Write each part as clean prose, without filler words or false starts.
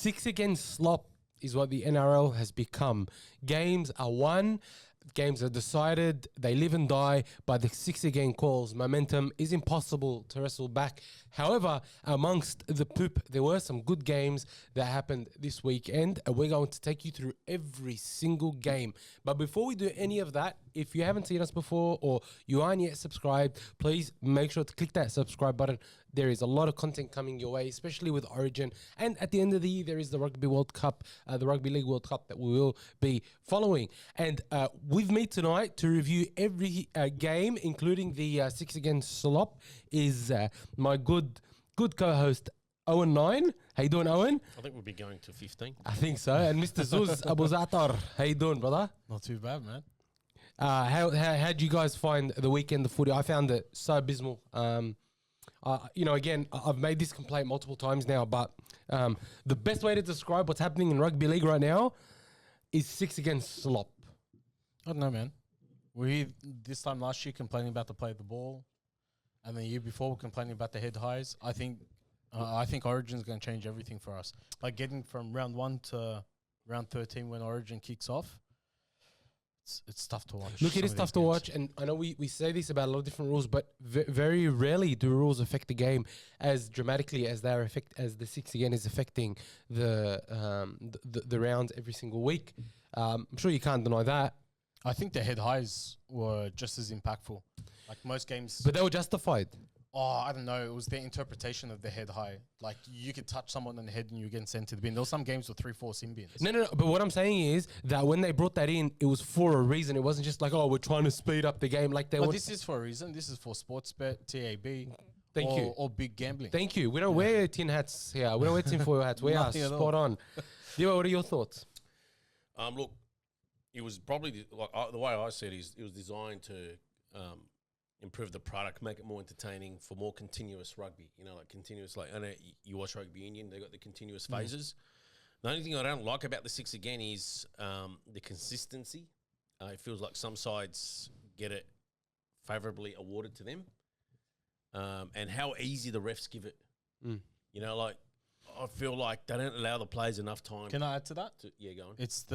6 against slop is what the NRL has become. Games are won, games are decided, they live and die by the 6 again calls. Momentum is impossible to wrestle back. However, amongst the poop, there were some good games that happened this weekend, and we're going to take you through every single game. But before we do any of that, if you haven't seen us before or you aren't yet subscribed, please make sure to click that subscribe button. There is a lot of content coming your way, especially with Origin. And at the end of the year, there is the Rugby World Cup, the Rugby League World Cup that we will be following. And with me tonight to review every game, including the 6 against Slop, is my good co-host, Owen 9. How you doing, Owen? I think we'll be going to 15. I think so. And Mr. Zuz Abu Zaatar. How you doing, brother? Not too bad, man. How'd you guys find the weekend, the footy? I found it so abysmal. Again, I've made this complaint multiple times now, but the best way to describe what's happening in rugby league right now is 6 against Slop. I don't know, man. We this time last year complaining about the play of the ball, and the year before we're complaining about the head highs. I think Origin's going to change everything for us. Like getting from round 1 to round 13 when Origin kicks off. It's tough to watch. Look, it is tough to watch, and I know we say this about a lot of different rules, but very rarely do rules affect the game as dramatically as as the 6 again is affecting the rounds every single week. I'm sure you can't deny that. I think the head highs were just as impactful. Like most games, But they were justified. I don't know. It was their interpretation of the head high. Like you could touch someone on the head and you're getting sent to the bin. There were some games with 3-4 sin bins. No. But what I'm saying is that when they brought that in, it was for a reason. It wasn't just like, oh, we're trying to speed up the game. Like they. Well, this is for a reason. This is for sports bet, TAB. Thank you. Or big gambling. Thank you. We don't wear tin hats here. We don't wear tinfoil hats. We are spot on. Dibbo, what are your thoughts? Look, it was probably the way I said it was designed to improve the product, make it more entertaining for more continuous rugby. Like continuous. Like I know you watch rugby union, they got the continuous phases. The only thing I don't like about the 6 again is the consistency. It feels like some sides get it favourably awarded to them, and how easy the refs give it. Like I feel like they don't allow the players enough time. Can I add to that? Go on. It's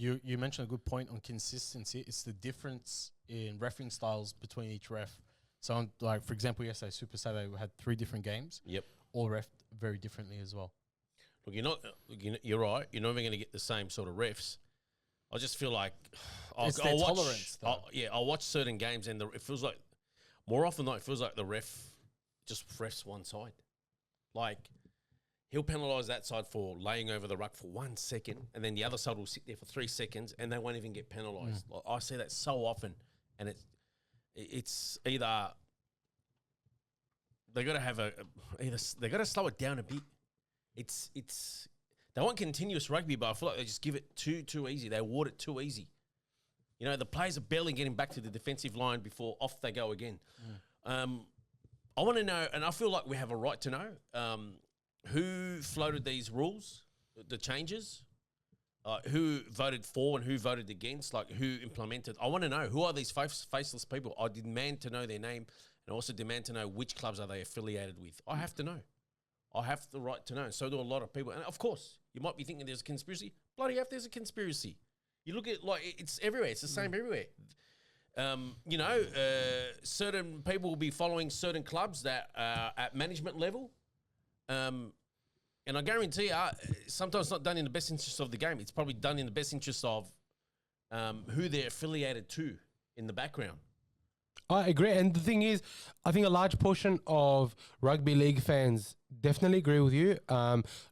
you mentioned a good point on consistency. It's the difference in refereeing styles between each ref. So, like for example, yesterday Super Saturday we had 3 different games. Yep. All refed very differently as well. Look, you're right. You're never going to get the same sort of refs. I just feel like It's their tolerance, though. I'll watch certain games and it feels like more often than not, it feels like the ref just refs one side. Like he'll penalise that side for laying over the ruck for 1 second, and then the other side will sit there for 3 seconds, and they won't even get penalised. Like, I see that so often, and it's either they got to have they got to slow it down a bit. They want continuous rugby, but I feel like they just give it too easy. They award it too easy. The players are barely getting back to the defensive line before off they go again. I want to know, and I feel like we have a right to know. Who floated these rules, the changes? Who voted for and who voted against? Like who implemented? I want to know who are these faceless people. I demand to know their name, and also demand to know which clubs are they affiliated with. I have to know. I have the right to know. And so do a lot of people. And of course, you might be thinking there's a conspiracy. Bloody F, there's a conspiracy. You look at it's everywhere. It's the same everywhere. Certain people will be following certain clubs that are at management level. And I guarantee you, sometimes it's not done in the best interest of the game. It's probably done in the best interest of who they're affiliated to in the background. I agree. And the thing is, I think a large portion of rugby league fans definitely agree with you.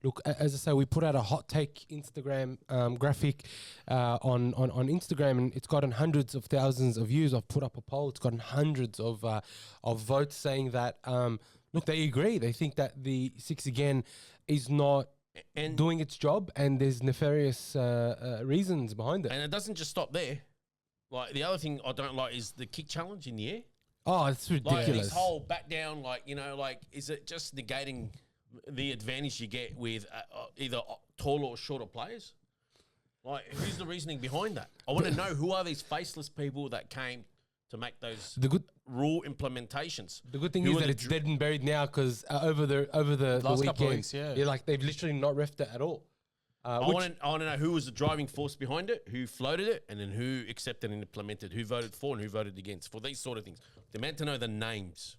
Look, as I say, we put out a hot take Instagram graphic on Instagram, and it's gotten hundreds of thousands of views. I've put up a poll. It's gotten hundreds of votes saying that, look, they agree. They think that the 6 again is not doing its job, and there's nefarious reasons behind it. And it doesn't just stop there. Like, the other thing I don't like is the kick challenge in the air. Oh, it's ridiculous. Like, this whole back down, is it just negating the advantage you get with either taller or shorter players? Like, who's the reasoning behind that? I want to know who are these faceless people that came to make those The good rule implementations. the good thing Who is are that the it's dr- dead and buried now because over the Last couple of weekend, weeks, yeah. like they've literally not reffed it at all. I Which, want to know who was the driving force behind it, who floated it, and then who accepted and implemented, who voted for and who voted against for these sort of things. They're meant to know the names.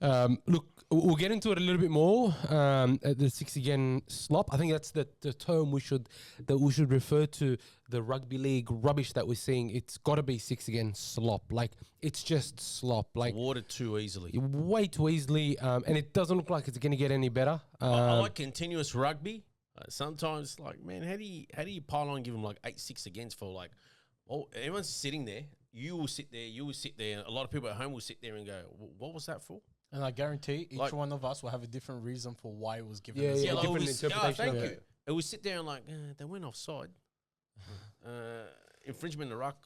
look, we'll get into it a little bit more. At the 6 again slop. I think that's the term we should refer to the rugby league rubbish that we're seeing. It's got to be 6 again slop. Like it's just slop. Like Awarded too easily. way too easily, and it doesn't look like it's going to get any better. I like continuous rugby. Sometimes, like, man, how do you pile on and give them like 8-6 against for like, well, everyone's sitting there. You will sit there. A lot of people at home will sit there and go, what was that for? And I guarantee each Like- one of us will have a different reason for why it was given. Yeah, as yeah, well. different it was, interpretation thank of you. it. It was sit there and like, they went offside. Infringement in the ruck.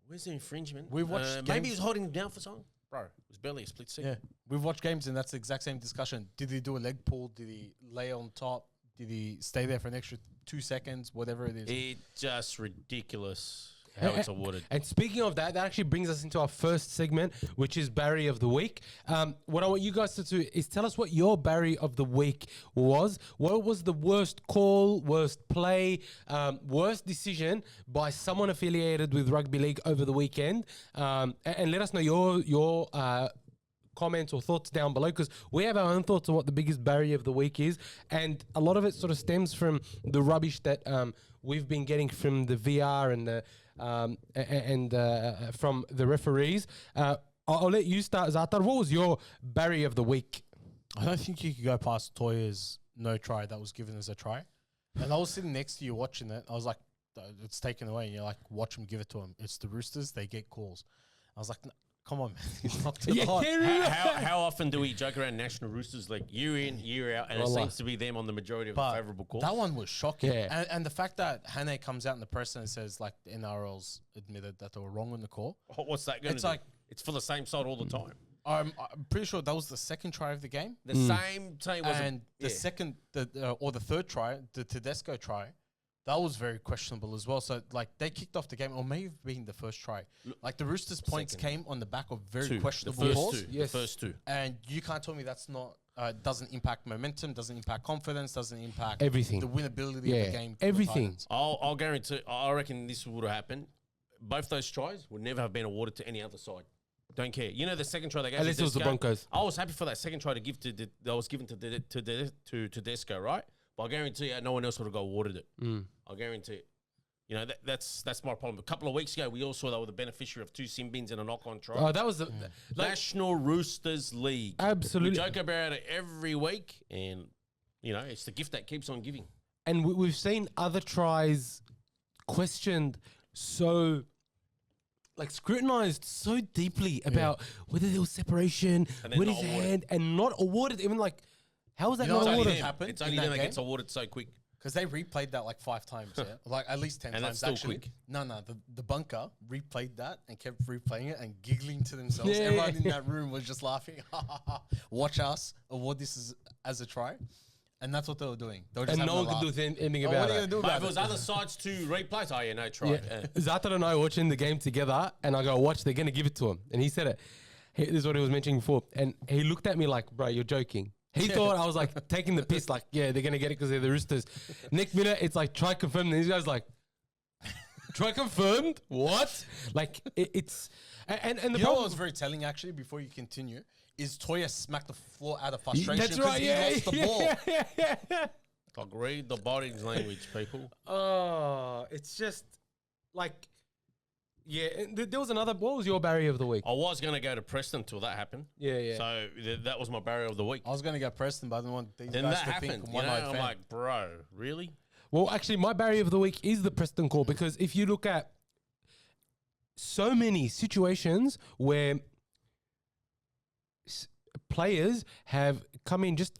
Where's the infringement? We've watched maybe games- he was holding him down for something. Bro, it was barely a split second. Yeah, we've watched games and that's the exact same discussion. Did he do a leg pull? Did he lay on top? Did he stay there for an extra 2 seconds? Whatever it is. It's just ridiculous how it's awarded. And speaking of that, that actually brings us into our first segment, which is Barry of the Week. What I want you guys to do is tell us what your Barry of the Week was. What was the worst call, worst play, worst decision by someone affiliated with rugby league over the weekend? And let us know your comments or thoughts down below, because we have our own thoughts on what the biggest barrier of the week is, and a lot of it sort of stems from the rubbish that we've been getting from the VR and the from the referees. I'll let you start, Zaatar. What was your barrier of the week? I don't think you could go past Toya's no try that was given as a try. And I was sitting next to you watching it. I was like, it's taken away. And you're like, watch him give it to him. It's the Roosters. They get calls. I was like, come on, man. He's knocked it hard. How often do we joke around National Roosters like year in, year out, and it seems to be them on the majority of the But favourable calls? that one was shocking. Yeah. And the fact that Hane comes out in the press and says, like, the NRL's admitted that they were wrong on the call. What's that going to It's do? like- It's for the same side all the time. I'm pretty sure that was the second try of the game. The same team was And the second, or the third try, the Tedesco try, that was very questionable as well. So, like, they kicked off the game, or may have been the first try. Like, the Roosters' points Second. came on the back of very two. questionable The first calls. two. Yes. The first two. And you can't tell me that's not, doesn't impact momentum, doesn't impact confidence, doesn't impact Everything. the winnability of Yeah, the game. for the everything. Titans. I'll guarantee. I reckon this would have happened. Both those tries would never have been awarded to any other side. Don't care. You know the second try they gave Unless to it was the Tedesco? Broncos. I was happy for that second try to give that was given to Tedesco, right? But I guarantee you, no one else would have got awarded it. I guarantee it. You know that's my problem. A couple of weeks ago, we all saw they were the beneficiary of 2 sin bins and a knock-on try. Oh, that was the National Roosters League. absolutely. We joke about it every week, and you know it's the gift that keeps on giving. And we've seen other tries questioned so, like, scrutinized so deeply about whether there was separation And then with not his awarded. hand and not awarded. Even like, how was that You know not what It's only awarded? them. them. happened It's in only that them that game? gets awarded so quick. Because they replayed that like 5 times, yeah? Like at least 10 And that's times, still actually. quick? No, the bunker replayed that and kept replaying it and giggling to themselves. Yeah. Everyone in that room was just laughing. Watch us award this as a try. And that's what they were doing. They were just And no having one a could do laugh. anything Oh, about what are you it. going to do But about if it was it? other sides to replays, oh yeah, no try. Yeah. Zaatar and I watching the game together, and I go, watch, they're going to give it to him. And he said it. This is what he was mentioning before. And he looked at me like, bro, you're joking. He thought I was like taking the piss, like, yeah, they're going to get it because they're the Roosters. Next minute, it's like, try confirmed. And these guys like, try confirmed? What? Like, it's... And the You know what problem... was very telling, actually, before you continue, is Toya smacked the floor out of frustration That's because right, he yeah. lost the ball. Like, read the body language, people. Oh, it's just like... Yeah, and there was another... What was your barrier of the week? I was going to go to Preston until that happened. Yeah. So that was my barrier of the week. I was going to go Preston, but I didn't want these Then guys that to happened. think You one know, night I'm fan. like, bro, really? Well, actually, my barrier of the week is the Preston call, because if you look at so many situations where players have come in, just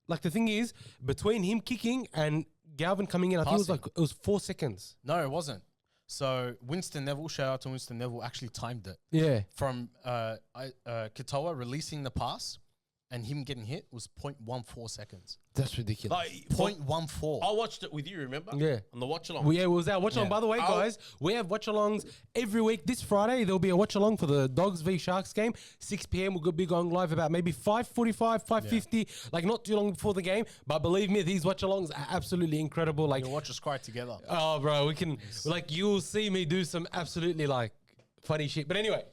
like, the thing is, between him kicking and Galvin coming in, I think Passing. it was 4 seconds. No, it wasn't. So Winston Neville, shout out to Winston Neville, actually timed it Yeah. from Katoa releasing the pass and him getting hit was 0.14 seconds. That's ridiculous. Like 0.14. I watched it with you, remember? Yeah. On the watch along. Well, yeah, it was our watch along. Yeah. By the way, guys, we have watch alongs every week. This Friday, there'll be a watch along for the Dogs v Sharks game. 6 p.m. We'll be going live about maybe 5:45, 5:50, like not too long before the game. But believe me, these watch alongs are absolutely incredible. Like, You'll watch us cry together. oh, bro, we can, like, you'll see me do some absolutely, like, funny shit. But anyway,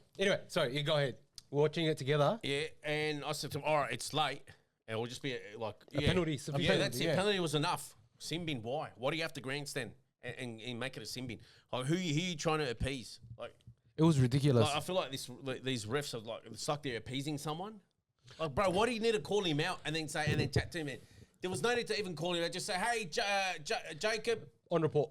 sorry, you go ahead. We're watching it together. Yeah, and I said to him, all right, it's late. And it'll just be a penalty, Yeah, sufficient that's it. yeah. Penalty was enough. Sin bin, why? Why do you have to grandstand and make it a sin bin? Like, who you trying to appease? Like, It was ridiculous. I feel like these refs are like, it's like they're appeasing someone. Like, bro, why do you need to call him out and then chat to him? There was no need to even call him out. Just say, hey, Jacob, On report.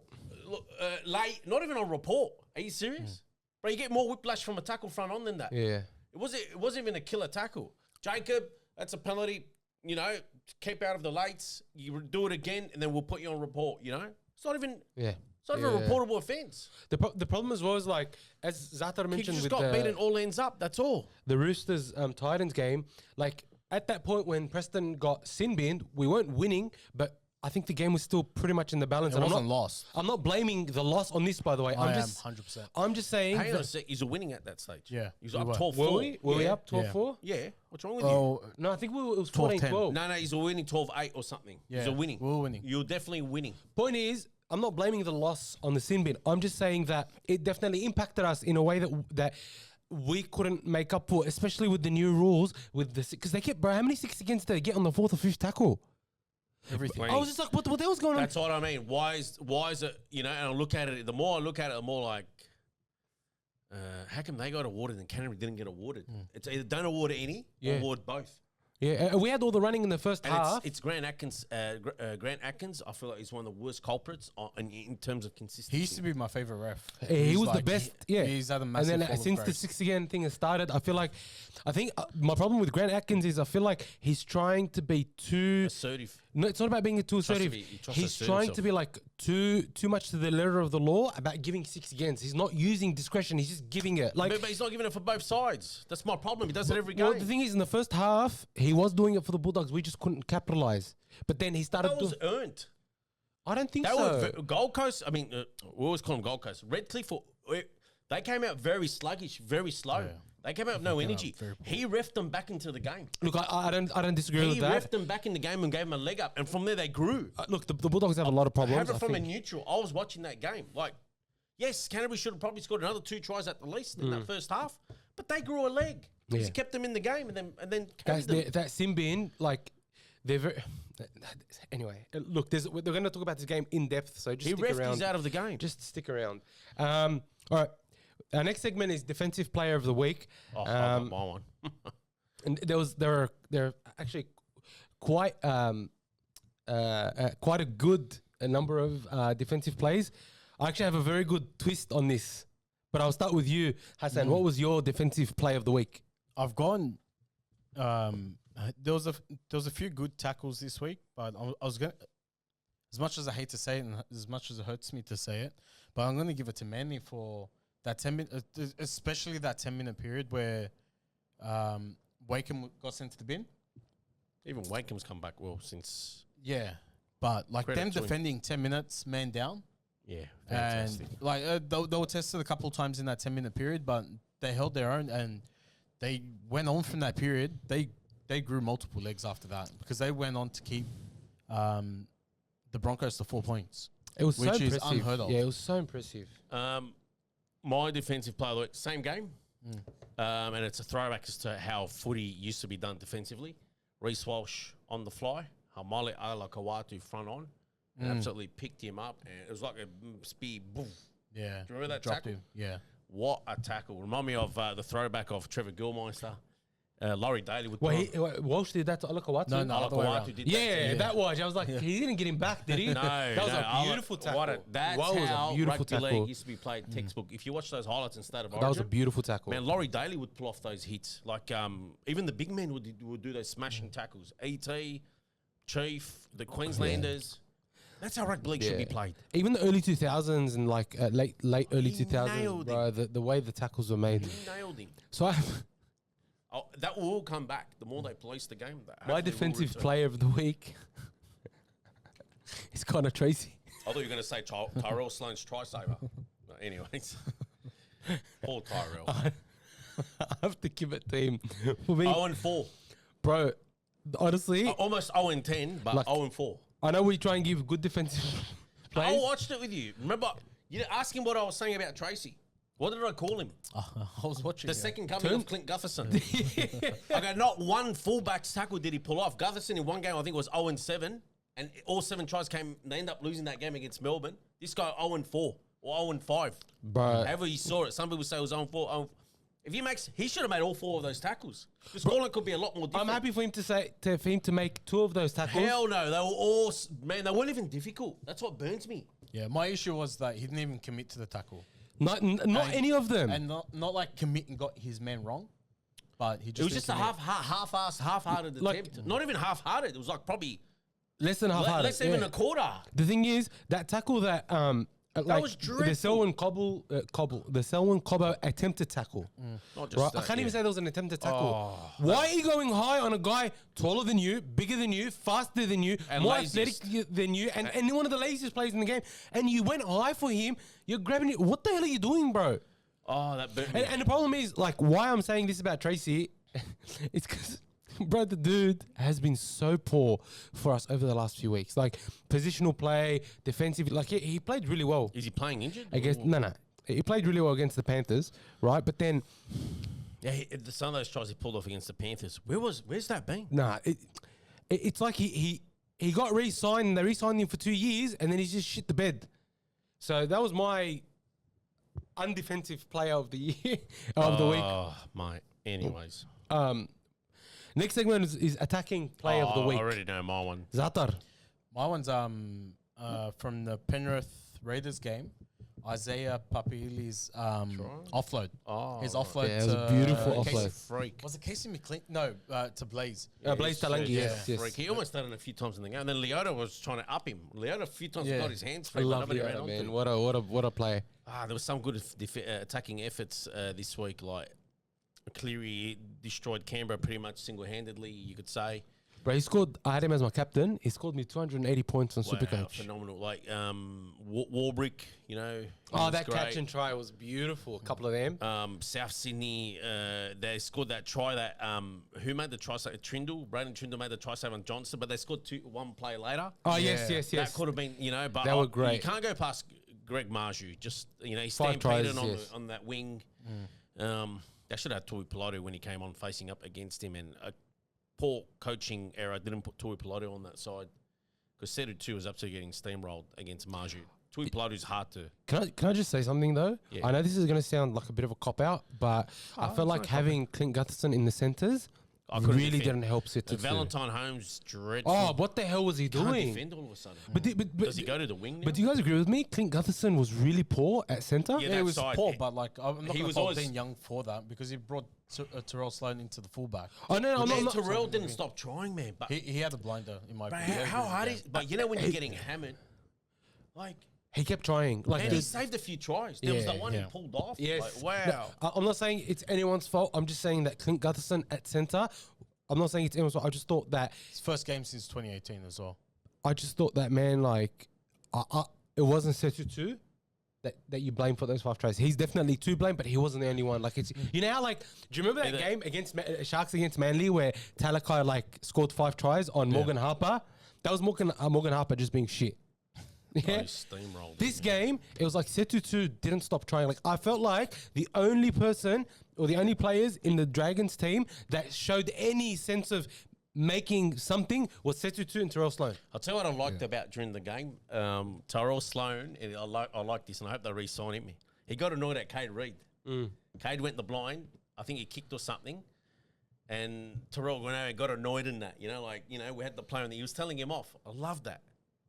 look, late. Not even on report. Are you serious? Bro, you get more whiplash from a tackle front on than that. Yeah. It wasn't even a killer tackle. Jacob, that's a penalty. You know, keep out of the lates. You do it again, and then we'll put you on report. You know, it's not even. Yeah. It's not even a reportable offence. The problem as well is, like, as Zaatar He mentioned just with got beaten all ends up. That's all. the Roosters Titans game, like, at that point when Preston got sin binned, we weren't winning, but I think the game was still pretty much in the balance. It And wasn't lost. I'm not blaming the loss on this, by the way. I am just 100%. I'm just saying. Hang on a that- sec. He's winning at that stage. Yeah, He's we up were. 12-4. Were we? Were we Yeah. up 12-4? Yeah. What's wrong with you? Oh, No, I think it was 12-10. 14-12. No, he's winning 12-8 or something. Yeah, He's winning. we were winning. You're definitely winning. Point is, I'm not blaming the loss on the sin bin. I'm just saying that it definitely impacted us in a way that we couldn't make up for, especially with the new rules. With the because they kept, bro, how many 6 against they get on the 4th or 5th tackle? everything. I was just like, what the hell's going on? That's what I mean. Why is it, you know, and I look at it, the more I look at it, the more like, how come they got awarded and Canterbury didn't get awarded? It's either don't award any or Yeah. award both. Yeah, we had all the running in the first And half. it's Grant Atkins. Grant Atkins, I feel like he's one of the worst culprits in terms of consistency. He used to be my favorite ref. He He's was the like- best, yeah. He's had a And massive then fall of since the grace. 6 again thing has started, I think my problem with Grant Atkins is I feel like he's trying to be too. assertive. No, it's not about being too tries to assertive. be- he tries to He's assert trying himself. to be like too much to the letter of the law about giving 6 against. He's not using discretion. He's just giving it. Like, But he's not giving it for both sides. That's my problem. He does it every well, game. the thing is, in the first half, he was doing it for the Bulldogs. We just couldn't capitalize. But then he started. That was earned. I don't think They so. were Gold Coast. I mean, we always call them Gold Coast. Redcliffe, they came out very sluggish, very slow. Yeah. They came out with no energy. very poor. He reffed them back into the game. Look, I don't disagree He with that. reffed them back in the game and gave them a leg up, and from there they grew. Look, the Bulldogs have a lot of problems. Have it I from a think. neutral. I was watching that game. Like, yes, Canterbury should have probably scored another 2 tries at the least in that first half, but they grew a leg. Yeah. He kept them in the game and then Guys, carried them. that Simbin, like, they're very. Anyway, look, we're going to talk about this game in depth, so just He stick reffed around. he's out of the game. Just stick around. All right, our next segment is Defensive Player of the Week. I got my one. And there are actually quite quite a good number of defensive plays. I actually have a very good twist on this, but I'll start with you, Hassan. What was your defensive play of the week? I've gone. There was a few good tackles this week, but I was going. As much as I hate to say it, and as much as it hurts me to say it, but I'm going to give it to Manly for that 10-minute, especially that 10-minute period where Wakeham got sent to the bin. Even Wakeham's come back well since. Yeah, but like Credit them to him. defending 10 minutes, man down, Yeah, and fantastic. like they were tested a couple of times in that 10-minute period, but they held their own and they went on from that period. They grew multiple legs after that because they went on to keep the Broncos to 4 points. It was so Which is impressive. unheard of. Yeah, it was so impressive. My defensive player of the week, same game. And it's a throwback as to how footy used to be done defensively. Reece Walsh on the fly, Hamale Ala Kawatu front on, and absolutely picked him up. And it was like a speed, boom. Yeah, Do you remember that dropped tackle? him. Yeah, What a tackle. Remind me of the throwback of Trevor Gilmeister. Laurie Daly with Wait, Walsh did that to Alakawatu? No, other way around. did that. Yeah, that was. I was like, he didn't get him back, did he? No, that was a beautiful tackle. That's Wow, it was how a beautiful rugby tackle. league used to be played textbook. If you watch those highlights instead of That was a Origin, beautiful tackle. man, Laurie Daly would pull off those hits. Like even the big men would do those smashing tackles. E.T., Chief, the Queenslanders. That's how rugby league should be played. Even the early 2000s and like late early He 2000s, nailed bro, the way the tackles were made. He nailed him. So That will all come back. The more they police the game, My defensive player of the week is Connor Tracy. I thought you were going to say Tyrell Sloan's try saver. But anyways, Paul Tyrell. I have to give it to him. For me, 0-4. bro, honestly, Almost 0-10, but Like- 0-4. I know we try and give good defensive I plays. watched it with you. Remember, you ask him what I was saying about Tracy. What did I call him? I was watching The it. second coming of Clint Gutherson. I go, not one fullback's tackle did he pull off. Gutherson in one game, I think, was 0-7, and all 7 tries came. They end up losing that game against Melbourne. This guy 0-4 or 0-5. Bro, However you saw it. Some people say it was 0-4. If he should have made all 4 of those tackles. The scoreline could be a lot more different. I'm happy for him to make 2 of those tackles. Hell no, they were all they weren't even difficult. That's what burns me. Yeah, my issue was that he didn't even commit to the tackle. Not any of them. And not like commit and got his man wrong, but he just It was just a half-hearted Like- attempt. Not even half-hearted. It was like probably Less than half-hearted. less even yeah. a quarter. The thing is, that tackle that like was the dreadful. Selwyn Cobbo attempted tackle. Not Right? just I can't even say there was an attempted tackle. Why are you going high on a guy taller than you, bigger than you, faster than you, And more laziest. athletic than you, and one of the laziest players in the game, and you went high for him? You're grabbing it. What the hell are you doing, bro? Oh, that burnt me. And the problem is, like, why I'm saying this about Tracy, it's because, bro, the dude has been so poor for us over the last few weeks. Like, positional play, defensive, like, he played really well Is he playing injured? against, no. He played really well against the Panthers, right? But then, Yeah, some of those tries he pulled off against the Panthers. Where's that been? it's like he got re-signed, and they re-signed him for 2 years, and then he's just shit the bed. So that was my undefensive player of the year, of the week. Oh, mate. Anyways. Next segment is attacking player of the week. I already know my one. Zaatar. My one's from the Penrith Raiders game. Isaiah Papili's offload. Oh, His offload. Yeah, it was a beautiful Casey- offload. Freak. Was it Casey McLean? No, to Blaze. Blaze Talangi, yes. Freak. He almost done it a few times in the game. And then Leota was trying to up him. Leota a few times Yeah. got his hands I free. but love nobody ran Leota, onto man. him. What a play. There was some good attacking efforts this week. Like Cleary destroyed Canberra pretty much single-handedly, you could say. Bro, he scored. I had him as my captain. He scored me 280 points on Wow, Supercoach. phenomenal. Like Warbrick, he Oh, was that great. catch and try was beautiful. A couple of them. South Sydney, they scored that try that who made the try? Braden Trindle made the try save on Johnson, but they scored 1 play later. Oh, yes. That could have been, but They were great. You can't go past Greg Marju. Just he 5 stampeded tries, on yes. on that wing. They should have had Tui Pilato when he came on facing up against him, and a poor coaching error didn't put Tui Pilato on that side because Sedu 2 was up to getting steamrolled against Marju. Tui Pilato's hard to. Can I just say something though? Yeah. I know this is going to sound like a bit of a cop out, but I felt like having Clint Gutherson in the centres couldn't really defend. didn't help Situ. Valentine Holmes dreadful. Oh, what the hell was he Can't doing? defend all of a sudden. But Does he go to the wing now? But do you guys agree with me? Clint Gutherson was really poor at centre. Yeah, Yeah, that he was side, poor, but like I'm not he going was to fault always- Dean Young for that because he brought Terrell Sloan into the fullback. Oh no, I'm Man, not. Terrell didn't stop trying, man. But He had a blinder in my bro, opinion. how hard is? But you know when you're getting hammered, like, He kept trying. Like, man, he dude, saved a few tries. There was Yeah, that one yeah. he pulled off. yes. Like, No, wow. I'm not saying it's anyone's fault. I'm just saying that Clint Gutherson at centre. I'm not saying it's anyone's fault. I just thought that. His first game since 2018 as well. I just thought that, man. Like, it wasn't Setu 2 that you blame for those 5 tries. He's definitely to blame, but he wasn't the only one. Like, it's you know how, like, do you remember that game against Sharks against Manly where Talakai like scored 5 tries on Morgan Harper? That was Morgan Harper just being shit. Oh, Yeah. he steamrolled. This game, it was like Setu 2 didn't stop trying. Like, I felt like the only person or the only players in the Dragons team that showed any sense of making something was Setu 2 and Terrell Sloan. I'll tell you what I liked about during the game. Terrell Sloan, and I like this, and I hope they re-sign him. He got annoyed at Cade Reid. Cade went the blind. I think he kicked or something. And Terrell went over and got annoyed in that. We had the player and he was telling him off. I love that.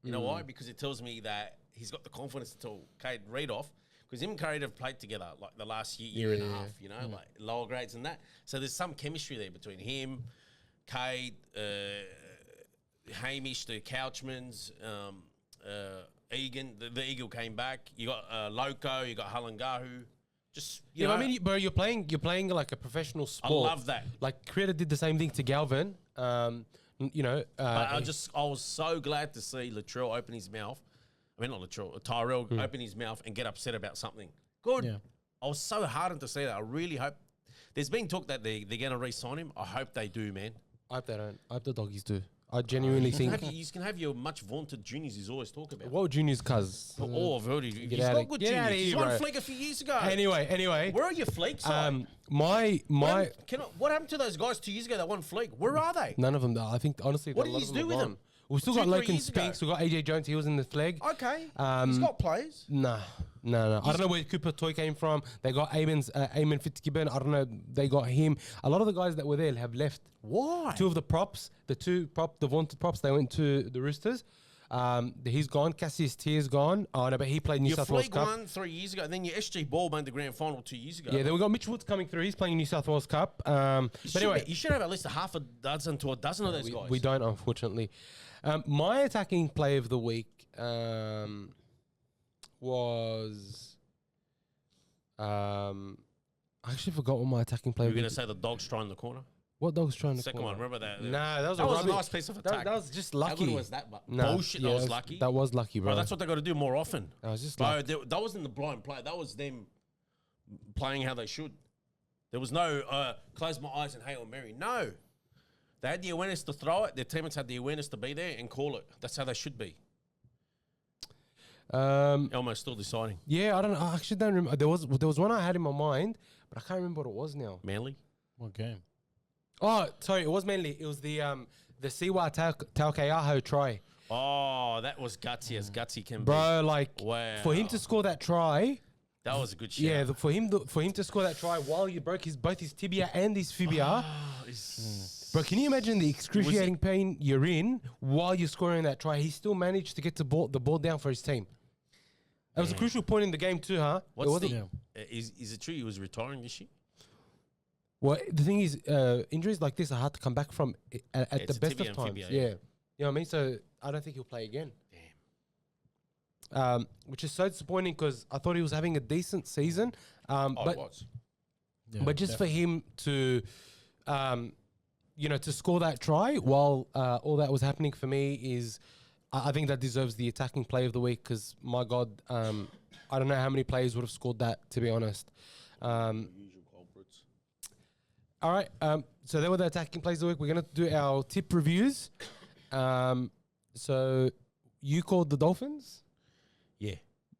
You know why? Because it tells me that he's got the confidence to tell Cade Reid off. Because him and Cade have played together like the last year and a half, like lower grades and that. So there's some chemistry there between him, Cade, Hamish, the Couchmans, Egan. The Eagle came back. You got Loco, you got Halangahu. Just you Yeah, know, but I mean, bro, you're playing like a professional I sport. love that. Like Creator did the same thing to Galvin. You know, But I was so glad to see Latrell open his mouth. I mean, not Latrell, Tyrell open his mouth and get upset about something. Good. Yeah. I was so heartened to see that. I really hope. There's been talk that they're going to re-sign him. I hope they do, man. I hope they don't. I hope the doggies do. I genuinely think. You can have your much vaunted juniors he's always talk about. What juniors, cuz? Oh, I've heard he's outta- got good get outta juniors. He's here, won bro. fleek a few years ago. Anyway. Where are your fleeks? My What happened to those guys 2 years ago that won fleek? Where are they? none of them. I think honestly, What a did lot you of do are with gone. them? We've still 2, got 3 Logan years ago? Spinks. We've got AJ Jones. He was in the flag. Okay. He's got players. No. I don't know where Cooper Toy came from. They got Eamon Fitzgibbon. I don't know. They got him. A lot of the guys that were there have left. Why? Two of the props, the vaunted props, they went to the Roosters. He's gone. Cassius Tier's gone. Oh no, but he played New Your South Wales fleek Cup. won 3 years ago. Then your SG Ball made the grand final 2 years ago. Yeah, then we got Mitch Woods coming through. He's playing New South Wales Cup. But anyway, you should have at least a half a dozen to a dozen of those guys. we don't, unfortunately. My attacking play of the week was. I actually forgot what my attacking play You were was. going to say the Dogs try in the corner? What dog's trying to Second score? one, remember that? Nah, that was That a was a rubbish- nice piece of attack. That was just How lucky. good was that? Nah, Bullshit, yeah, that was lucky. That was lucky, bro. Bro, that's what they got to do more often. That was just Bro, lucky. that wasn't the blind play. That was them playing how they should. There was no close my eyes and Hail Mary. No. They had the awareness to throw it. Their teammates had the awareness to be there and call it. That's how they should be. Elmo's still deciding. Yeah, I actually don't remember. There was one I had in my mind, but I can't remember what it was now. Manly? What game? Oh, sorry, it was mainly it was the Siwa Taukeaho try. Oh, that was gutsy as gutsy can be. Bro, like Wow. for him to score that try, That was a good shot. yeah, for him to score that try while you broke both his tibia and his fibia. Bro, can you imagine the excruciating pain you're in while you're scoring that try? He still managed to get the ball down for his team. That was a crucial point in the game too, huh? What's It wasn't- is it true he was retiring this year? Well, the thing is, injuries like this are hard to come back from at It's the a best tibia of and times. fibia, Yeah. yeah. You know what I mean? So I don't think he'll play again. Which is so disappointing because I thought he was having a decent season. But it was. Yeah, but just for him to, to score that try while all that was happening for me is, I think that deserves the attacking play of the week because, my God, I don't know how many players would have scored that, to be honest. Usual culprits. All right, so they were the attacking plays of the week. We're going to do our tip reviews. So you called the Dolphins. Yeah.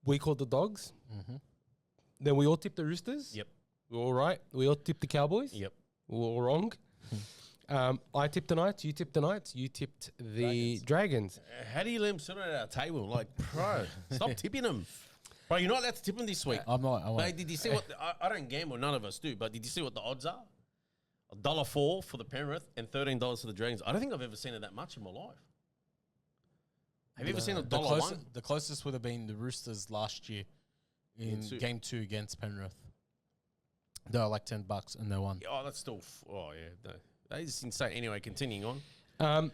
We called the Dogs. Mm-hmm. Then we all tipped the Roosters. Yep. We were all right. We all tipped the Cowboys. Yep. We were all wrong. I tipped the Knights. You tipped the Knights. You tipped the Dragons. How do you let him sit at our table? Like, bro, stop tipping him. Bro, you're not allowed to tip him this week. I'm not. I won't. Mate, did you see what... I don't gamble, none of us do, but did you see what the odds are? $1.04 for the Penrith and $13 for the Dragons. I don't think I've ever seen it that much in my life. Have you ever seen $1.01? The closest would have been the Roosters last year in game 2 against Penrith. They were like $10 and they won. Oh, that's still... that is insane. Anyway, continuing on.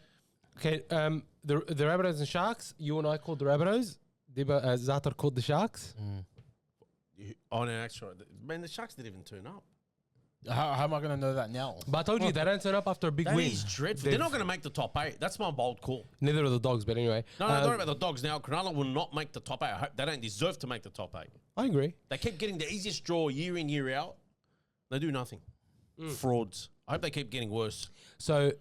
Okay. The Rabbitohs and Sharks. You and I called the Rabbitohs. Dibbo Zaatar called the Sharks. Oh, no, that's right. Man, the Sharks didn't even turn up. How am I going to know that now? But I told you they don't turn up after a big That win. is dreadful. They're not going to make the top 8. That's my bold call. Neither of the Dogs, but anyway. No, don't worry about the Dogs now. Cronulla will not make the top 8. I hope they don't deserve to make the top 8. I agree. They keep getting the easiest draw year in, year out. They do nothing. Frauds. I hope they keep getting worse. So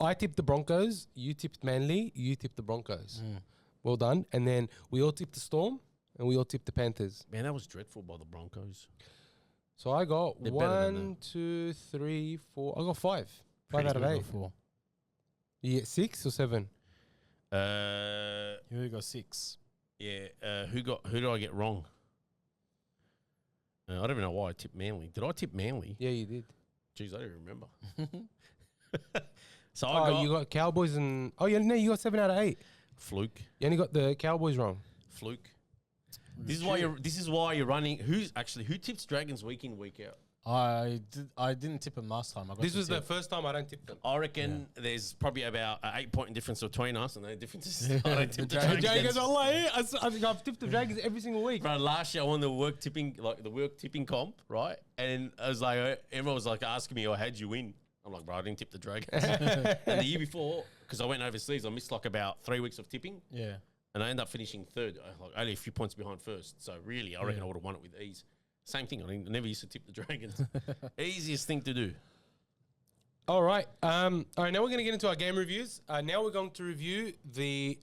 I tipped the Broncos. You tipped Manly. You tipped the Broncos. Well done. And then we all tipped the Storm and we all tipped the Panthers. Man, that was dreadful by the Broncos. So I got They're better than 1, 2, 3, 4. I got 5. 5 Pretty out of good. 8. You get 6 or 7? You only got 6. Yeah. Who did I get wrong? I don't even know why I tipped Manly. Did I tip Manly? Yeah, you did. Jeez, I don't remember. So I got you got Cowboys and... Oh, yeah, no, you got 7 out of 8. fluke. You only got the Cowboys wrong. Fluke. This is why you're running. Who tips Dragons week in, week out? I didn't tip him last time. I got This to was the tip. first time I don't tip them. I reckon there's probably about an 8-point difference between us, and the difference is I don't tip the Dragons. Dragons. I think I've tipped the Dragons every single week. Bro, last year I won the work tipping comp, right? And I was like, everyone was like asking me, "Oh, how'd you win?" I'm like, "Bro, I didn't tip the Dragons." And the year before, because I went overseas, I missed like about 3 weeks of tipping. Yeah. And I ended up finishing third, like only a few points behind first. So really, I reckon I would have won it with ease. Same thing. I never used to tip the Dragons. Easiest thing to do. All right. All right. Now we're going to get into our game reviews. Now we're going to review the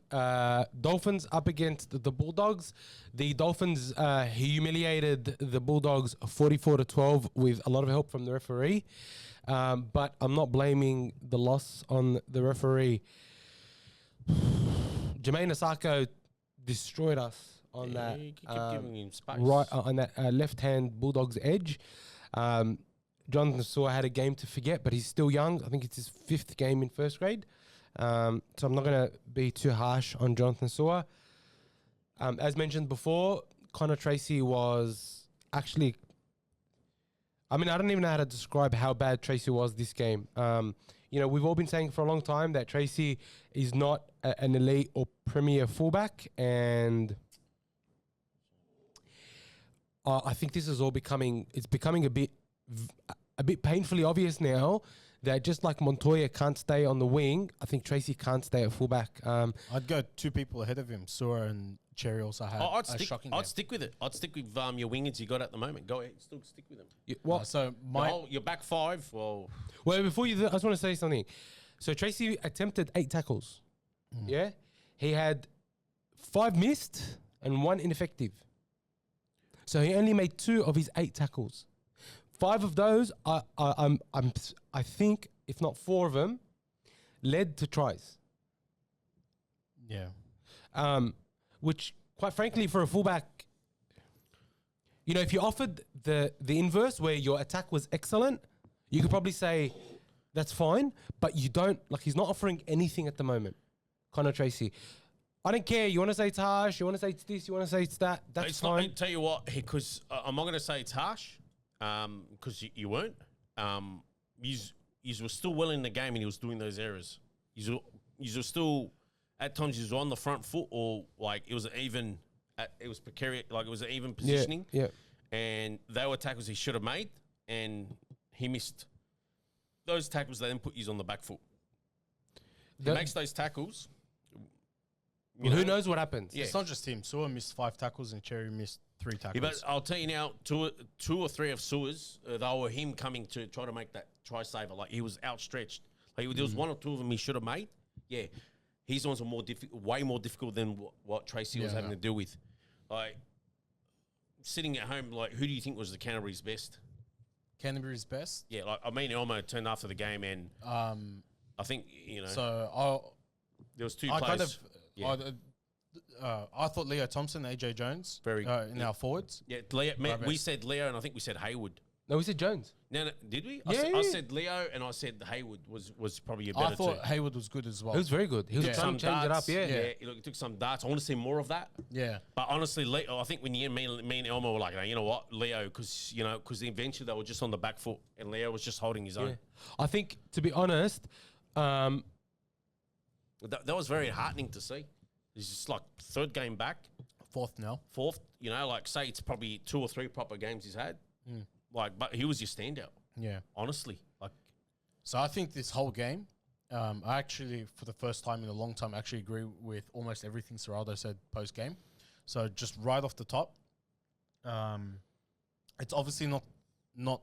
Dolphins up against the Bulldogs. The Dolphins humiliated the Bulldogs 44-12 with a lot of help from the referee. But I'm not blaming the loss on the referee. Jermaine Asako destroyed us on that. He kept giving him space. Right on that left-hand Bulldogs edge. Jonathan Saw had a game to forget, but he's still young. I think it's his 5th game in first grade. So I'm not going to be too harsh on Jonathan Saw. As mentioned before, Connor Tracy was actually... I mean, I don't even know how to describe how bad Tracy was this game. You know, we've all been saying for a long time that Tracy is not an elite or premier fullback, and I think this is all becoming a bit painfully obvious now that just like Montoya can't stay on the wing, I think Tracy can't stay at fullback. I'd go 2 people ahead of him. Sura and Cherry also had a shocking game. I'd stick with it. I'd stick with your wingers you got at the moment. Go ahead, still stick with them. Your Your back 5. Well, before you, I just want to say something. So Tracy attempted 8 tackles. Yeah, he had 5 missed and 1 ineffective. So he only made 2 of his 8 tackles. 5 of those, I think, if not 4 of them, led to tries. Yeah. Which, quite frankly, for a fullback, you know, if you offered the inverse where your attack was excellent, you could probably say that's fine. But you don't, like, he's not offering anything at the moment. Connor Tracy. I don't care. You want to say it's harsh. You want to say it's this. You want to say it's that. That's it's fine. not, tell you what, because I'm not going to say it's harsh, because you weren't. You were still well in the game and he was doing those errors. You were still, at times, he was on the front foot, or like it was even, it was precarious, like it was an even positioning. Yeah. And they were tackles he should have made, and he missed those tackles. They then put you on the back foot. He makes those tackles. Who knows what happens? Yeah. It's not just him. Sura missed 5 tackles and Cherry missed 3 tackles. Yeah, but I'll tell you now, two or three of Sua's, they were him coming to try to make that try saver. Like, he was outstretched. Like, there was 1 or 2 of them he should have made. Yeah, his ones were way more difficult than what Tracy was having to deal with. Like, sitting at home, like, who do you think was the Canterbury's best? Canterbury's best? Yeah, like, I mean, Elmo turned after the game, and I think, you know, So there was 2 players. I thought Leo Thompson, AJ Jones, in our forwards. Yeah, we said Leo, and I think we said Haywood. No, we said Jones. No, did we? Yeah. I said Leo, and I said Haywood was probably a better I thought two. Haywood was good as well. He was very good. He was trying to change it up. Yeah. He took some darts. I want to see more of that. Yeah. But honestly, Leo, I think when me and Elmo were like, you know what, Leo, because eventually they were just on the back foot, and Leo was just holding his own. I think, to be honest, That was very heartening to see. He's just like 3rd game back. 4th now. 4th, like say it's probably 2 or 3 proper games he's had. Like, but he was your standout. Yeah. Honestly, like, So I think this whole game, I actually, for the first time in a long time, actually agree with almost everything Serraldo said post-game. So just right off the top, it's obviously not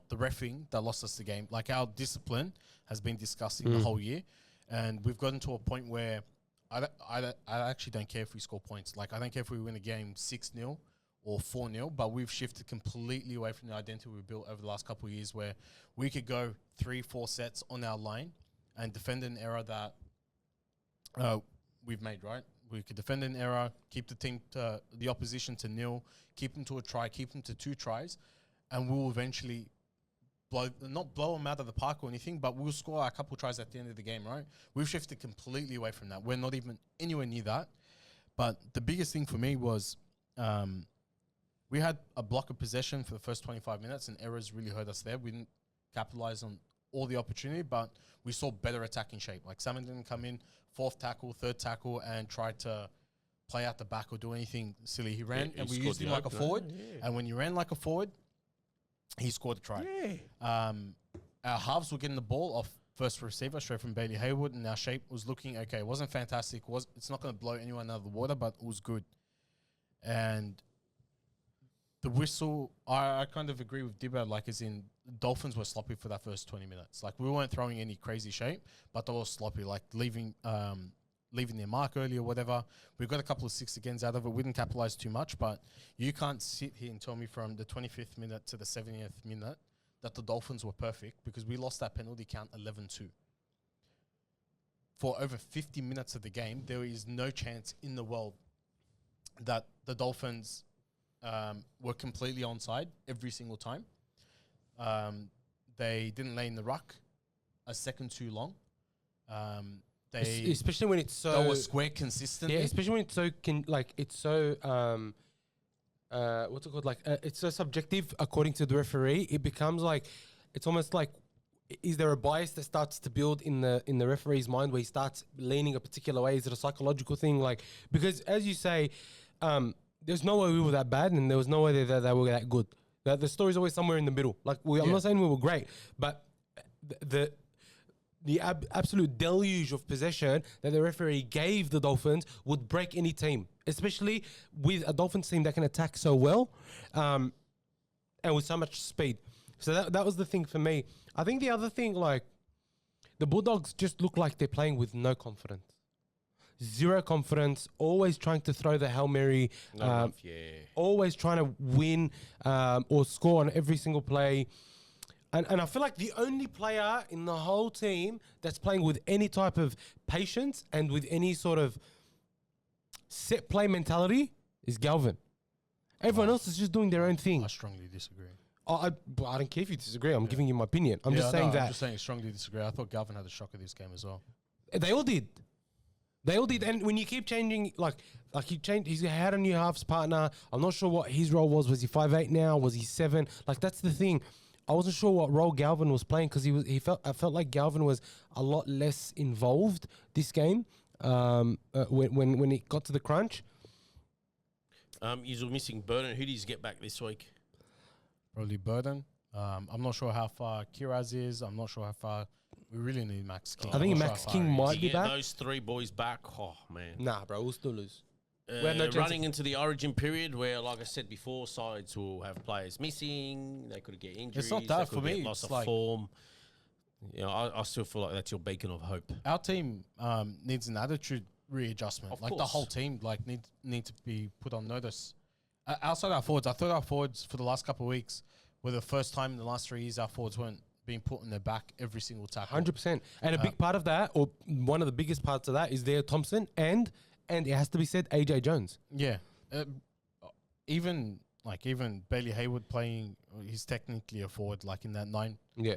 the reffing that lost us the game. Like, our discipline has been disgusting the whole year. And we've gotten to a point where I actually don't care if we score points. Like, I don't care if we win a game 6-0 or 4-0, but we've shifted completely away from the identity we built over the last couple of years, where we could go 3-4 sets on our line and defend an error that we've made, right? We could defend an error, keep the opposition to 0, keep them to a try, keep them to 2 tries, and we'll eventually not blow them out of the park or anything, but we'll score a couple tries at the end of the game, right? We've shifted completely away from that. We're not even anywhere near that. But the biggest thing for me was We had a block of possession for the first 25 minutes, and errors really hurt us there. We didn't capitalize on all the opportunity, but we saw better attacking shape. Like Salmon didn't come in, fourth tackle, third tackle, and try to play out the back or do anything silly. He ran, and we used him like a forward. Yeah. And when you ran like a forward, he scored a try. Yeah. Our halves were getting the ball off first receiver straight from Bailey Haywood, and our shape was looking okay. It wasn't fantastic. It's not going to blow anyone out of the water, but it was good. And the whistle, I kind of agree with Dibbo, like as in Dolphins were sloppy for that first 20 minutes. Like we weren't throwing any crazy shape, but they were sloppy, like leaving their mark early or whatever. We got a couple of 6 agains out of it. We didn't capitalize too much, but you can't sit here and tell me from the 25th minute to the 70th minute that the Dolphins were perfect, because we lost that penalty count 11-2. For over 50 minutes of the game, there is no chance in the world that the Dolphins were completely onside every single time. They didn't lay in the ruck a second too long. Especially when it's so... They were square consistently. Yeah, especially when it's so... what's it called? Like, it's so subjective according to the referee. It becomes like... It's almost like... Is there a bias that starts to build in the referee's mind where he starts leaning a particular way? Is it a psychological thing? Like, because as you say... there's no way we were that bad, and there was no way that they were that good. The story's always somewhere in the middle. Like, I'm not saying we were great, but the absolute deluge of possession that the referee gave the Dolphins would break any team, especially with a Dolphins team that can attack so well, and with so much speed. So that was the thing for me. I think the other thing, like, the Bulldogs just look like they're playing with no confidence. Zero confidence, always trying to throw the Hail Mary, always trying to win or score on every single play. And I feel like the only player in the whole team that's playing with any type of patience and with any sort of set play mentality is Galvin. Everyone else is just doing their own thing. I strongly disagree. I don't care if you disagree. I'm giving you my opinion. I'm just saying that. I'm just saying I strongly disagree. I thought Galvin had a shock of this game as well. They all did. They all did, and when you keep changing, like he changed, he's had a new halves partner. I'm not sure what his role was. Was he 5'8" now? Was he 7? Like, that's the thing. I wasn't sure what role Galvin was playing, because I felt like Galvin was a lot less involved this game when it got to the crunch. You're missing Burden. Who did you get back this week? Probably Burden. I'm not sure how far Kiraz is. I'm not sure how far. We really need Max King. I think Max King might be back. Those 3 boys back. Oh, man. Nah, bro, we'll still lose. Running into the origin period where, like I said before, sides will have players missing. They could get injuries. It's not that for me. Loss of form. You know, I still feel like that's your beacon of hope. Our team needs an attitude readjustment. Of course. The whole team need to be put on notice. Outside our forwards, I thought our forwards for the last couple of weeks were the first time in the last 3 years our forwards weren't being put on their back every single tackle. 100%. And a big part of that, or one of the biggest parts of that, is Theo Thompson and it has to be said, AJ Jones. Yeah. Even Bailey Haywood playing, he's technically a forward, like in that 9. Yeah.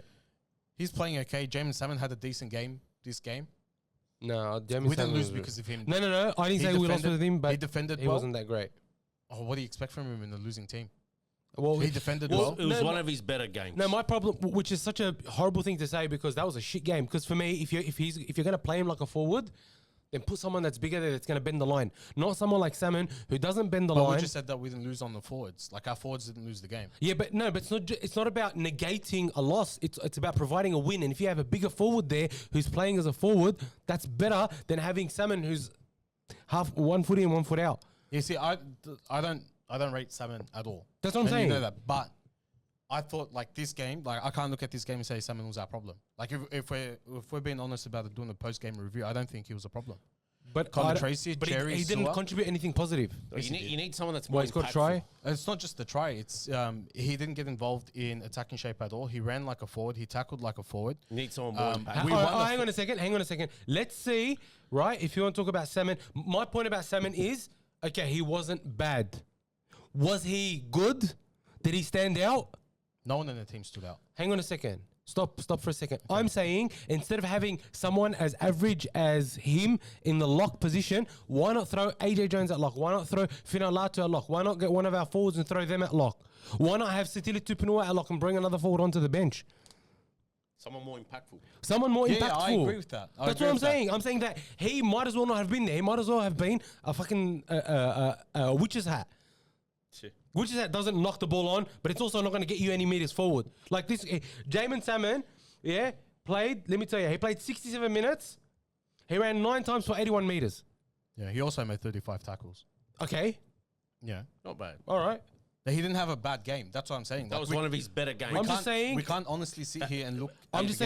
He's playing okay. James Salmon had a decent game this game. No, we didn't lose because of him. No. I didn't say we lost with him, but he defended he wasn't that great. Oh, what do you expect from him in a losing team? Well, he defended well. It was one of his better games. No, my problem, which is such a horrible thing to say, because that was a shit game. Because for me, if you're gonna play him like a forward, then put someone that's bigger there that's gonna bend the line. Not someone like Salmon who doesn't bend the line. We just said that we didn't lose on the forwards. Like, our forwards didn't lose the game. Yeah, but it's not about negating a loss. It's about providing a win. And if you have a bigger forward there who's playing as a forward, that's better than having Salmon who's half 1 foot in, 1 foot out. You see, I don't rate Salmon at all. That's what I'm saying. You know that, but I thought, like, this game, like, I can't look at this game and say Salmon was our problem. Like, if we're being honest about it, doing the post game review, I don't think he was a problem. But Colin Tracy, Cherry, he didn't contribute anything positive. You need someone that's more he's got a try. It's not just the try. It's he didn't get involved in attacking shape at all. He ran like a forward. He tackled like a forward. You need someone more impactful. Hang on a second. Let's see, right? If you want to talk about Salmon, my point about Salmon is, okay, he wasn't bad. Was he good? Did he stand out? No one in the team stood out. Hang on a second. Stop for a second. Okay. I'm saying instead of having someone as average as him in the lock position, why not throw AJ Jones at lock? Why not throw Finalatu at lock? Why not get one of our forwards and throw them at lock? Why not have Sitili Tupanua at lock and bring another forward onto the bench? Someone more impactful. Someone more impactful. Yeah, I agree with that. That's what I'm saying. I'm saying that he might as well not have been there. He might as well have been a fucking witch's hat. Witch's hat doesn't knock the ball on, but it's also not going to get you any meters forward. Like this, Jamin Salmon, played, let me tell you, he played 67 minutes. He ran 9 times for 81 meters. Yeah, he also made 35 tackles. Okay. Yeah. Not bad. All right. He didn't have a bad game. That's what I'm saying. That was one of his better games. I'm just saying. We can't honestly sit here and look. I'm just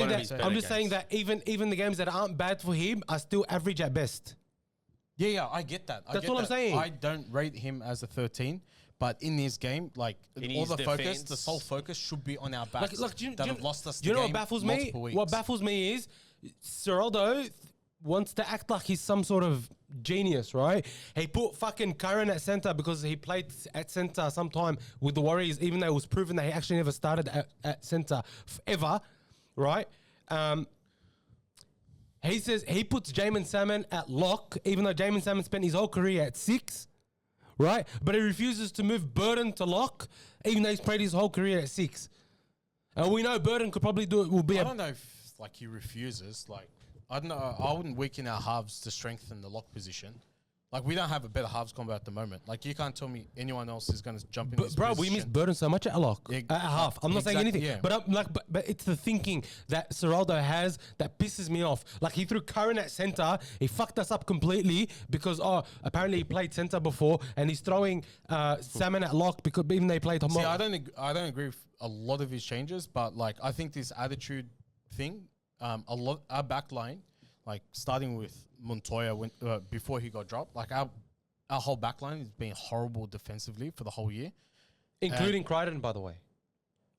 saying that even the games that aren't bad for him are still average at best. Yeah, I get that. That's what I'm saying. I don't rate him as a 13. But in this game, like all the focus, the sole focus should be on our backs that have lost us. Do you know what baffles me? What baffles me is Ciraldo wants to act like he's some sort of genius, right? He put fucking Curran at centre because he played at centre sometime with the Warriors, even though it was proven that he actually never started at centre ever, right? He says he puts Jamin Salmon at lock, even though Jamin Salmon spent his whole career at 6. Right? But he refuses to move Burden to lock, even though he's played his whole career at 6. And we know Burden could probably do it. I don't know if like he refuses. Like I don't know. I wouldn't weaken our halves to strengthen the lock position. Like we don't have a better halves combo at the moment. Like you can't tell me anyone else is going to jump in. Bro, we miss Burden so much at lock, at half. I'm not saying anything, but I'm like, but it's the thinking that Ciraldo has that pisses me off. Like he threw Curran at centre, he fucked us up completely because apparently he played centre before, and he's throwing Salmon at lock because even they played. See, I don't agree with a lot of his changes, but like I think this attitude thing, our back line, like starting with Montoya before he got dropped, like our whole back line has been horrible defensively for the whole year. Including Crichton, by the way.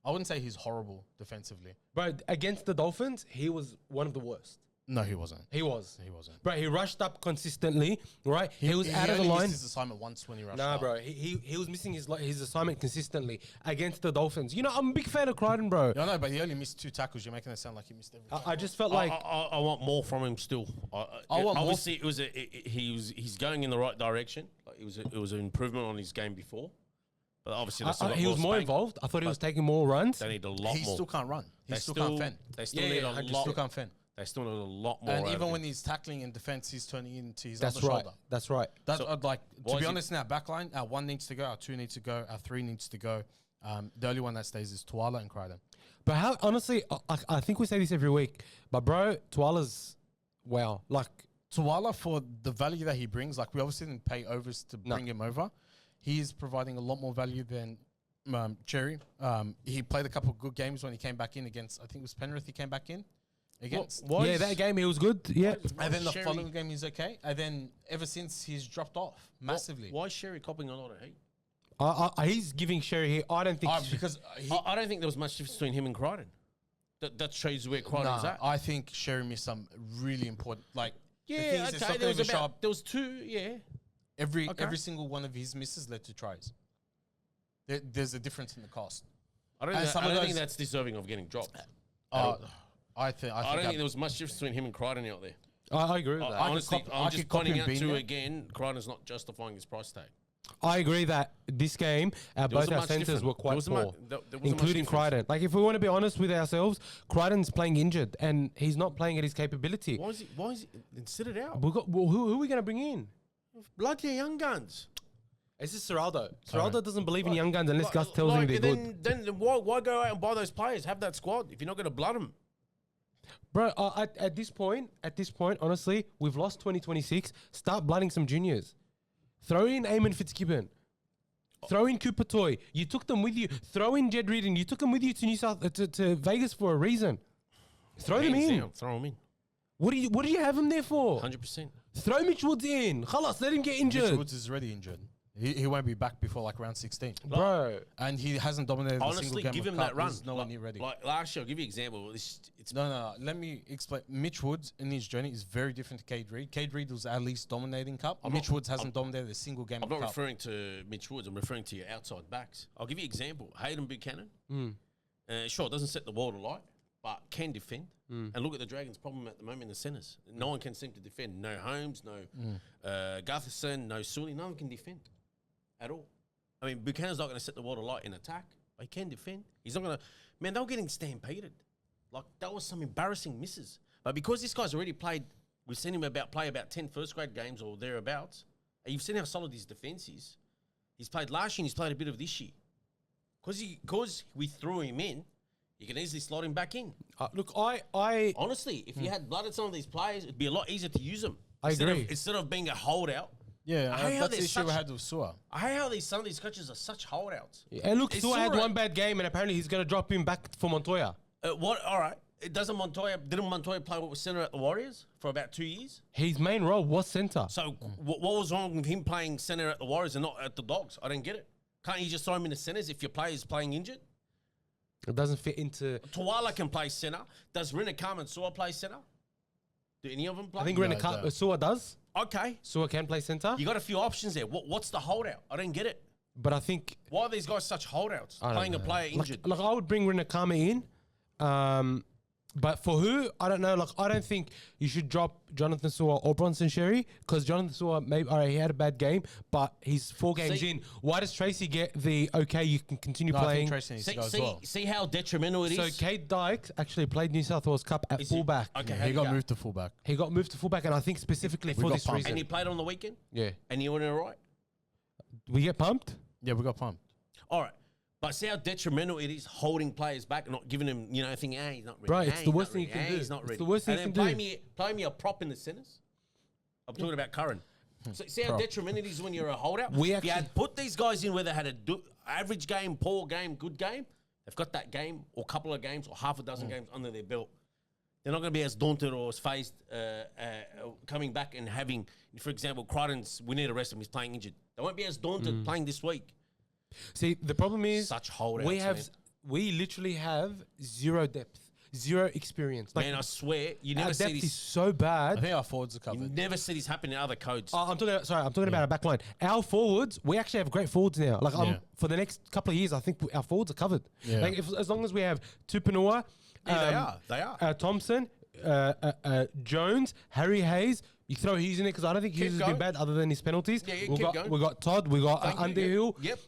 I wouldn't say he's horrible defensively. But against the Dolphins, he was one of the worst. No, he wasn't. He was. He wasn't. Bro, he rushed up consistently, right? He was out of the line. He missed his assignment once when he rushed up. Nah, bro. He was missing his assignment consistently against the Dolphins. You know, I'm a big fan of Crichton, bro. No, but he only missed 2 tackles. You're making it sound like he missed everything. I just felt like... I want more from him still. Obviously, he's going in the right direction. Like it was an improvement on his game before. But obviously, he was more involved. I thought he was taking more runs. They need a lot more. He still can't run. He still can't fend. They still need a lot. Still can't fend. They still need a lot more. And even when he's tackling in defense, he's turning into his other right. shoulder. That's right. That's to be honest, in our back line, our 1 needs to go, our 2 needs to go, our 3 needs to go. The only one that stays is Tuala and Crichton. But how, honestly, I think we say this every week, but bro, Tuala's, wow. Like, Tuala, for the value that he brings, like we obviously didn't pay overs to bring him over. He is providing a lot more value than Cherry. He played a couple of good games when he came back in against, I think it was Penrith he came back in. Against that game he was good. Yeah, and then the following game he's okay. And then ever since he's dropped off massively. Why is Sherry copping a lot of heat? He's giving Sherry here. I don't think I don't think there was much difference between him and Crichton. That shows where Crichton's at. I think Sherry missed some really important. Like there was 2. Every single one of his misses led to tries. There's a difference in the cost. I don't think that's deserving of getting dropped. I don't think there was much difference between him and Crichton out there. I agree with that. Honestly, I'm just pointing out to again, Crichton's not justifying his price tag. I agree that this game, both our centres were quite poor, including Crichton. Like, if we want to be honest with ourselves, Crichton's playing injured and he's not playing at his capability. Why is he? Then sit it out. Who are we going to bring in? Bloody young guns. This is Ciraldo. Ciraldo doesn't believe in young guns unless Gus tells him they're good. Then why go out and buy those players? Have that squad if you're not going to blood them. Bro, at this point, honestly, we've lost 2026. Start blooding some juniors. Throw in Eamon Fitzgibbon. Throw in Cooper Toy. You took them with you. Throw in Jed Reardon. You took them with you to Vegas for a reason. Throw them in. Throw them in. What do you have him there for? 100%. Throw Mitch Woods in. Khalas, let him get injured. Mitch Woods is already injured. He won't be back before like round 16. Bro. And he hasn't dominated a single game give him of that run. He's nowhere near ready. Like last year, I'll give you an example. No. Let me explain. Mitch Woods in his journey is very different to Cade Reid. Cade Reid was at least dominating Cup. Mitch Woods hasn't dominated a single game of Cup. I'm not referring to Mitch Woods. I'm referring to your outside backs. I'll give you an example. Hayden Buchanan. Sure, it doesn't set the world alight, but can defend. And look at the Dragons' problem at the moment in the centres. No one can seem to defend. No Holmes, no Gutherson, no Sully. No one can defend at all. I mean, Buchanan's not going to set the world alight in attack. But he can defend. He's not going to... Man, they were getting stampeded. Like, that was some embarrassing misses. But because this guy's already played... We've seen him play about 10 first-grade games or thereabouts. And you've seen how solid his defence is. He's played last year and he's played a bit of this year. Because we threw him in, you can easily slot him back in. Look, I Honestly, if you had blooded some of these players, it'd be a lot easier to use them. I agree. Instead of being a holdout. Yeah, I hate how that's the there's issue we such- had with Sua. I hate how some of these coaches are such holdouts. and look, It's Sua had alright. one bad game, and apparently he's going to drop him back for Montoya. What? All right. Didn't Montoya play what was centre at the Warriors for about 2 years? His main role was centre. So what was wrong with him playing centre at the Warriors and not at the Dogs? I don't get it. Can't you just throw him in the centres if your player's playing injured? It doesn't fit into. Tuala can play centre. Does Rinakam and Sua play centre? Do any of them play? I think No. Sua does. Okay. Sua can play centre, You got a few options there. What's the holdout? I don't get it. but I think Why are these guys such holdouts? I don't Playing a know. player injured. Like I would bring Rinakama in, but for who I don't know. Like I don't think you should drop Jonathan Sua or Bronson Sherry because Jonathan Sua he had a bad game, but he's 4 games See- in. Why does Tracy get the okay? You can continue No, I think playing. Tracy needs to go as See, well. see how detrimental it So is? Kate Dykes actually played New South Wales Cup at Is he- fullback. Okay, Yeah, how'd he got go? moved to fullback. He got moved to fullback, and I think specifically We for got this pumped. reason. And he played on the weekend? Yeah, And he went all right? we get pumped. Yeah, we got pumped. All right. But see how detrimental it is holding players back and not giving them, thinking, he's not ready. Bro, Ah, it's he's the not worst thing ready. you can Ah, do. He's not It's ready. the worst thing and you then can play me a prop in the centres. I'm talking about Curran. So see how Prop. detrimental it is when you're a holdout? We if you actually- had put these guys in where they had a average game, poor game, good game, they've got that game or couple of games or half a dozen games under their belt. They're not going to be as daunted or as phased coming back and having, for example, Crichton's, we need to rest him, he's playing injured. They won't be as daunted playing this week. See, the problem is Such holdouts, man. we literally have zero depth, zero experience. Like Man, I swear, you our never see depth is this. so I bad. think our forwards are You covered. never see this happen in other codes. I'm talking about our back line. Our forwards, we actually have great forwards now. Like Yeah. for the next couple of years, I think our forwards are covered. Yeah. Like as long as we have Tupanua, They are. Thompson, Jones, Harry Hayes. You throw Hughes in it because I don't think Hughes has been going. bad other than his penalties. Yeah, we keep got going. we got Todd, we got Thank you, Underhill. yep.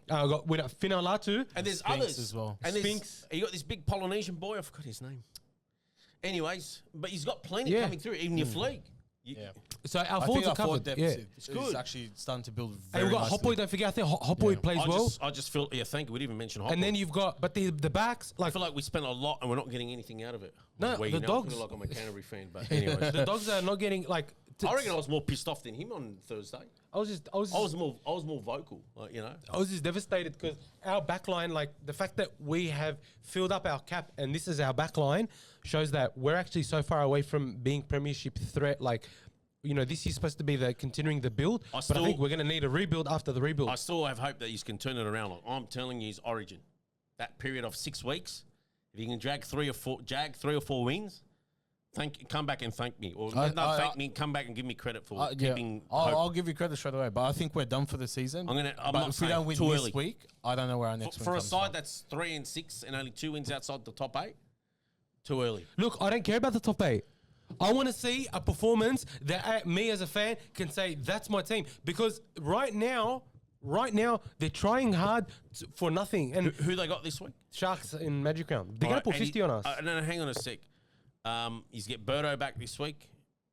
We got Fina Latu. And there's Spinks others as well. And there's, Spinks. you got this big Polynesian boy. I forgot his name. Anyways, but he's got plenty Yeah. coming through, even your fleague. Yeah. So our I think forwards are our forward covered. depth Yeah. is good. actually starting to build Hey, very we got nicely. Hopboy. Don't forget, I think Hopboy plays well. I just feel, thank you. We didn't even mention Hopper. And then you've got, but the backs, I like feel like we spent a lot and we're not getting anything out of it. No, Well, the I Dogs- feel like I'm a Canterbury fan, but anyways. the Dogs are not getting like. I reckon I was more pissed off than him on Thursday. I was more vocal, I was just devastated because our backline, like the fact that we have filled up our cap and this is our backline, shows that we're actually so far away from being premiership threat. Like, this is supposed to be the continuing the build, but I still- think we're going to need a rebuild after the rebuild. I still have hope that you can turn it around. Like, I'm telling you, his origin, that period of 6 weeks, if you can drag three or four wins, come back and thank me, or thank me. Come back and give me credit for keeping. hope. I'll give you credit straight away, but I think we're done for the season. I'm but not if we saying don't win too this early. week, I don't know where our next For one a comes side from. that's 3-6 and only 2 wins outside the top 8, too early. Look, I don't care about the top 8. I want to see a performance that me as a fan can say that's my team, because right now they're trying hard for nothing. And Who they got this week? Sharks in Magic Round, they're going to put 50 on us. No, hang on a sec. He's get Birdo back this week.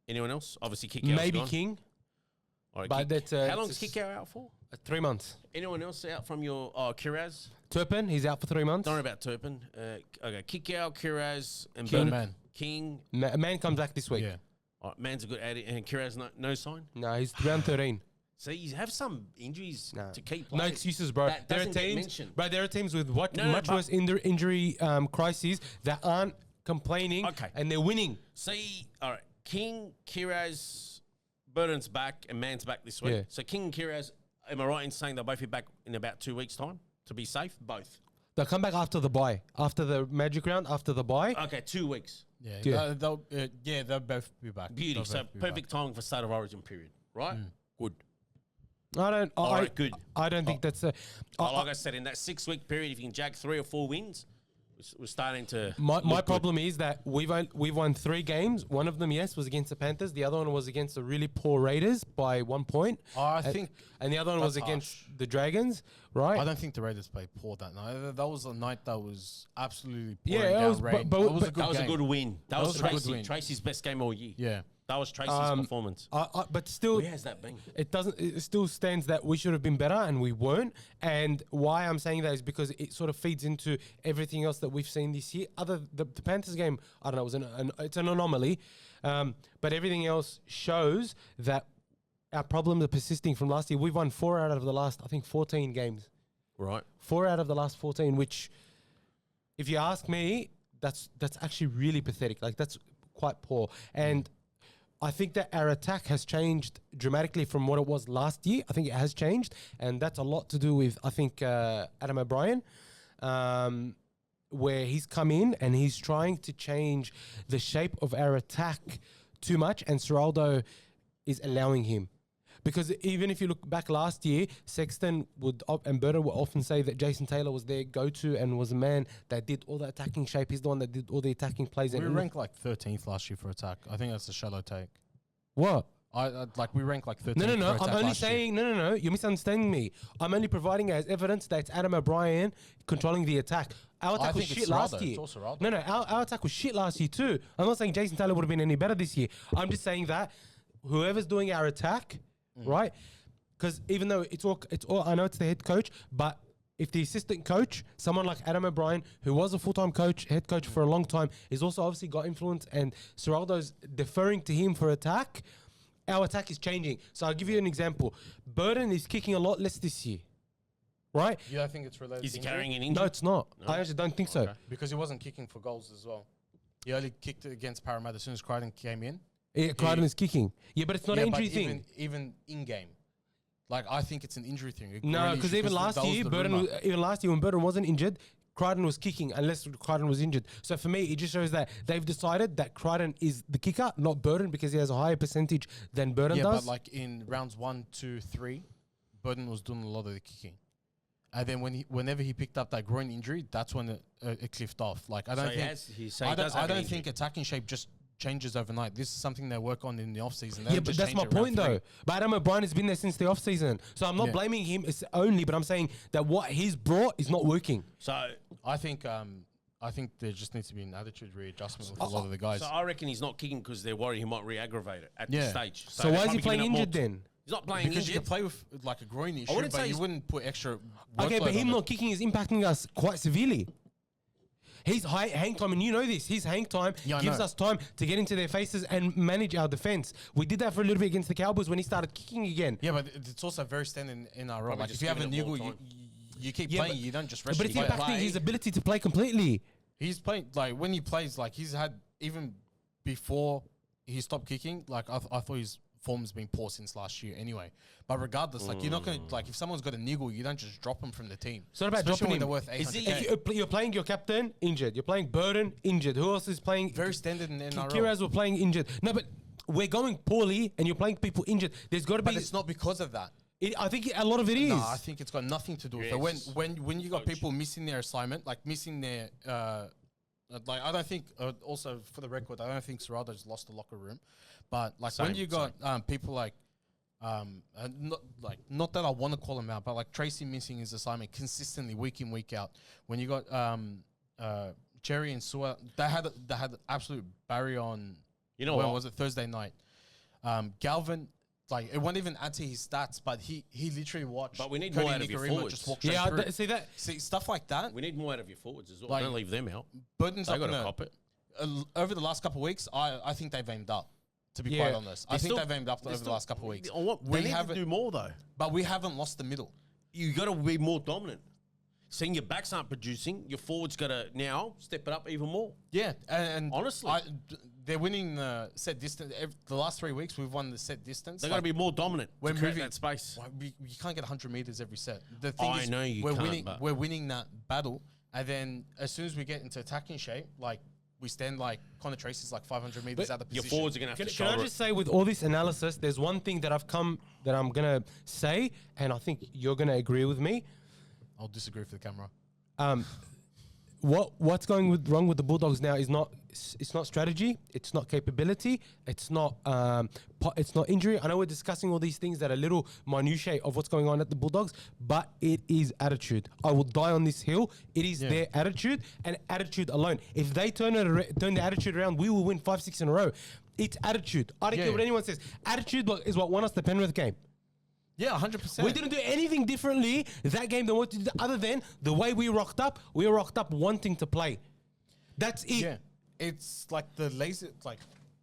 Anyone else? Obviously, Kickout's Maybe gone. King, All right, but that's, how long's it's- Kickout out for? 3 months. Anyone else out from your Kiraz? Turpin, he's out for 3 months. Don't worry about Turpin. Okay, Kickout, Kiraz, and King, Birdo. man. King. Man comes back this week. Yeah. All right, man's a good addict. And Kiraz, no sign. No, he's round 13. So you have some injuries No. to keep. No playing. excuses, bro. That There are doesn't get teams, mentioned. bro. There are teams with much but- worse injury crises that aren't complaining, Okay. and they're winning. See, all right, King, Kiraz, Burden's back, and Man's back this week. Yeah. So King and Kiraz, am I right in saying they'll both be back in about 2 weeks' time to be safe? Both. They'll come back after the bye, after the Magic Round, after the bye. Okay, 2 weeks. Yeah, Yeah. they'll both be back. Beauty. They'll So both be perfect timing for start of origin period, right? Good. All right, good. I don't think that's a. Like I said, in that 6 week period, if you can jag 3 or 4 wins, We're starting to. My problem is that we've won 3 games. One of them, yes, was against the Panthers. The other one was against the really poor Raiders by 1 point. I think, and the other one was that's against harsh. the Dragons, right? I don't think the Raiders played poor that night. That was a night that was absolutely Yeah, pouring it down was- rain. but- That was a but- good That was a game. good win. That was was a good Tracy. win. Tracy's best game all year. Yeah. That was Tracy's performance. But still, Where has that been? it still stands that we should have been better and we weren't. And why I'm saying that is because it sort of feeds into everything else that we've seen this year. The Panthers game, I don't know, it's an anomaly. But everything else shows that our problems are persisting from last year. We've won 4 out of the last, I think, 14 games. Right. 4 out of the last 14, which, if you ask me, that's actually really pathetic. Like, that's quite poor. And I think that our attack has changed dramatically from what it was last year. I think it has changed, and that's a lot to do with, I think, Adam O'Brien, where he's come in and he's trying to change the shape of our attack too much, and Seraldo is allowing him. Because even if you look back last year, Sexton and Burton would often say that Jason Taylor was their go-to and was a man that did all the attacking shape. He's the one that did all the attacking plays. We and ranked like 13th last year for attack. I think that's a shallow take. What? We ranked like 13th. No. for I'm attack only last year. saying, no. You're misunderstanding me. I'm only providing as evidence that it's Adam O'Brien controlling the attack. Our attack was think shit it's last Seraldo. year. It's also Seraldo. No, our attack was shit last year too. I'm not saying Jason Taylor would have been any better this year. I'm just saying that whoever's doing our attack, right? Because even though it's all, I know it's the head coach, but if the assistant coach, someone like Adam O'Brien, who was a full-time coach, head coach for a long time, is also obviously got influence, and Seraldo's deferring to him for attack, our attack is changing. So I'll give you an example. Burton is kicking a lot less this year, right? You don't think it's related Is he to injury? carrying an No, injury? it's not. No? I actually don't think so. Okay. Because he wasn't kicking for goals as well. He only kicked it against Parramatta as soon as Crichton came in. Yeah, Crichton is kicking. Yeah, but it's not an but injury thing. Even in-game. Like, I think it's an injury thing. No, because even last year, even last year when Burton wasn't injured, Crichton was kicking unless Crichton was injured. So for me, it just shows that they've decided that Crichton is the kicker, not Burton, because he has a higher percentage than Burton does. But like in rounds 1, 2, 3, Burton was doing a lot of the kicking. And then whenever he picked up that groin injury, that's when it cliffed off. Like, I don't I don't think attacking shape just changes overnight. This is something they work on in the off season. Yeah, but that's my point though. But Adam O'Brien has been there since the off season, so I'm not Yeah. blaming him only, but I'm saying that what he's brought is not working. So I think there just needs to be an attitude readjustment with a lot of the guys. So I reckon he's not kicking because they're worried he might re-aggravate it at this Yeah. stage. So they're why is he probably playing giving it more injured then? He's not playing Because you injured. can play with like a groin issue, wouldn't say but you he's- wouldn't put extra. Okay, but workload him on not it. kicking is impacting us quite severely. His hang time, and you know this, his hang time Yeah, I gives know. us time to get into their faces and manage our defense. We did that for a little bit against the Cowboys when he started kicking again. Yeah, but it's also very standard in our role. Probably Like just if you have a giving it more niggle, time. you keep Yeah, playing. but- You don't just rest But your it's player. impacting his ability to play completely. He's playing like when he plays, like he's had even before he stopped kicking. Like I thought his form's been poor since last year anyway. But regardless, like you're not gonna like if someone's got a niggle, you don't just drop him from the team. It's not about Especially dropping when him. they're worth Is he- 800K. You're playing your captain, injured. You're playing Burton, injured. Who else is playing? Very standard in NRL. Kiraz were playing injured. No, but we're going poorly and you're playing people injured. There's got to be... But it's not because of that. I think a lot of it is. No, I think it's got nothing to do with it. Yes. When you got Coach. people missing their assignment, like missing their like I don't think also for the record, I don't think Seraldo's lost the locker room, but like when Same, you got people like not that I want to call him out, but like Tracy missing his assignment consistently week in week out. When you got Cherry and Sua, they had absolute barrier on. You know when what? was it Thursday night? Galvin. Like it won't even add to his stats, but he literally watched. But we need Cody more out of your Nikorima forwards. just walk straight Yeah, through. see that? See stuff like that. We need more out of your forwards as well. Like- Don't leave them out. Burton's They not got to gonna. cop it. Over the last couple of weeks, I think they've aimed up. To be Yeah. quite honest, I think they've aimed up they're over the still- last couple of weeks. On what? We They need to haven't- do more though. But we haven't lost the middle. You got to be more dominant. Seeing your backs aren't producing, your forwards got to now step it up even more. Yeah, and Honestly. they're winning set distance. The last 3 weeks, we've won the set distance. They got to be more dominant. We're to create moving that space. Well, you can't get 100 meters every set. The thing I is, know you we're can't, winning. but- We're winning that battle, and then as soon as we get into attacking shape, like we stand like Connor Tracy's like 500 meters But out of Your position. forwards are going to have Can to I shoulder just say, with all this analysis, there's one thing that I'm gonna say, and I think you're gonna agree with me. I'll disagree for the camera. what's going wrong with the Bulldogs now is it's not strategy, it's not capability, it's not injury. I know we're discussing all these things that are little minutiae of what's going on at the Bulldogs, but it is attitude. I will die on this hill. It is their attitude and attitude alone. If they turn the attitude around, we will win 5-6 in a row. It's attitude. I don't care what anyone says. Attitude is what won us the Penrith game. Yeah, 100%. We didn't do anything differently that game than what we did, other than the way we rocked up. We rocked up wanting to play. That's it. Yeah, it's like the lazy. Like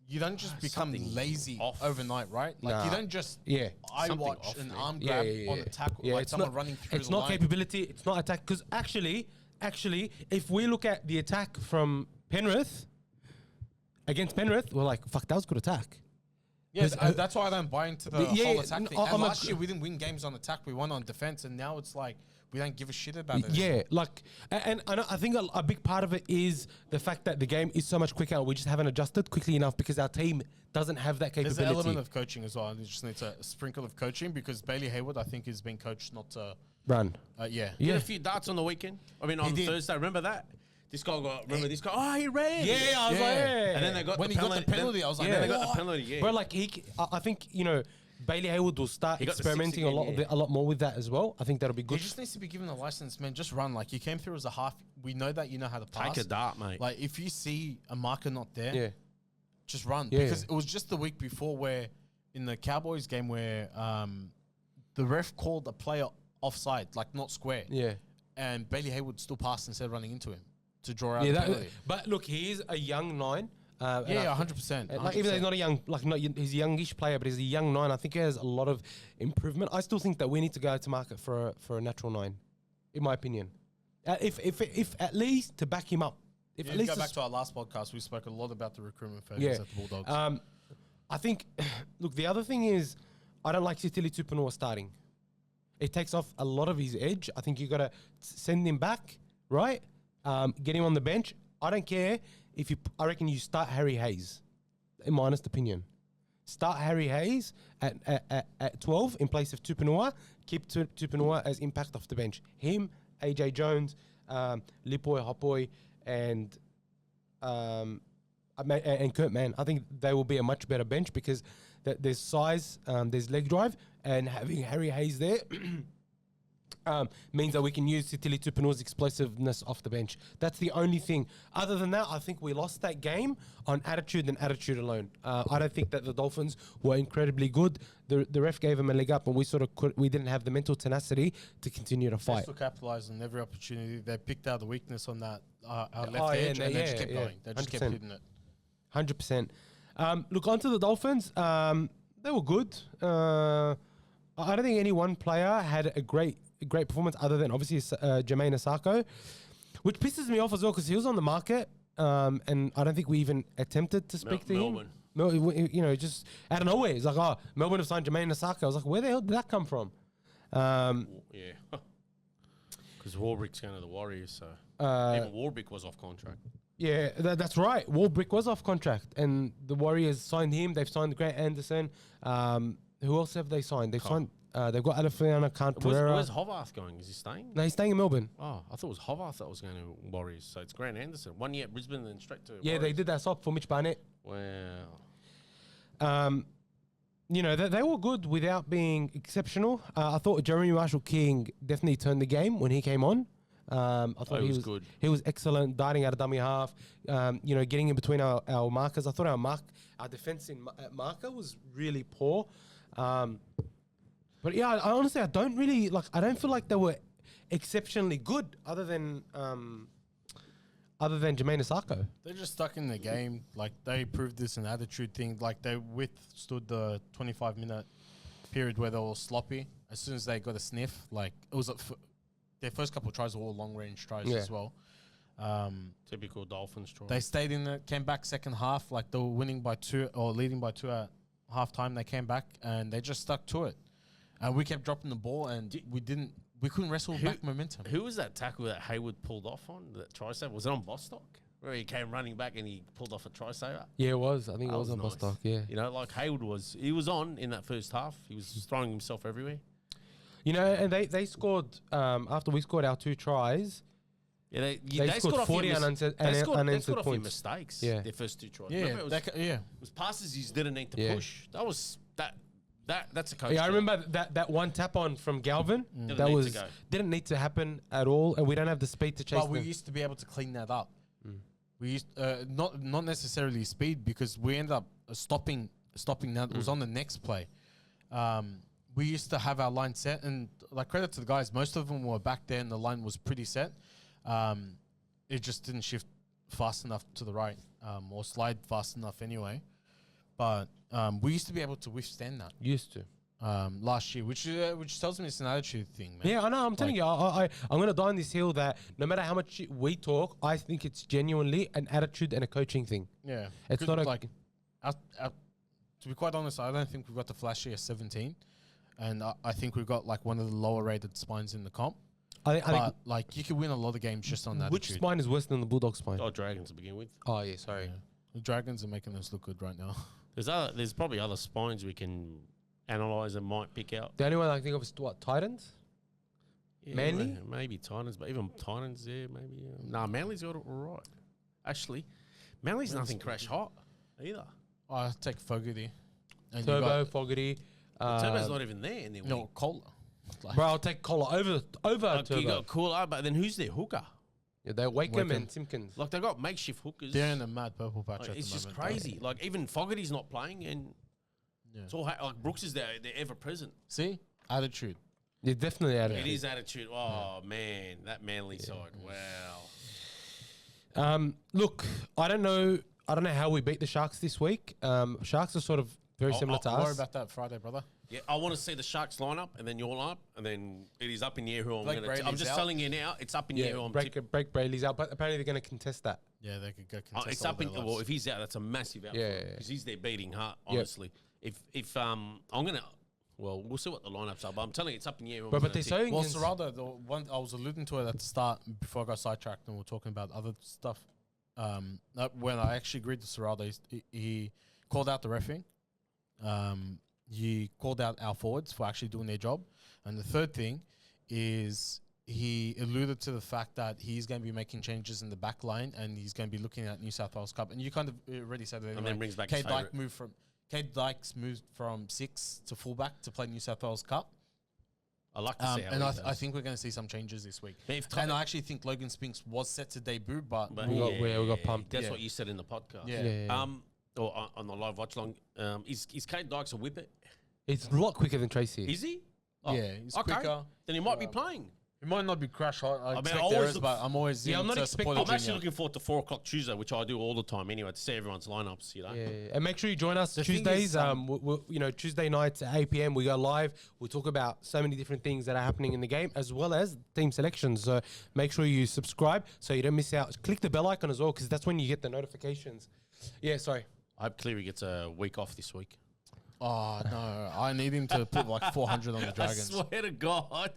you don't just become lazy overnight, right? Like you don't just I watch an arm grab on the tackle, like someone running through. It's not capability. It's not attack. Because actually, if we look at the attack from Penrith against Penrith, we're like, fuck, that was good attack. Yeah, that's why I don't buy into the whole attack thing. And last year we didn't win games on attack; we won on defense, and now it's like we don't give a shit about it. Yeah, like, and I think a big part of it is the fact that the game is so much quicker. We just haven't adjusted quickly enough because our team doesn't have that capability. There's an element of coaching as well. And it just needs a sprinkle of coaching because Bailey Hayward, I think, is being coached not to run. He had a few darts on the weekend. I mean, on Thursday. Remember that? This guy remember this guy? Oh, he ran. Yeah, I was like, And then they got when the he penalty. got the penalty, I was like, then they got the penalty. Yeah, Bro, like I think Bailey Hayward will start experimenting a lot more with that as well. I think that'll be good. He just needs to be given a license, man. Just run. Like you came through as a half. We know that you know how to pass. Take a dart, mate. Like if you see a marker not there, just run. Because it was just the week before where in the Cowboys game where the ref called a player offside, like not square. Yeah. And Bailey Hayward still passed instead of running into him to draw out the penalty. But look, he is a young 9. 100%. Like even though he's not a young, he's a youngish player, but he's a young 9. I think he has a lot of improvement. I still think that we need to go to market for a natural 9, in my opinion. If at least to back him up. If at least go back to our last podcast, we spoke a lot about the recruitment phase at the Bulldogs. I think, look, the other thing is, I don't like Sitili Tupanua starting. It takes off a lot of his edge. I think you got to send him back, right? Get him on the bench. I don't care if you. I reckon you start Harry Hayes, in my honest opinion. Start Harry Hayes at 12 in place of Tupanua. Keep Tupanua as impact off the bench. Him, AJ Jones, Lipoi, Hopoi, and Kurt Mann. I think they will be a much better bench because there's size, there's leg drive, and having Harry Hayes there means that we can use Sitili Tupanua's explosiveness off the bench. That's the only thing. Other than that, I think we lost that game on attitude and attitude alone. I don't think that the Dolphins were incredibly good. The ref gave them a leg up, and we didn't have the mental tenacity to continue to fight. They still capitalised on every opportunity. They picked out the weakness on that our left edge, and they just kept going. They just kept hitting it. 100%. Look, onto the Dolphins. They were good. I don't think any one player had a great performance other than obviously Jermaine Asako, which pisses me off as well because he was on the market, and I don't think we even attempted to speak to him. Melbourne. Just out of nowhere. It's like, Melbourne have signed Jermaine Asako. I was like, where the hell did that come from? Because Warbrick's going to the Warriors, so even Warbrick was off contract. Yeah, that's right. Warbrick was off contract, and the Warriors signed him. They've signed Grant Anderson. Who else have they signed? They've signed. They've got Alafana, Pereira. Where's Hovarth going? Is he staying? No, he's staying in Melbourne. Oh, I thought it was Hovarth that was going to Warriors. So it's Grant Anderson. 1 year at Brisbane, then straight to Warriors. They did that swap for Mitch Barnett. Wow. They were good without being exceptional. I thought Jeremy Marshall-King definitely turned the game when he came on. I thought he was good. He was excellent, darting out of dummy half, getting in between our markers. I thought our defense at marker was really poor. But yeah, I honestly don't really I don't feel like they were exceptionally good other than Jermaine Asako. They're just stuck in the game. Like they proved this an attitude thing. Like they withstood the 25-minute period where they were sloppy. As soon as they got a sniff, like it was their first couple of tries were all long-range tries as well. Typical Dolphins try. They stayed in it, came back second half, like they were winning by 2 or leading by 2 at halftime. They came back and they just stuck to it. And we kept dropping the ball and we couldn't wrestle back momentum. Who was that tackle that Hayward pulled off on, that try save? Was it on Bostock? Where he came running back and he pulled off a try saver? Yeah, it was. I think it was on Bostock, yeah. Hayward he was on in that first half. He was throwing himself everywhere. And they scored, after we scored our 2 tries, Yeah, They scored 40 unanswered off points. mistakes. Yeah. Their first 2 tries. Yeah, Remember, it yeah. was passes you didn't need to Yeah. push. That's a coach. Yeah, I job. remember that one tap on from Galvin. Didn't That need to was go. didn't need to happen at all, and we don't have the speed to chase But we them. used to be able to clean that up. We used not necessarily speed because we ended up stopping that. It was on the next play. We used to have our line set, and like credit to the guys, most of them were back there, and the line was pretty set. It just didn't shift fast enough to the right or slide fast enough anyway. But we used to be able to withstand that Used to. last year, which tells me it's an attitude thing, man. Yeah, I know. I'm telling you, I'm going to die on this hill that no matter how much shit we talk, I think it's genuinely an attitude and a coaching thing. Yeah, It's Good, not a- like. To be quite honest, I don't think we've got the flashiest 17, and I think we've got like one of the lower rated spines in the comp. I But think like you can win a lot of games just on that. which spine is worse than the Bulldog spine? Oh, Dragons to begin with. Oh yeah, sorry. The Dragons are making us look good right now. There's probably other spines we can analyze and might pick out. The only one I think of is what, Titans. Yeah, Manly? maybe Titans, but even Titans there, maybe. Nah, Manly's got it all right. Actually, Manly's nothing crash hot either. I take Fogarty. And you Turbo, got, Fogarty. Turbo's not even there in their wing. no, Cola. Like, Bro, I'll take Collar over Like, you Turbo. got Cooler, but then who's their hooker? Yeah, they're Wakeham Wakeham. and Simpkins. Like they got makeshift hookers. they're in a mad purple patch Like, at it's the just moment. crazy. Like even Fogarty's not playing, and Yeah. it's all like Brooks is there. They're ever present. See? Attitude. Yeah, definitely out of It is attitude. Oh man, that Manly side. Wow. Look, I don't know how we beat the Sharks this week. Sharks are sort of very similar to Don't worry us. about that Friday, brother. Yeah, I want to see the Sharks line up, and then your line up, and then it is up in the air who I'm Blake going to. I'm Brady's just out. telling you now, it's up in the air who I'm. break Brayley's out, but apparently they're going to contest that. Yeah, they could go contest It's all up in. their Well, lives. if he's out, that's a massive out. Yeah. Because he's there beating heart. Honestly, if I'm gonna. Well, we'll see what the lineups are, but I'm telling you, it's up in the air. who I'm But gonna they're tip. saying Well, Serraldo, the one I was alluding to it at the start before I got sidetracked and we are talking about other stuff. When I actually agreed to Serraldo, he called out the refereeing. He called out our forwards for actually doing their job. And the third thing is he alluded to the fact that he's going to be making changes in the back line and he's going to be looking at New South Wales Cup. And you kind of already said it. And Anyway. then brings back his favourite. Kade Dykes moved from 6 to fullback to play New South Wales Cup. I like to see how And he I does. think we're going to see some changes this week. But if And I actually think Logan Spinks was set to debut, but we got pumped. That's Yeah. what you said in the podcast. Yeah. Or on the live watch long. Is Kade Dykes a whippet? It's a lot quicker than Tracy. Is he? yeah, he's Okay. quicker. Then he might be playing. It might not be crash hot. I mean, expect I always errors, look but I'm always Yeah, I'm not to expecting- support the I'm actually junior. looking forward to 4 o'clock Tuesday, which I do all the time anyway, to see everyone's lineups. You know. Yeah, and make sure you join us The thing Tuesdays. is, Tuesday nights at 8 p.m. we go live. We talk about so many different things that are happening in the game, as well as team selections. So make sure you subscribe so you don't miss out. Click the bell icon as well, because that's when you get the notifications. Yeah, sorry. I hope Cleary gets a week off this week. Oh no, I need him to put like 400 on the Dragons. I swear to God.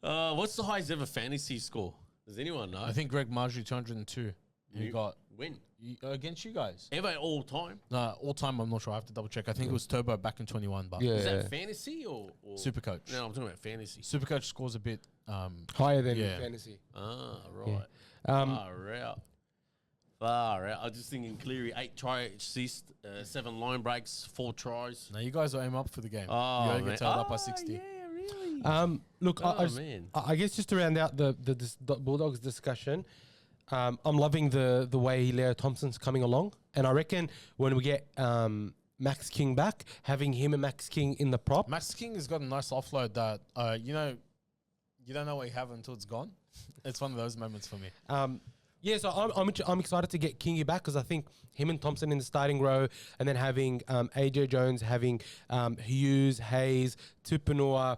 What's the highest ever fantasy score? Does anyone know? I think Greg Marjorie 202. You got When? against you guys. Ever all time? No, all time. I'm not sure. I have to double check. I think it was Turbo back in 21, but Yeah, Is that fantasy or Supercoach. No, I'm talking about fantasy. Supercoach scores a bit. higher than Yeah. fantasy. Ah, right. Um, Far out. I was just thinking Cleary, 8 try assist, 7 line breaks, 4 tries. Now you guys will aim up for the game. Oh, you gotta man. get tailed up by 60. Yeah, really. Look, Oh, man. I guess just to round out the Bulldogs discussion, I'm loving the way Leo Thompson's coming along, and I reckon when we get Max King back, having him and Max King in the prop, Max King has got a nice offload that you don't know what you have until it's gone. It's one of those moments for me. Yeah, so I'm excited to get Kingy back because I think him and Thompson in the starting row, and then having AJ Jones, having Hughes, Hayes, Tupanua,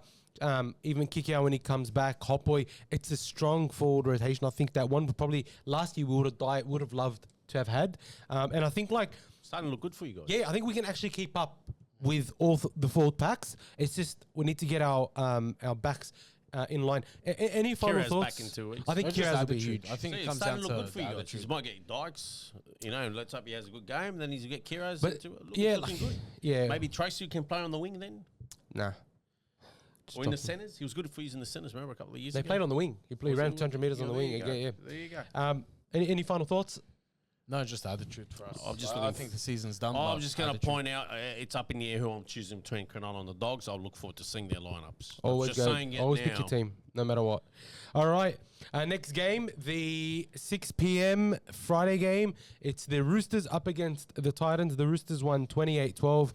even Kikau when he comes back, Hotboy. It's a strong forward rotation. I think that one would probably last year we would have loved to have had, and I think Starting to look good for you guys. yeah, I think we can actually keep up with all the forward packs. It's just we need to get our backs. In line. Any final Kira's thoughts? back in 2 weeks. I think It's just Kira's will be attitude. huge. I think See, it it's comes starting down to to look good for you the guys. attitude. You might get Dykes, let's hope he has a good game, and then he's get Kira's. But looking yeah, good. yeah, Maybe Tracy can play on the wing then. nah. Or in the centres. He was good for using the centres, remember, a couple of years They ago. played on the wing. He played Was around it? 200 meters on the there wing. you go. Yeah. There you go. Any final thoughts? No, just the attitude for us. I think the season's done. I'm just going to point out it's up in the air who I'm choosing between Cronulla and the Dogs. I'll look forward to seeing their lineups. Always just saying it always now. pick your team, no matter what. All right. Next game, the 6 p.m. Friday game. It's the Roosters up against the Titans. The Roosters won 28-12.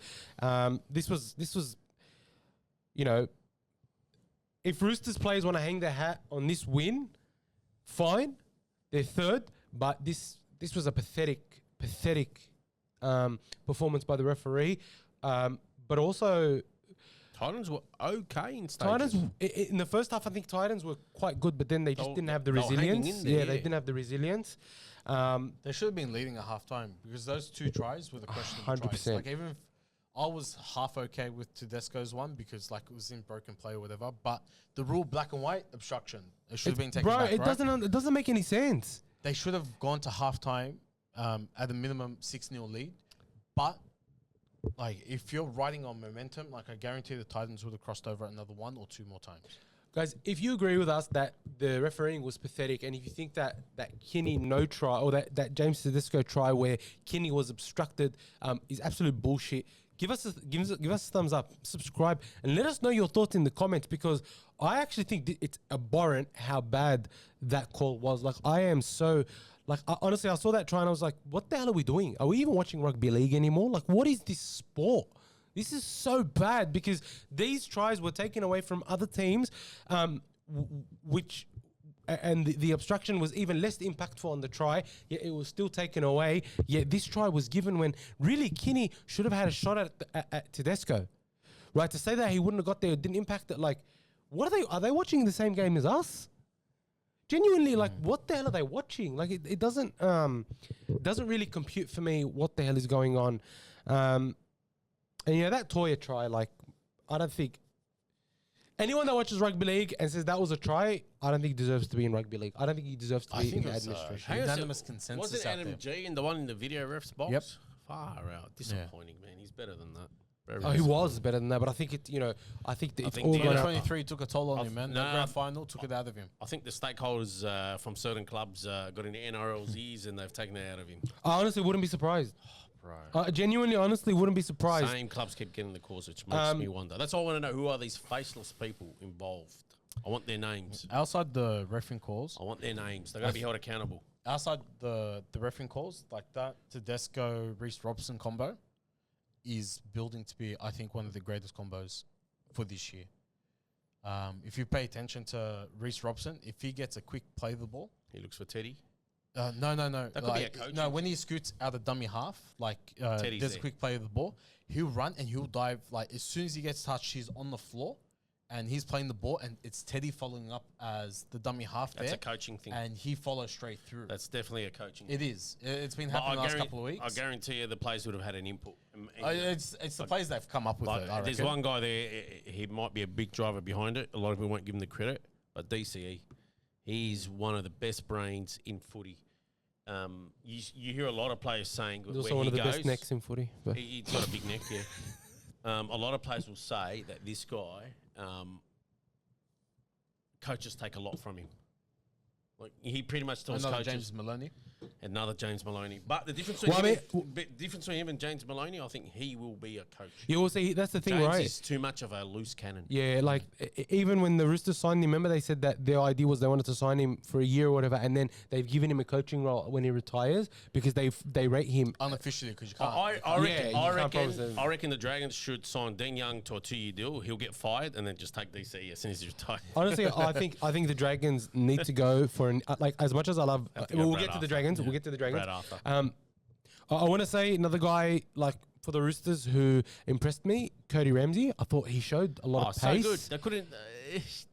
This was, you know, if Roosters players want to hang their hat on this win, fine. They're third, but this was a pathetic performance by the referee. But also, Titans were okay in stages. Titans in the first half, I think Titans were quite good, but then they just didn't have the they were hanging resilience. in there, They yeah. didn't have the resilience. They should have been leading at halftime because those 2 tries were the questionable tries. 100%. Like even if I was half okay with Tedesco's one because like it was in broken play or whatever, but the rule black and white obstruction it should have been taken back. It right? doesn't make any sense. They should have gone to halftime at a minimum 6-0 lead, but like if you're riding on momentum, like I guarantee the Titans would have crossed over another 1 or 2 more times. Guys, if you agree with us that the refereeing was pathetic, and if you think that Kinney no try or that James Tedesco try where Kinney was obstructed is absolute bullshit, give us a thumbs up, subscribe, and let us know your thoughts in the comments, because I actually think it's abhorrent how bad that call was. Like I am so. Like, honestly, I saw that try and I was like, what the hell are we doing? Are we even watching rugby league anymore? Like, what is this sport? This is so bad because these tries were taken away from other teams, and the obstruction was even less impactful on the try, yet it was still taken away. Yet this try was given when really Kinney should have had a shot at Tedesco. Right? To say that he wouldn't have got there, didn't impact it. Like, are they watching the same game as us? Genuinely, like, what the hell are they watching? Like, it doesn't really compute for me what the hell is going on. And, you know, that Toya try, like, I don't think anyone that watches rugby league and says that was a try, I don't think he deserves to be in rugby league. I don't think he deserves to be in the administration. Unanimous consensus. Was it out Adam there. G in the one in the video ref's box? Yep. Far out. Disappointing, man. He's better than that. He was better than that, but I think it's all the gone out. 23 took a toll on him, man. Nah. The grand final took it out of him. I think the stakeholders from certain clubs got into NRL's ears and they've taken it out of him. I honestly wouldn't be surprised. Bro. I genuinely, honestly wouldn't be surprised. Same clubs keep getting the calls, which makes me wonder. That's all I want to know. Who are these faceless people involved? I want their names. Outside the refereeing calls, I want their names. They've got to be held accountable. outside the refereeing calls, like that Tedesco Reece Robson combo is building to be, I think, one of the greatest combos for this year. If you pay attention to Reece Robson, if he gets a quick play of the ball, He looks for Teddy. no. That could be a coaching No, when he scoots out of dummy half, like Teddy's there's a there. quick play of the ball, he'll run and he'll dive. Like as soon as he gets touched, he's on the floor, and he's playing the ball, and it's Teddy following up as the dummy half That's there, a coaching thing. and he follows straight through. That's definitely a coaching It thing. is. It's been But happening the last couple of weeks. I guarantee you the players would have had an input. It's the plays they've come up with. Like, it, I there's reckon. one guy there, he might be a big driver behind it. A lot of people won't give him the credit, but DCE, he's one of the best brains in footy. You hear a lot of players saying He's where also one he of the goes, best necks in footy. But He's got a big neck, yeah. A lot of players will say that this guy, coaches take a lot from him. Like he pretty much tells Another coaches. James Maloney. Another James Maloney. But the difference between him and James Maloney, I think he will be a coach. you will see, that's the thing, James right? is too much of a loose cannon. Yeah, like even when the Roosters signed him, remember they said that their idea was they wanted to sign him for a year or whatever, and then they've given him a coaching role when he retires because they rate him. Unofficially, because you can't. I reckon the Dragons should sign Dean Young to a 2-year deal. He'll get fired and then just take DCE as soon as he's retired. Honestly, I think the Dragons need to go for an like as much as I love. Have to go We'll Brad get to the Arthur. Dragons. Yeah. We'll get to the Dragons. Brad Arthur. I want to say another guy like for the Roosters who impressed me, Cody Ramsey. I thought he showed a lot of so pace. good. They couldn't.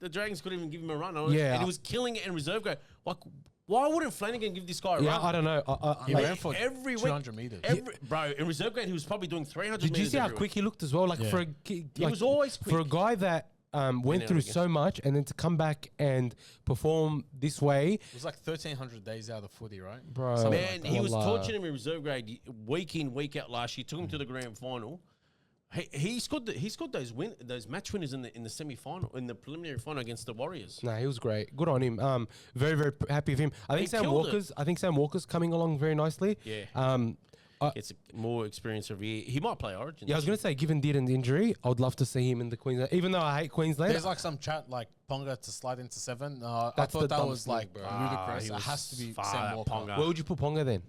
The Dragons couldn't even give him a run. Yeah. And he was killing it in reserve grade. Like, why wouldn't Flanagan give this guy a Yeah, run? I don't know. He Like, ran for every week- 200 meters. Bro, in reserve grade, he was probably doing 300 did meters. you see how every quick week. he looked as well? Like Yeah. for a He was always quick. for a guy that went through again. so much and then to come back and perform this way, It was like 1,300 days out of footy, right? bro. Something Man, like he was Wallah. torching him in reserve grade week in, week out last year. Took him to the grand final. He scored those match winners in the semi final, in the preliminary final against the Warriors. Nah, he was great. Good on him. Very, very happy with him. I think Sam Walker's coming along very nicely. Yeah. Gets more experience every year. He might play Origin. Yeah, I was going to say, given Dearden's injury, I would love to see him in the Queensland. Even though I hate Queensland, There's like some chat like Ponga to slide into 7. I That's thought the that dumbest was thing, like bro. ludicrous. he It was has to be far Sam out, Walker. Ponga. where would you put Ponga then?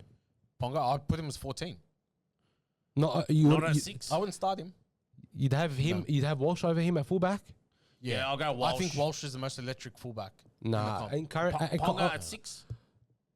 Ponga, I'd put him as 14. Not Not at 6. I wouldn't start him. You'd have him. No. You'd have Walsh over him at fullback. Yeah, I'll go I Walsh. think Walsh is the most electric fullback. Nah, comp. in current, Ponga at 6.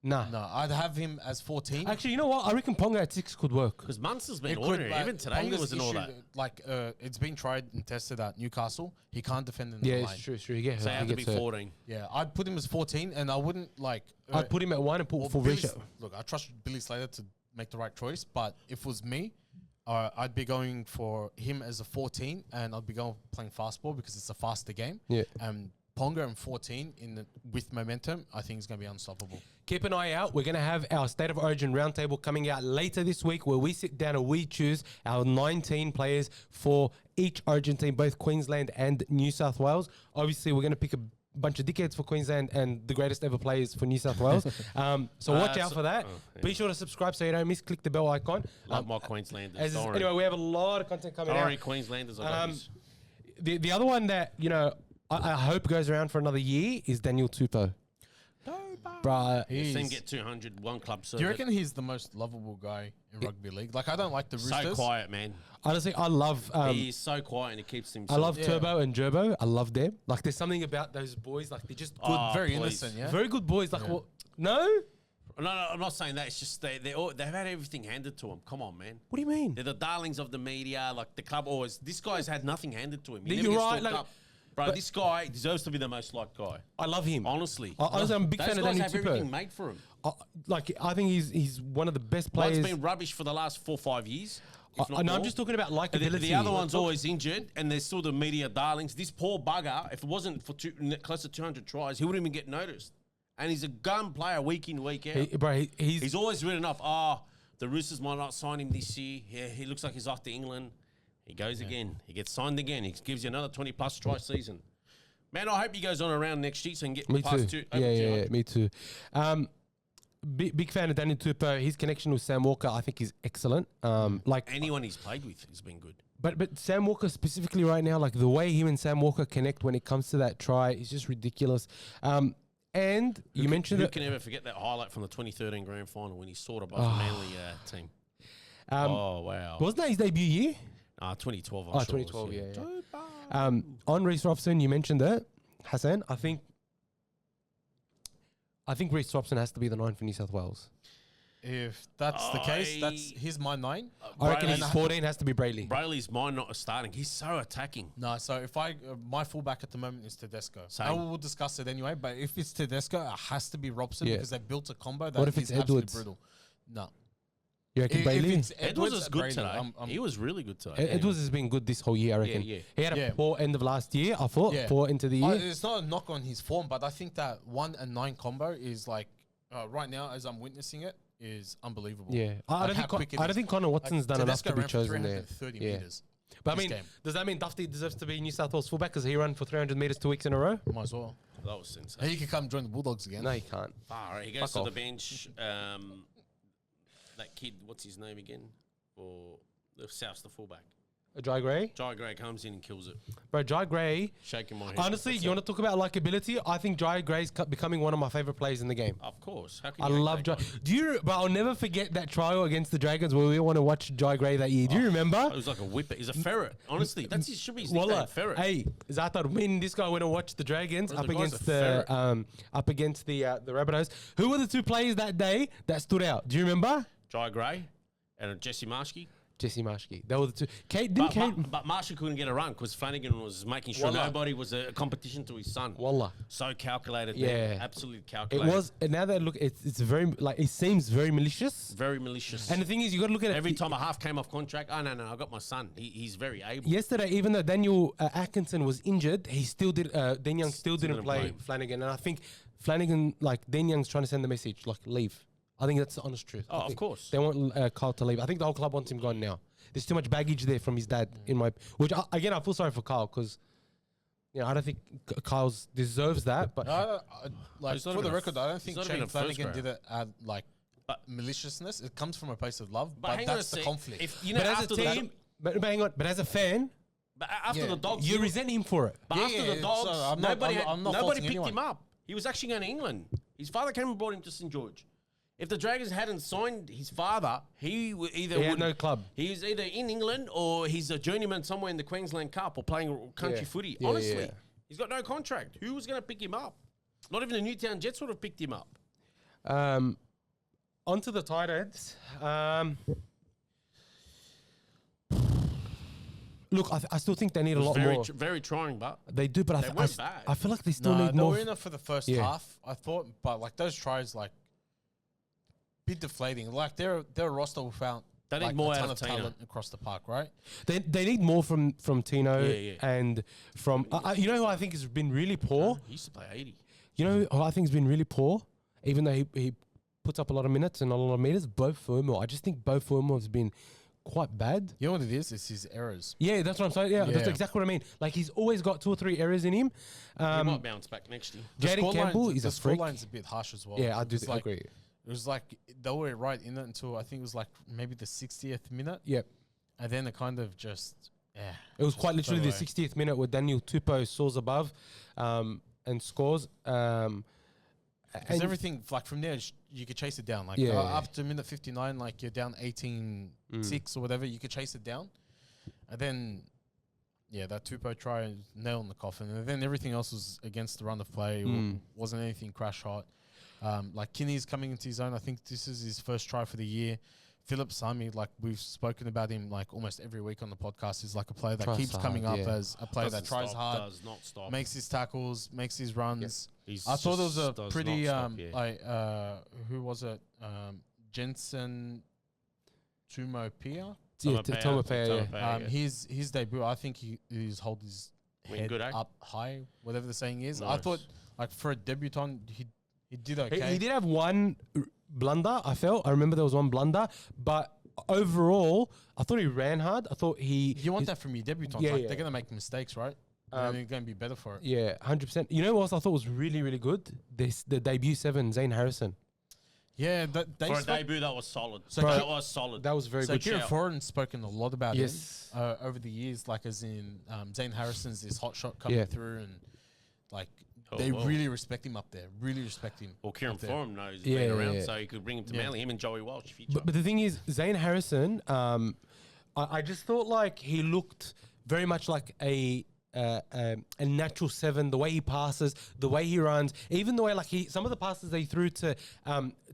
nah. No, I'd have him as 14. Actually, you know what? I reckon Ponga at 6 could work. Because Munster's been It could, ordinary. like, Even today, he Ponga's wasn't all issue, that. Like, it's been tried and tested at Newcastle. He can't defend in the Yeah, line. it's true. It's true. He gets So hurt. he He had to be gets hurt. 14. Yeah, I'd put him as 14, and I wouldn't like. I'd put him at 1 and put well, for Billy, Risha. look, I trust Billy Slater to make the right choice, but if it was me, I'd be going for him as a 14, and I'd be going playing fastball because it's a faster game. Yeah. Ponga and 14 with momentum, I think is going to be unstoppable. Keep an eye out. We're going to have our State of Origin roundtable coming out later this week where we sit down and we choose our 19 players for each Origin team, both Queensland and New South Wales. Obviously, we're going to pick a bunch of dickheads for Queensland and the greatest ever players for New South Wales. So watch out for that. Be sure to subscribe so you don't miss. Click the bell icon. Like my Queenslanders. Anyway, we have a lot of content coming Sorry, out. Queenslanders. I love yous. The other one that, I hope goes around for another year is Daniel Tupou. Bruh, Seen him get 200, one club serve. Do you reckon he's the most lovable guy in rugby league? Like, I don't like the Roosters. So quiet, man. honestly, I love He is so quiet and he keeps himself. I love Yeah. Turbo and Gerbo. I love them. Like, there's something about those boys. Like, they're just good, Oh, Very please. innocent, yeah? very good boys. Like, what? No? No, I'm not saying that. It's just they've had everything handed to them. Come on, man. What do you mean? They're the darlings of the media. Like the club always. This guy's had nothing handed to him. He You're never gets right, talked like- up. Bro, this guy deserves to be the most liked guy. I love him. Honestly, Honestly, I'm a big those fan of guys Daniel have Tupou. everything made for him. I think he's one of the best Well, players. it's been rubbish for the last 4 or 5 years. If not no, I'm more. just talking about And likability. the other one's always injured, and they're still the media darlings. This poor bugger, if it wasn't for close to 200 tries, he wouldn't even get noticed. And he's a gun player week in, week out. He's He's always written off, the Roosters might not sign him this year. Yeah, he looks like he's off to England. He goes again. He gets signed again. He gives you another 20-plus try season. Man, I hope he goes on around next year so he can get me past too. over 200. Yeah, me too. Big fan of Daniel Tupou. His connection with Sam Walker, I think, is excellent. Anyone he's played with has been good. But Sam Walker specifically right now, like the way him and Sam Walker connect when it comes to that try is just ridiculous. And you mentioned Who that. can ever forget that highlight from the 2013 Grand Final when he soared above the Manly team? Oh, wow. Wasn't that his debut year? 2012, I'm Oh, sure. 2012, yeah. On Reece Robson, you mentioned that. Hassan, I think Reece Robson has to be the 9 for New South Wales. If that's the case, he's my 9. I reckon Brayley's- his 14 has to be Brayley. Brayley's mine not starting. He's so attacking. No, so if my fullback at the moment is Tedesco. Same. And we'll discuss it anyway, but if it's Tedesco, it has to be Robson Yeah. because they built a combo that What if is it's absolutely Edwards? brutal. No. You reckon Brayley? Edwards was good Brayley. today. He was really good today. Edwards has been good this whole year, I reckon. yeah. He had a Yeah. poor end of last year, I thought, Yeah. poor into the year. It's not a knock on his form, but I think that 1 and 9 combo is like, right now, as I'm witnessing it, is unbelievable. Yeah. I don't think Connor Watson's done enough to be chosen there. 330 Yeah. meters. But I this mean, game. does that mean Dufty deserves to be New South Wales fullback because he ran for 300 metres 2 weeks in a row? Might as well. That was sensational. He could come join the Bulldogs again. No, he can't. He goes Fuck to the off. bench. That kid, what's his name again? Or the South's the fullback. Jai Gray? Jai Gray comes in and kills it. Bro, Jai Gray, Shaking my head. honestly, you want to talk about likability? I think Jai Gray's becoming one of my favourite players in the game. Of course. How can I you hate love Jai. that guy? But I'll never forget that trial against the Dragons where we want to watch Jai Gray that year. Do you remember? It was like a whipper. He's a ferret. Honestly, should be his Wallah, nickname, ferret. hey, Zaatar, when this guy went to watch the Dragons Bro, up the guy's against a the ferret. Rabbitohs, who were the 2 players that day that stood out? Do you remember? Jai Gray and Jesse Marshke. Jesse Marshke. They were the 2. But Marshall couldn't get a run because Flanagan was making sure Wallah. nobody was a competition to his son. Wallah. So calculated. Yeah. There. Absolutely It calculated. was, and now that look, it's very, like, it seems very malicious. Very malicious. And the thing is, you got to look at it. Every time a half came off contract, no, I got my son. He's very able. Yesterday, even though Daniel Atkinson was injured, he still did. Den Young still didn't didn't play play him. Flanagan, and I think Flanagan, like Den Young's trying to send the message, like leave. I think that's the honest truth. Oh, I of think course. They want Kyle to leave. I think the whole club wants him gone now. There's too much baggage there from his dad. Again, I feel sorry for Kyle because I don't think Kyle's deserves that. But for the record, I don't think not even Shane a first Flanagan grader. did it out maliciousness. It comes from a place of love, But but hang on a that's the sec. conflict. If, you know, but as a after team, but hang on. But as a fan, but after the Dogs, you resent him for it. But Yeah, after yeah, the Dogs, so I'm not nobody faulting picked anyone. him up. He was actually going to England. His father came and brought him to St George. If the Dragons hadn't signed his father, he would either He had no club. He's either in England or he's a journeyman somewhere in the Queensland Cup or playing country footy. Yeah, Honestly, yeah. he's got no contract. Who was going to pick him up? Not even the Newtown Jets would have picked him up. Onto the tight ends. Look, I still think they need a lot more. Very trying, but They do, but They weren't bad. I feel like they still No, need they more. were in it for the first half, I thought, but like those tries, like bit deflating. Like they're a roster without They need like, more a out ton of of Tino. talent across the park, right? They need more from Tino Yeah. and from. You know who I think has been really poor. he used to play 80. You know who I think has been really poor, even though he puts up a lot of minutes and a lot of meters. Bo Firmo. I just think Bo Firmo has been quite bad. You know what it is? It's his errors. Yeah, that's what I'm saying. Yeah, that's Yeah. exactly what I mean. Like he's always got 2 or 3 errors in him. He might bounce back next year. Jaden Campbell is a freak. The scoreline's a bit harsh as well. Yeah, I do It's like, agree. It was like they were right in it until I think it was like maybe the 60th minute, Yep. and then it kind of just It was just quite literally fell the away. 60th minute where Daniel Tupou soars above and scores. Because everything like from there you could chase it down. Like Yeah. up to minute 59, like you're down 18-6 or whatever, you could chase it down, and then that Tupou try nail in the coffin, and then everything else was against the run of play. Wasn't anything crash hot. Like Kinney's coming into his own. I think this is his first try for the year. Philip Sami, like we've spoken about him like almost every week on the podcast, is like a player that Tries keeps hard, coming up yeah. as a player that Doesn't tries stop, hard, Does not stop. makes his tackles, makes his runs. He's I thought it was just a does pretty not stop, yeah. who was it? Jensen Tumopia. Tomapea, yeah. His debut, I think he's hold his Went head good, eh? up high, whatever the saying is. I Nice. thought like for a debutant, he did okay. He did have one blunder, I felt. I remember there was one blunder, but overall, I thought he ran hard. I thought You want that from your debutants. Yeah, like yeah. they're gonna make mistakes, right? And they're gonna be better for it. Yeah, 100%. You know what else I thought was really, really good? The debut 7, Zane Harrison. Yeah, For a debut, that was solid. So that Bro, was solid. That was very So good. Kieran shout. Foran's spoken a lot about Yes. him over the years, like as in Zane Harrison's this hot shot coming Yeah. through, and like Oh, they wow. really respect him up there. Really respect him. Well, Kieran up there. Foran knows he's Yeah, been yeah, around, yeah. so he could bring him to Yeah. Manly. Him and Joey Walsh, future. But the thing is, Zane Harrison, I just thought like he looked very much like a natural 7. The way he passes, the way he runs, even the way like some of the passes they threw to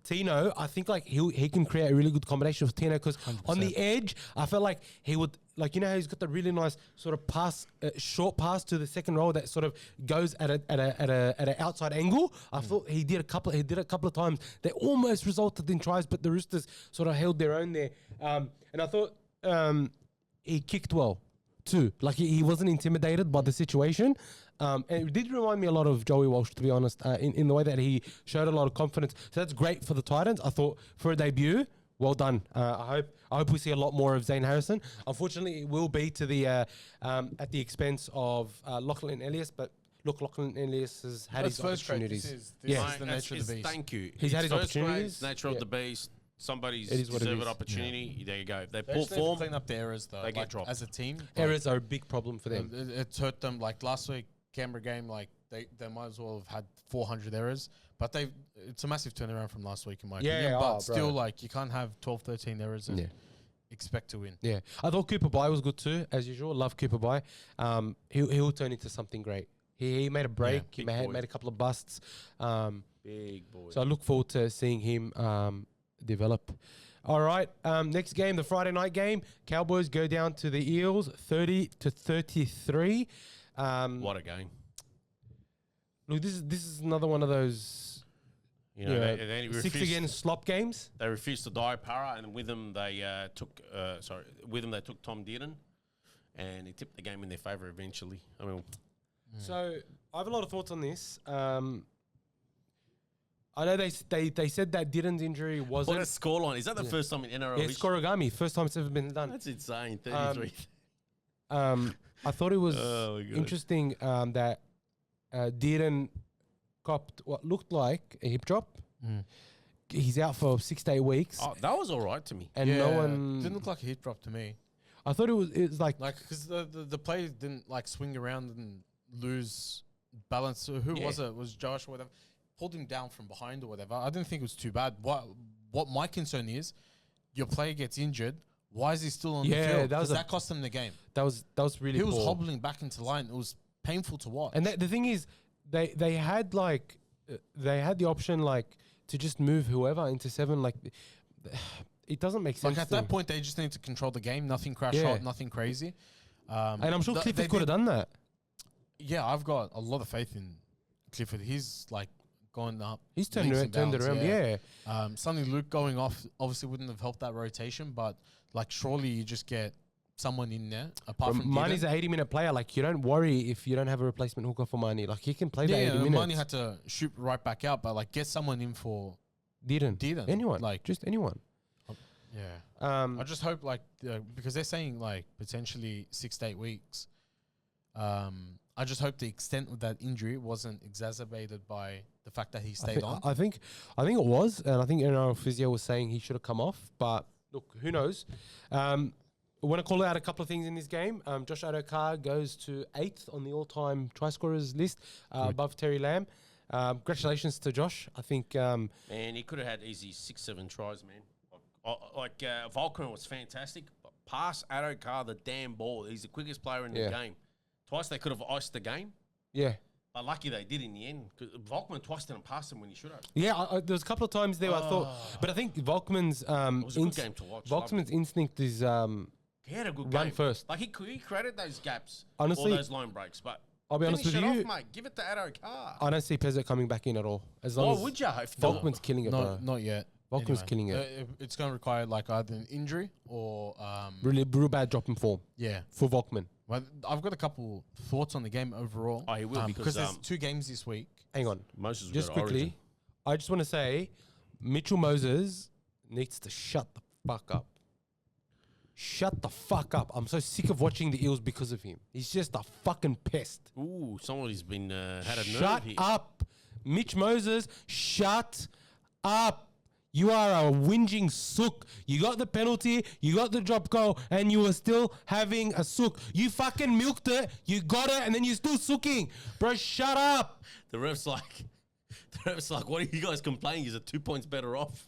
Tino, I think like he can create a really good combination with Tino because on the edge, I felt like he would like how he's got the really nice sort of pass, short pass to the second row that sort of goes at an outside angle. I thought he did a couple of times. They almost resulted in tries, but the Roosters sort of held their own there. And I thought he kicked well too. Like he wasn't intimidated by the situation. And it did remind me a lot of Joey Walsh, to be honest, in the way that he showed a lot of confidence. So that's great for the Titans. I thought for a debut, well done. I hope we see a lot more of Zane Harrison. Unfortunately, it will be to the at the expense of Lachlan Elias, but look, Lachlan Elias has had his opportunities. This is Yeah. the nature of the beast. Thank you. He's had his first grade, opportunities. Nature Yeah. of the beast. Somebody's It is what it deserved is. opportunity. There you go. They They pull just need to form. clean up the errors though. They get like, dropped. as a team. like, Errors are a big problem for them. It's hurt them. Like last week, Canberra game, like they might as well have had 400 errors. But it's a massive turnaround from last week in my opinion. Yeah, But oh, still, bro. like you can't have 12, 13 errors and Yeah. expect to win. Yeah, I thought Cooper Bai was good too, as usual. Love Cooper Bai. He'll turn into something great. He made a break. He big boy. made a couple of busts. Big boy. So I look forward to seeing him develop. All right, next game, the Friday night game. Cowboys go down to the Eels, 30-33. What a game. Look, this is another one of those You know, they 6 refused, against slop games. They refused to die para, and with them they took Tom Dearden, and he tipped the game in their favour eventually. I mean, So I have a lot of thoughts on this. I know they said that Didden's injury What a wasn't. scoreline. Is that the first time in NRL Yeah, history? Scorigami, first time it's ever been done. That's insane. 33. I thought it was Oh, my God. interesting that Dearden copped what looked like a hip drop. He's out for 6 to 8 weeks, Oh, that was all right to me. and no one. didn't look like a hip drop to me. I thought it was like Because the play didn't like swing around and lose balance. So who was it? Was Josh or whatever? Pulled him down from behind or whatever. I didn't think it was too bad. What my concern is, your player gets injured. Why is he still on the field? that was That cost him the game. that was really. He was poor. hobbling back into line. It was painful to watch. And the thing is, they had like they had the option like to just move whoever into 7. Like it doesn't make sense. like at to that me. point, they just need to control the game. Nothing crash Yeah. out. Nothing crazy. And I'm sure they Clifford could have done that. Yeah, I've got a lot of faith in Clifford. He's like gone up. He's turned leaps it, and turned it bounds, around. Yeah. Sonny Luke going off obviously wouldn't have helped that rotation, but like surely you just get someone in there apart from Marnie's Didden. an 80-minute player. Like you don't worry if you don't have a replacement hooker for Marnie. Like he can play the 80 Yeah, minutes. Marnie had to shoot right back out, but like get someone in for Didn't anyone like just anyone. yeah. I just hope like because they're saying like potentially 6 to 8 weeks. I just hope the extent of that injury wasn't exacerbated by the fact that he stayed on. I think it was, and I think NRL physio was saying he should have come off. But look, who knows? I want to call out a couple of things in this game. Josh Adokar goes to 8th on the all-time try scorers list, above Terry Lamb. Congratulations to Josh. I think Man, he could have had easy 6-7 tries, man. Volkman was fantastic. But pass Adokar the damn ball. He's the quickest player in the game. Twice they could have iced the game. yeah. But lucky they did in the end. Because Volkman twice didn't pass him when he should have. Yeah, there was a couple of times there I thought, but I think Volkman's It was a good game to watch. Volkman's instinct is He had a good run game. first. Like he created those gaps, Honestly, all those line breaks. But I'll be honest with finish it you, off, mate. Give it to Adokar. I don't see Pezzo coming back in at all. As long Why as would you? If Volkman's killing it, bro. Not yet. Volkman's killing it. It's going to require like either an injury or Really, real bad drop in form yeah. for Volkman. Well, I've got a couple thoughts on the game overall. Oh, he will because there's 2 games this week. Hang on, Moses will just go to quickly. Origin. I just want to say, Mitchell Moses needs to shut the fuck up. Shut the fuck up. I'm so sick of watching the Eels because of him. He's just a fucking pest. Ooh, somebody's been had a nerve Shut here. up. Mitch Moses, shut up. You are a whinging sook. You got the penalty, you got the drop goal, and you were still having a sook. You fucking milked it, you got it, and then you're still sooking. Bro, shut up. The ref's like, what are you guys complaining? Is it 2 points better off?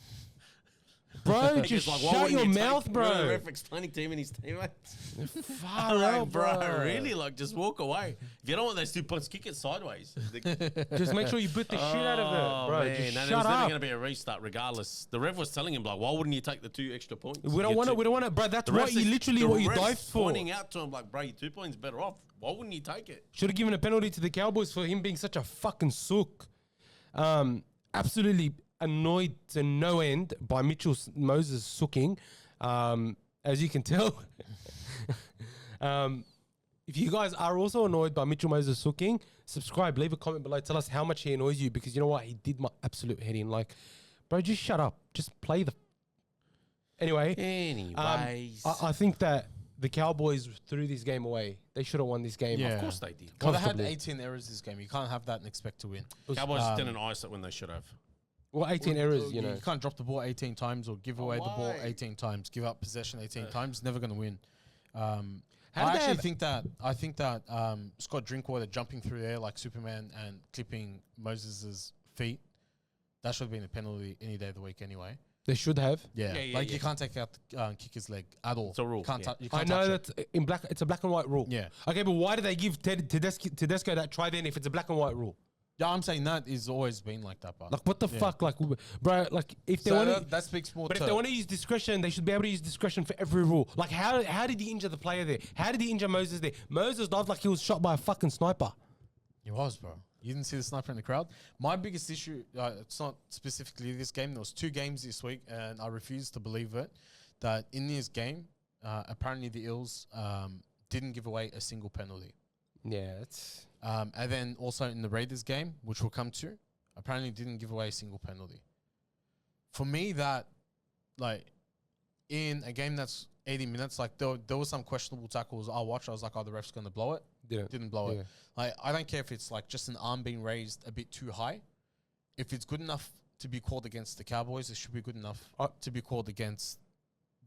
Bro, Like, just it's like, why shut wouldn't your you take- mouth, Remember the bro. ref explaining to him and his teammates. Far Like, out, bro, really? Like, just walk away. If you don't want those 2 points, kick it sideways. Just make sure you put the shit out of it, bro. Man, Just and shut it was never up. going to be a restart regardless. The ref was telling him, like, why wouldn't you take the 2 extra points? We don't want it. We don't want it, bro. That's The what ref's you ex- literally the what you ref's dived for. pointing out to him, like, bro, your 2 points better off. Why wouldn't you take it? Should have given a penalty to the Cowboys for him being such a fucking sook. Absolutely annoyed to no end by Mitchell Moses sooking. As you can tell. If you guys are also annoyed by Mitchell Moses sooking, subscribe, leave a comment below. Tell us how much he annoys you because you know what? He did my absolute head in. Like, bro, just shut up. Just play the... Anyway. Anyways. I think that the Cowboys threw this game away. They should have won this game. Yeah. Of course they did. Well, they had Comfortably. 18 errors this game. You can't have that and expect to win. Cowboys didn't ice it when they should have. Well, 18 errors, you know. You can't drop the ball 18 times or give away the ball why? 18 times. Give up possession 18 times. Never going to win. How I did they actually have- think that Scott Drinkwater jumping through there like Superman and clipping Moses's feet, that should have been a penalty any day of the week anyway. They should have. Yeah, Yeah, you can't take out kicker's leg at all. It's a rule, You can't, yeah. you I can't know touch it. that in black, it's a black and white rule. Yeah. Okay, but why do they give Tedesco that try then if it's a black and white rule? Yeah, I'm saying that is always been like that. But Like, what the fuck? Like, bro, like, if they so want to... that speaks more But to... if they want to use discretion, they should be able to use discretion for every rule. Like, how did he injure the player there? How did he injure Moses there? Moses died like he was shot by a fucking sniper. He was, bro. You didn't see the sniper in the crowd? My biggest issue, it's not specifically this game. There was 2 games this week, and I refuse to believe it, that in this game, apparently the Eels didn't give away a single penalty. Yeah, it's... And then also in the Raiders game, which we'll come to, apparently didn't give away a single penalty. For me, that, like, in a game that's 80 minutes, like, there was some questionable tackles I watched. I was like, oh, the ref's going to blow it. Didn't blow it. Like, I don't care if it's, like, just an arm being raised a bit too high. If it's good enough to be called against the Cowboys, it should be good enough to be called against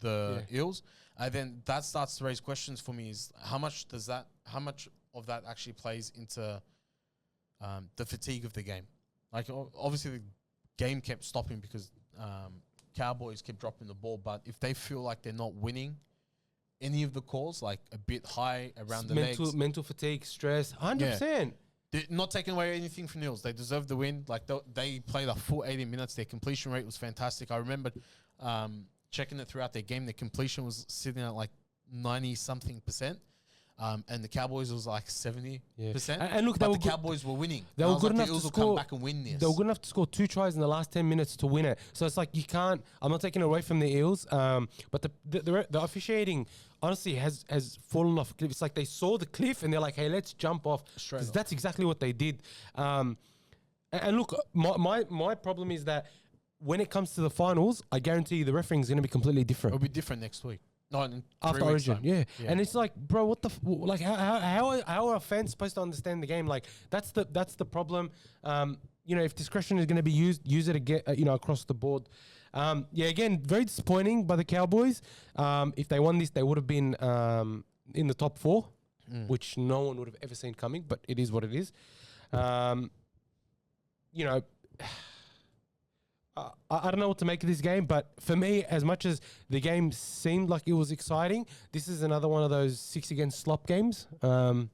the Eels. Then that starts to raise questions for me, is how much of that actually plays into the fatigue of the game. Like, obviously the game kept stopping because Cowboys kept dropping the ball, but if they feel like they're not winning any of the calls, like a bit high around the legs. Mental fatigue, stress, 100%. They're not taking away anything from Eels. They deserve the win. Like, they played a full 80 minutes. Their completion rate was fantastic. I remember checking it throughout their game. Their completion was sitting at like 90-something%. And the Cowboys was like 70%. And look, but the Cowboys were winning. They were good enough to score. Come back and win this. They were good enough to score 2 tries in the last 10 minutes to win it. So it's like you can't. I'm not taking it away from the Eels, but the officiating honestly has fallen off a cliff. It's like they saw the cliff and they're like, hey, let's jump off. Because that's exactly what they did. And look, my problem is that when it comes to the finals, I guarantee you the refereeing is going to be completely different. It'll be different next week. No, after Origin, yeah. And it's like, bro, what the like? How are fans supposed to understand the game? Like, that's the problem. You know, if discretion is going to be used, use it again. You know, across the board. Again, very disappointing by the Cowboys. If they won this, they would have been in the top 4, which no one would have ever seen coming. But it is what it is. You know. I don't know what to make of this game, but for me, as much as the game seemed like it was exciting, this is another one of those 6 against Slop games. You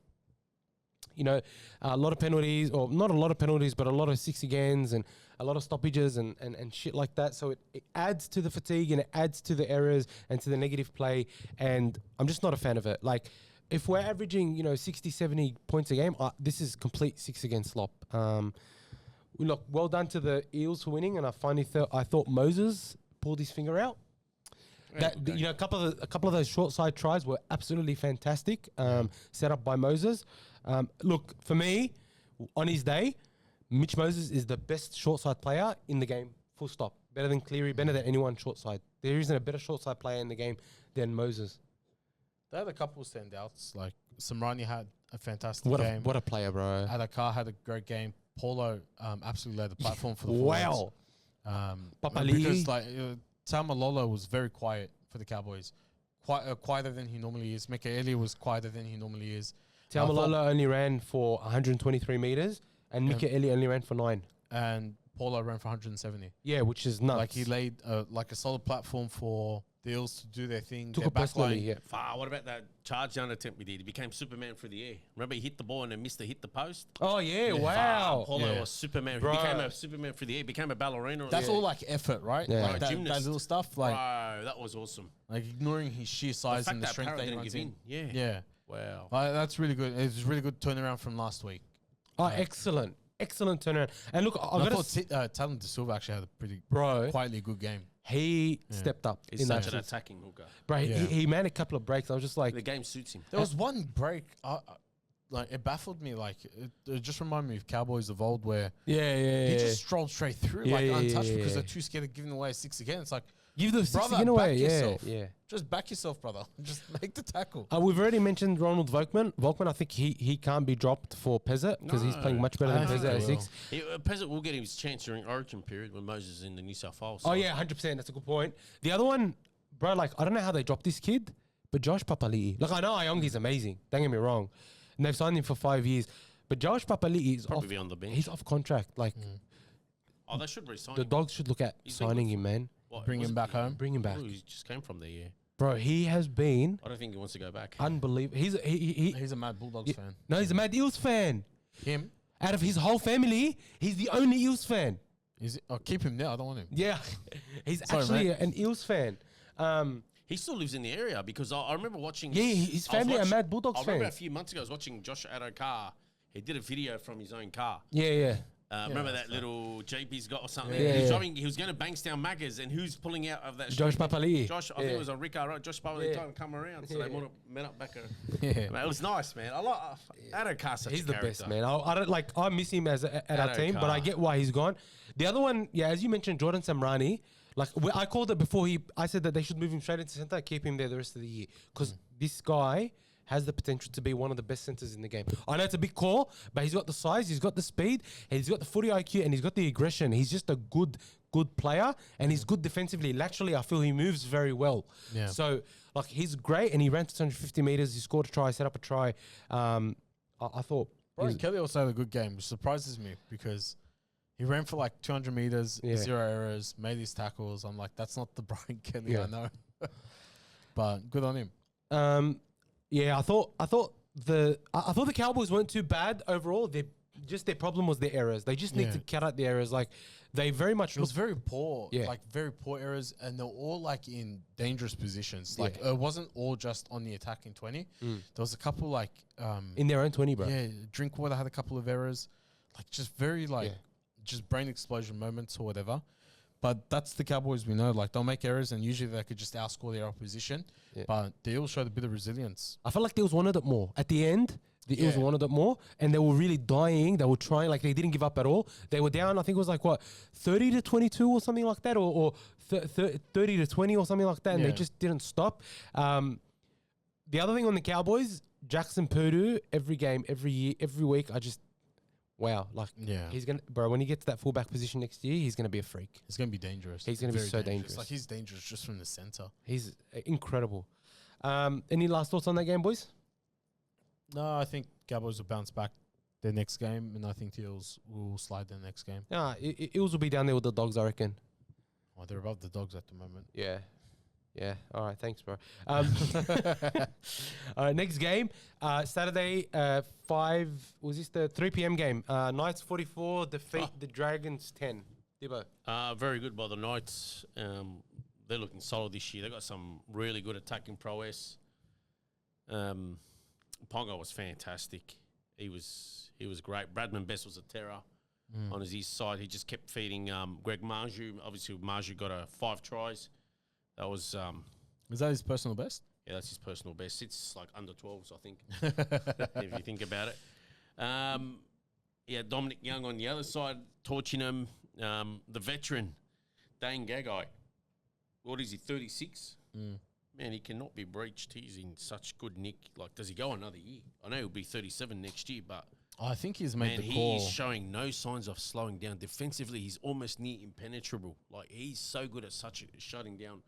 know, a lot of penalties, or not a lot of penalties, but a lot of 6 agains and a lot of stoppages and shit like that. So it adds to the fatigue and it adds to the errors and to the negative play. And I'm just not a fan of it. Like, if we're averaging, you know, 60, 70 points a game, this is complete 6 against Slop. Look, well done to the Eels for winning, and I finally thought Moses pulled his finger out. You know, a couple of those short side tries were absolutely fantastic, set up by Moses. Look, for me, on his day, Mitch Moses is the best short side player in the game. Full stop. Better than Cleary, better than anyone short side. There isn't a better short side player in the game than Moses. They had a couple of standouts. Like, Samrani had a fantastic game. What a player, bro. Adakar had a great game. Paulo absolutely led the platform for the wow. Because like Tamalolo was very quiet for the Cowboys, quieter than he normally is. Mikaeli was quieter than he normally is. Tamalolo only ran for 123 meters, and Mikaeli only ran for 9. And Paulo ran for 170. Yeah, which is nuts. Like, he laid like a solid platform for the Eels to do their thing. Took it personally, yeah. What about that charge down attempt we did? He became Superman through the air. Remember, he hit the ball and then missed to hit the post? Oh, yeah, wow. Paulo was Superman. Bro. He became a Superman through the air. Became a ballerina. That's all like effort, right? Yeah. Like that little stuff. Like, bro, that was awesome. Like, ignoring his sheer size and the strength that he runs in. Yeah. Wow. That's really good. It was a really good turnaround from last week. Oh, excellent. Excellent turnaround. And look, I thought Talon De Silva actually had a pretty quietly good game. He stepped up. He's such an attacking hooker. Bro, he made a couple of breaks. I was just like... The game suits him. There was one break, like, it baffled me. Like, it just reminded me of Cowboys of old where... he just strolled straight through, untouched because they're too scared of giving away 6 again. It's like... Give the 6 again away. Yeah. Just back yourself, brother. Just make the tackle. We've already mentioned Ronald Volkman. I think he can't be dropped for Pezzett because he's playing much better than Pezzett at 6. Pezzett will get his chance during Origin period when Moses is in the New South Wales. Oh, yeah, 100%. That's a good point. The other one, bro, like, I don't know how they dropped this kid, but Josh Papali'i. Like, I know Iongi's amazing. Don't get me wrong. And they've signed him for 5 years. But Josh Papali'i is probably on the bench. He's off contract. Like, they should re-sign the him. Dogs should look at signing him, man. Bring him back home. Bring him back. Oh, he just came from there, yeah. Bro, he has been... I don't think he wants to go back. Unbelievable. He's a mad Bulldogs fan. No, he's a mad Eels fan. Him? Out of his whole family, he's the only Eels fan. Is it? Oh, keep him there. I don't want him. Yeah. He's actually an Eels fan. He still lives in the area because I remember watching... Yeah, his family are mad Bulldogs fans. I remember a few months ago I was watching Josh Adokar. He did a video from his own car. Yeah. Remember that's that fair. little Jeep he's got or something? Yeah, He was yeah. driving. He was going to Bankstown Maccas, and who's pulling out of that? Josh street? Papali'i. Josh, I think Yeah. it was a Rico, right? Josh Papali'i Yeah. trying to come around, so Yeah. they met up back. Yeah. Man, it was nice, man. I like Addo Carr's such He's a the character. best, man. I don't like. I miss him at our Addo team, but I Carr. get why he's gone. The other one, yeah, as you mentioned, Jordan Samrani. Like I called it before I said that they should move him straight into centre, keep him there the rest of the year, because this guy has the potential to be one of the best centres in the game. I know it's a big call, but he's got the size, he's got the speed, and he's got the footy IQ, and he's got the aggression. He's just a good player, and he's good defensively. Laterally, I feel he moves very well. Yeah. So, like, he's great, and he ran 250 metres. He scored a try, set up a try. I thought... Brian Kelly also had a good game, which surprises me because he ran for like 200 meters, Yeah. 0 errors, made his tackles. I'm like, that's not the Brian Kelly Yeah. I know. But good on him. Yeah, I thought the Cowboys weren't too bad overall. Their problem was their errors. They just need Yeah. to cut out the errers. Like they very much It was very poor, Yeah. like very poor errors, and they're all like in dangerous positions. Like it wasn't all just on the attacking 20. There was a couple like in their own 20, bro. yeah, Drinkwater had a couple of errors, like just very like Yeah. just brain explosion moments or whatever. But that's the Cowboys we know. Like they'll make errors, and usually they could just outscore their opposition. Yeah. But they all showed a bit of resilience. I felt like the Eels wanted it more. At the end, the Eels Yeah. wanted it more, and they were really dying. They were trying, like they didn't give up at all. They were down, I think it was like, 30-22 or something like that, or 30-20 or something like that, and they Yeah. just didn't stop. The other thing on the Cowboys, Jackson Purdue, every game, every year, every week, wow. Like, Yeah. he's going to, bro, when he gets to that fullback position next year, he's going to be a freak. It's going to be dangerous. He's gonna be Very so dangerous. Like he's dangerous just from the center. He's incredible. Any last thoughts on that game, boys? No, I think Cowboys will bounce back their next game, and I think the Eels will slide their next game. Nah, Eels will be down there with the Dogs, I reckon. Oh, they're above the Dogs at the moment. Yeah. Yeah. All right. Thanks, bro. All right. Next game, Saturday, 3 p.m. game. Knights 44 defeat the Dragons 10. Dibbo. Very good by the Knights. They're looking solid this year. They got some really good attacking prowess. Ponga was fantastic. He was great. Bradman Best was a terror on his east side. He just kept feeding Greg Marju. Obviously, Marju got 5 tries. That was Is that his personal best? yeah, that's his personal best. It's like under 12s, I think, if you think about it. Yeah, Dominic Young on the other side, torching him. The veteran, Dane Gagai. What is he, 36? Man, he cannot be breached. He's in such good nick. Like, does he go another year? I know he'll be 37 next year, but I think he's made man, the call. he's showing no signs of slowing down. Defensively, he's almost near impenetrable. Like, he's so good at shutting down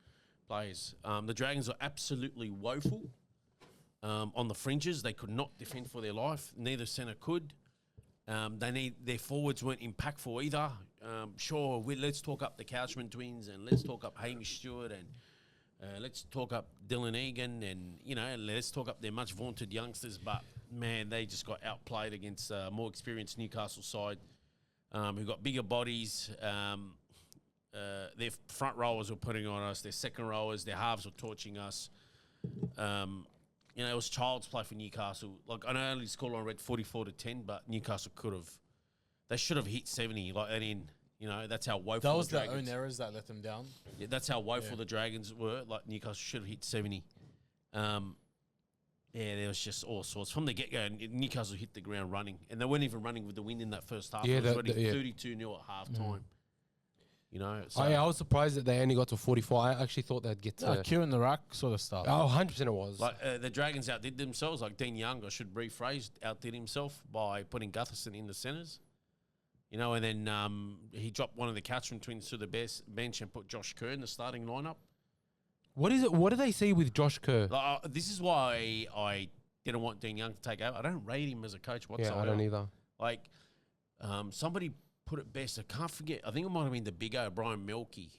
players. The Dragons are absolutely woeful on the fringes. They could not defend for their life. Neither centre could. Their forwards weren't impactful either. Let's talk up the Couchman twins, and let's talk up Hamish Stewart, and let's talk up Dylan Egan, and let's talk up their much vaunted youngsters. But man, they just got outplayed against a more experienced Newcastle side, who got bigger bodies. Their front rowers were putting on us. Their second rowers, their halves were torching us. It was child's play for Newcastle. Like, I know only scoreline read 44-10, but Newcastle they should have hit 70. Like, and in, that's how woeful That was the their Dragons. own errors that let them down. Yeah, that's how woeful the Dragons were. Like, Newcastle should have hit 70. There was just all sorts. From the get-go, Newcastle hit the ground running. And they weren't even running with the wind in that first half. Yeah, it was already yeah. 32-0 at half-time. So I was surprised that they only got to 44. I actually thought they'd get to... Q in the rack sort of stuff. Oh, 100% it was. Like the Dragons outdid themselves. Like Dean Young, I should rephrase, outdid himself by putting Gutherson in the centres. And then he dropped one of the Couchman twins to the bench and put Josh Kerr in the starting lineup. What is it? What do they see with Josh Kerr? Like, this is why I didn't want Dean Young to take over. I don't rate him as a coach whatsoever. Yeah, I don't either. Like, somebody put it best. I can't forget. I think it might have been the big O, Brian Milkey,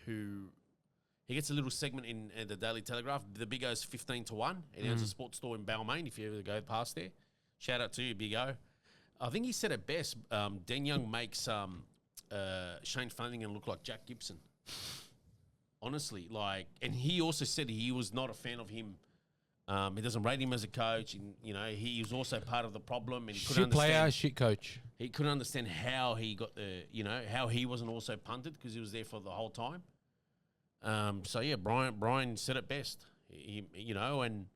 who he gets a little segment in the Daily Telegraph. The big O's 15-1. He owns a sports store in Balmain. If you ever go past there, shout out to you, big O. I think he said it best. Dean Young makes Shane Flanagan look like Jack Gibson. Honestly, and he also said he was not a fan of him He doesn't rate him as a coach. And, you know, he was also part of the problem. And he couldn't Shit understand. player, shit coach. He couldn't understand how he got how he wasn't also punted because he was there for the whole time. So yeah, Brian said it best. And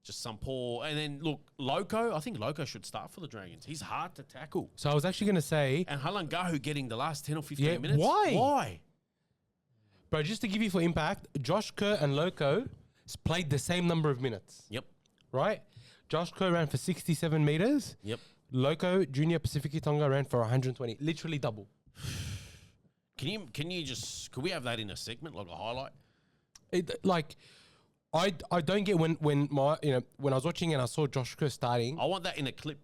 just some poor. And then look, Loco. I think Loco should start for the Dragons. He's hard to tackle. So I was actually going to say, And Halangahu getting the last 10 or 15 minutes. why? Bro, just to give you for impact, Josh Kerr and Loco played the same number of minutes. Yep. Right? Josh Kerr ran for 67 meters. Yep. Loco, Junior Pacific Tonga ran for 120. Literally double. Can we have that in a segment, like a highlight? I don't get when I was watching and I saw Josh Kerr starting. I want that in a clip.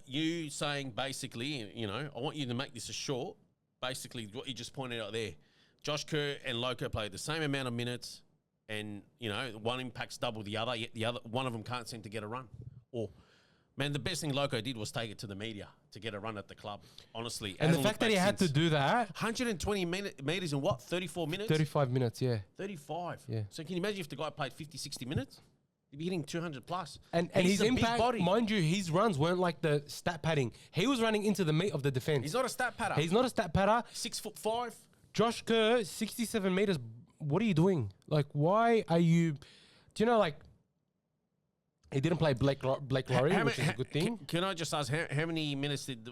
You saying basically, I want you to make this a short. Basically, what you just pointed out there. Josh Kerr and Loco played the same amount of minutes, and one impacts double the other. Yet the other one of them can't seem to get a run. Or, man, the best thing Loco did was take it to the media to get a run at the club. Honestly, And the fact that he had to do that, 120 meters in what? 34 minutes. 35 minutes, yeah. 35. Yeah. So can you imagine if the guy played 50, 60 minutes? He'd be hitting 200 plus. And He's his a big impact, body. mind you, his runs weren't like the stat padding. He was running into the meat of the defense. He's not a stat patter. He's not a stat padder. 6'5". Josh Kerr, 67 meters. What are you doing? Like, why are you? Do you know, like, he didn't play Blake Laurie, which is a good thing. Can I just ask, how many minutes did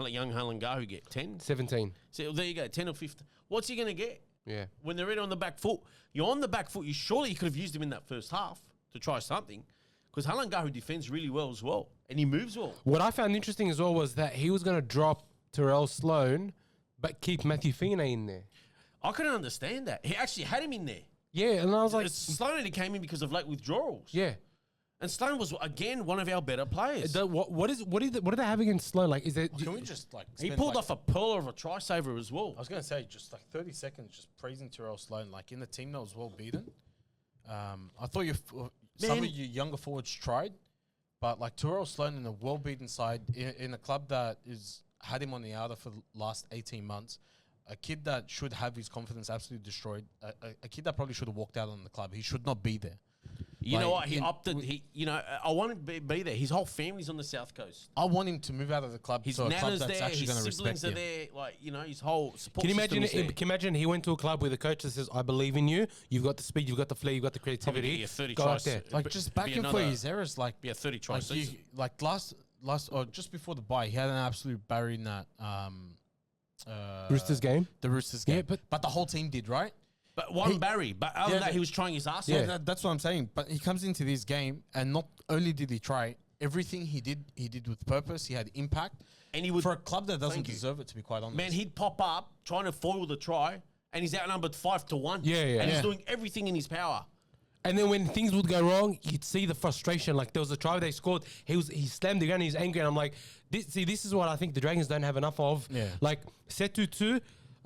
young Halangahu get? 10? 17. So there you go, 10 or 15. What's he going to get? Yeah. When they're in on the back foot. You're on the back foot. Surely you could have used him in that first half to try something. Because Halangahu defends really well as well. And he moves well. What I found interesting as well was that he was going to drop Terrell Sloan, but keep Matthew Fina in there. I couldn't understand that. He actually had him in there. Yeah, and I was like, Sloan only came in because of late withdrawals. yeah. And Sloan was, again, one of our better players. What do they have against Sloan? Like, is it? Can we just like? He spend, pulled like, off a pearl of a try saver as well. I was gonna say just like 30 seconds, just praising Terrell Sloan, like in the team that was well beaten. I thought some of your younger forwards tried, but like Terrell Sloan in a well beaten side in a club that had him on the outer for the last 18 months. A kid that should have his confidence absolutely destroyed. A kid that probably should have walked out on the club. He should not be there. You know what? He opted. I want him to be there. His whole family's on the South Coast. I want him to move out of the club His to a club nana's that's there. actually going to His respect siblings are him. there. Like, his whole support Can you system imagine? is there. Can you imagine he went to a club with a coach that says, "I believe in you. You've got the speed. You've got the flair. You've got the Probably creativity. get 30 Go tries. out there." Like just back him for his errors, like Be a 30 try like, season. last or just before the bye, he had an absolute barrier in that Roosters game. the Roosters Yeah, game. but the whole team did, right? But one Barry. But other than that, he was trying his ass off. That's what I'm saying. But he comes into this game, and not only did he try, everything he did with purpose. He had impact, And he would, for a club that doesn't Thank you. deserve it, to be quite honest. man, he'd pop up trying to foil the try, and he's outnumbered 5-1. Yeah, yeah. And Yeah. he's doing everything in his power. And then when things would go wrong, you'd see the frustration. Like there was a try they scored. He slammed the gun. He's angry, and I'm like, this is what I think the Dragons don't have enough of. Yeah. Like Setutu.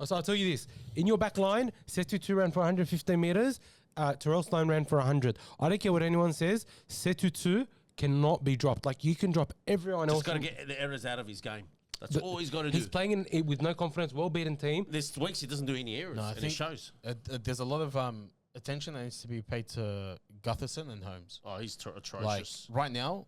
So I'll tell you this: in your back line, Setutu ran for 115 meters. Terrell Sloan ran for 100. I don't care what anyone says. Setutu cannot be dropped. Like you can drop everyone else. Just got to get the errors out of his game. That's all he's got to do. He's playing with no confidence, well-beaten team. This weeks he doesn't do any errors, No, I and it think shows. There's a lot of attention that needs to be paid to Gutherson and Holmes. Oh, he's Like atrocious. right now,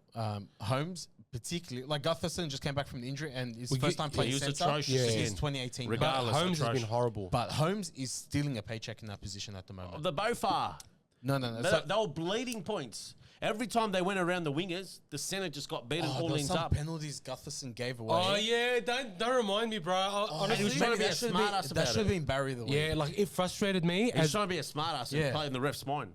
Holmes particularly, like Gutherson just came back from the injury and his Well, first time playing he was centre atrocious since again. 2018. But Regardless, Holmes has been atrocious. horrible. But Holmes is stealing a paycheck in that position at the moment. The Bofar. No. They were bleeding points. Every time they went around the wingers, the centre just got beaten all there were ends some up. penalties Gutherson gave away. Oh yeah, don't remind me, bro. Honestly, he was trying to be a that should smart ass that about should have it. been Barry the way. yeah, like it frustrated me. He's As trying to be a smart ass Yeah. and play in the ref's mind.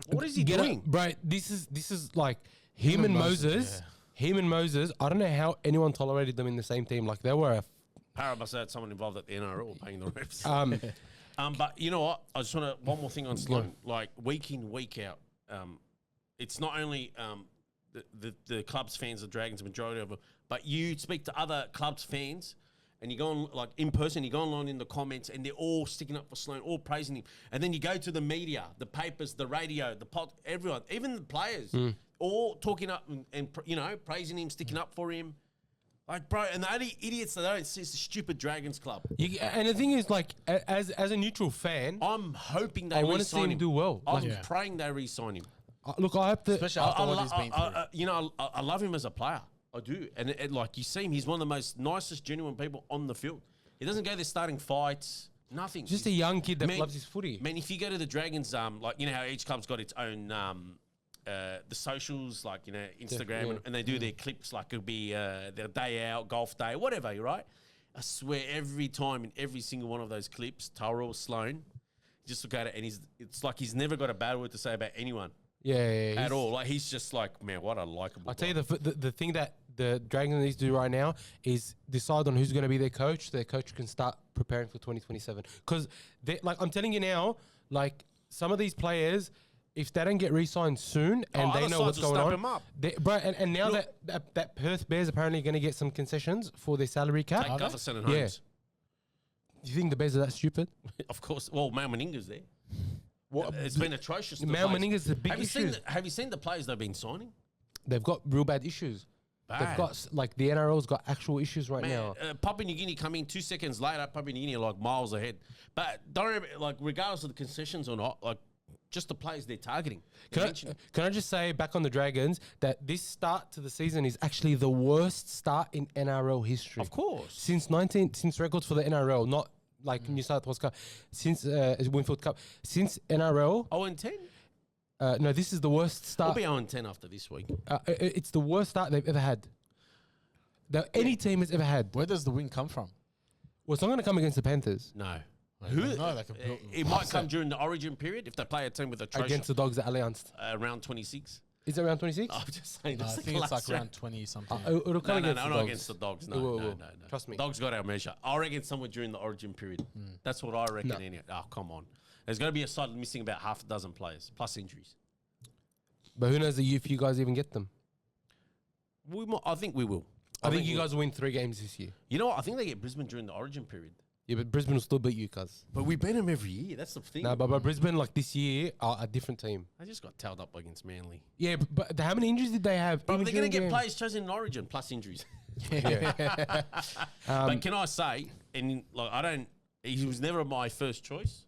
What is he Get doing? up, bro. This is like him and Moses. Him and Moses. I don't know how anyone tolerated them in the same team. Like they were. Para must have had someone involved at the NRL paying the refs. Um, But you know what? I just want to one more thing on Sloan. Like week in, week out, it's not only the club's fans, the Dragons, the majority of them, but you speak to other clubs' fans, and you go on like in person, you go online in the comments, and they're all sticking up for Sloan, all praising him. And then you go to the media, the papers, the radio, the pod, everyone, even the players, all talking up and praising him, sticking up for him. Like, bro, and the only idiots that don't see is the stupid Dragons club. and the thing is, like, as a neutral fan, I'm hoping they I wanna see re-sign him do well. I'm Like- praying they re-sign him. Look, I hope that. Especially after what he's been through. You know, I love him as a player. I do. And like you see him, he's one of the most nicest, genuine people on the field. He doesn't go there starting fights, nothing. Just a young kid that loves his footy. Man, if you go to the Dragons, like, you know how each club's got its own, the socials, like, you know, Instagram, and they do their clips, like it'll be their day out, golf day, whatever, right? I swear every time in every single one of those clips, Tyrell Sloan, just look at it and it's like he's never got a bad word to say about anyone. Yeah, at all. Like, he's just like, man, what a likable I'll tell you the thing that the Dragons need to do right now is decide on who's going to be their coach. Their coach can start preparing for 2027. Because, like, I'm telling you now, like, some of these players, if they don't get re-signed soon and they know what's going on, bro, and now that Perth Bears apparently going to get some concessions for their salary cap. Take Gutherson and Holmes. Do you think the Bears are that stupid? Of course. Well, Mal Meninga's there. It's been atrocious. Mal Meninga's the big issue. Have you seen the players they've been signing? They've got real bad issues. They've got, like, the NRL's got actual issues right now. Papua New Guinea coming 2 seconds later. Papua New Guinea are like miles ahead. But don't worry, like, regardless of the concessions or not, like, just the players they're targeting. Can I just say, back on the Dragons, that this start to the season is actually the worst start in NRL history. Of course. Since records for the NRL, not like New South Wales Cup, since Winfield Cup, since NRL. 0-10? No, this is the worst start. We'll be 0-10 after this week. It's the worst start they've ever had. That any team has ever had. Where does the win come from? Well, it's not going to come against the Panthers. No. It might come during the origin period if they play a team with a against the Dogs at Allianz. Round 26. Is it around 26? I'm just saying. I think it's like around 20 something. It'll come against the not Dogs. against the Dogs. No. Trust me. Dogs got our measure. I reckon somewhere during the origin period. That's what I reckon. Anyway. Oh, come on. There's going to be a side missing about half a dozen players, plus injuries. But who knows if you guys even get them? I think we will. I think you guys will win 3 games this year. You know what? I think they get Brisbane during the origin period. Yeah, but Brisbane will still beat you, cuz. But we beat them every year. That's the thing. No, but Brisbane, like, this year, are a different team. They just got tailed up against Manly. Yeah, but how many injuries did they have? But they're going to get players chosen in origin, plus injuries. But can I say, and like, he was never my first choice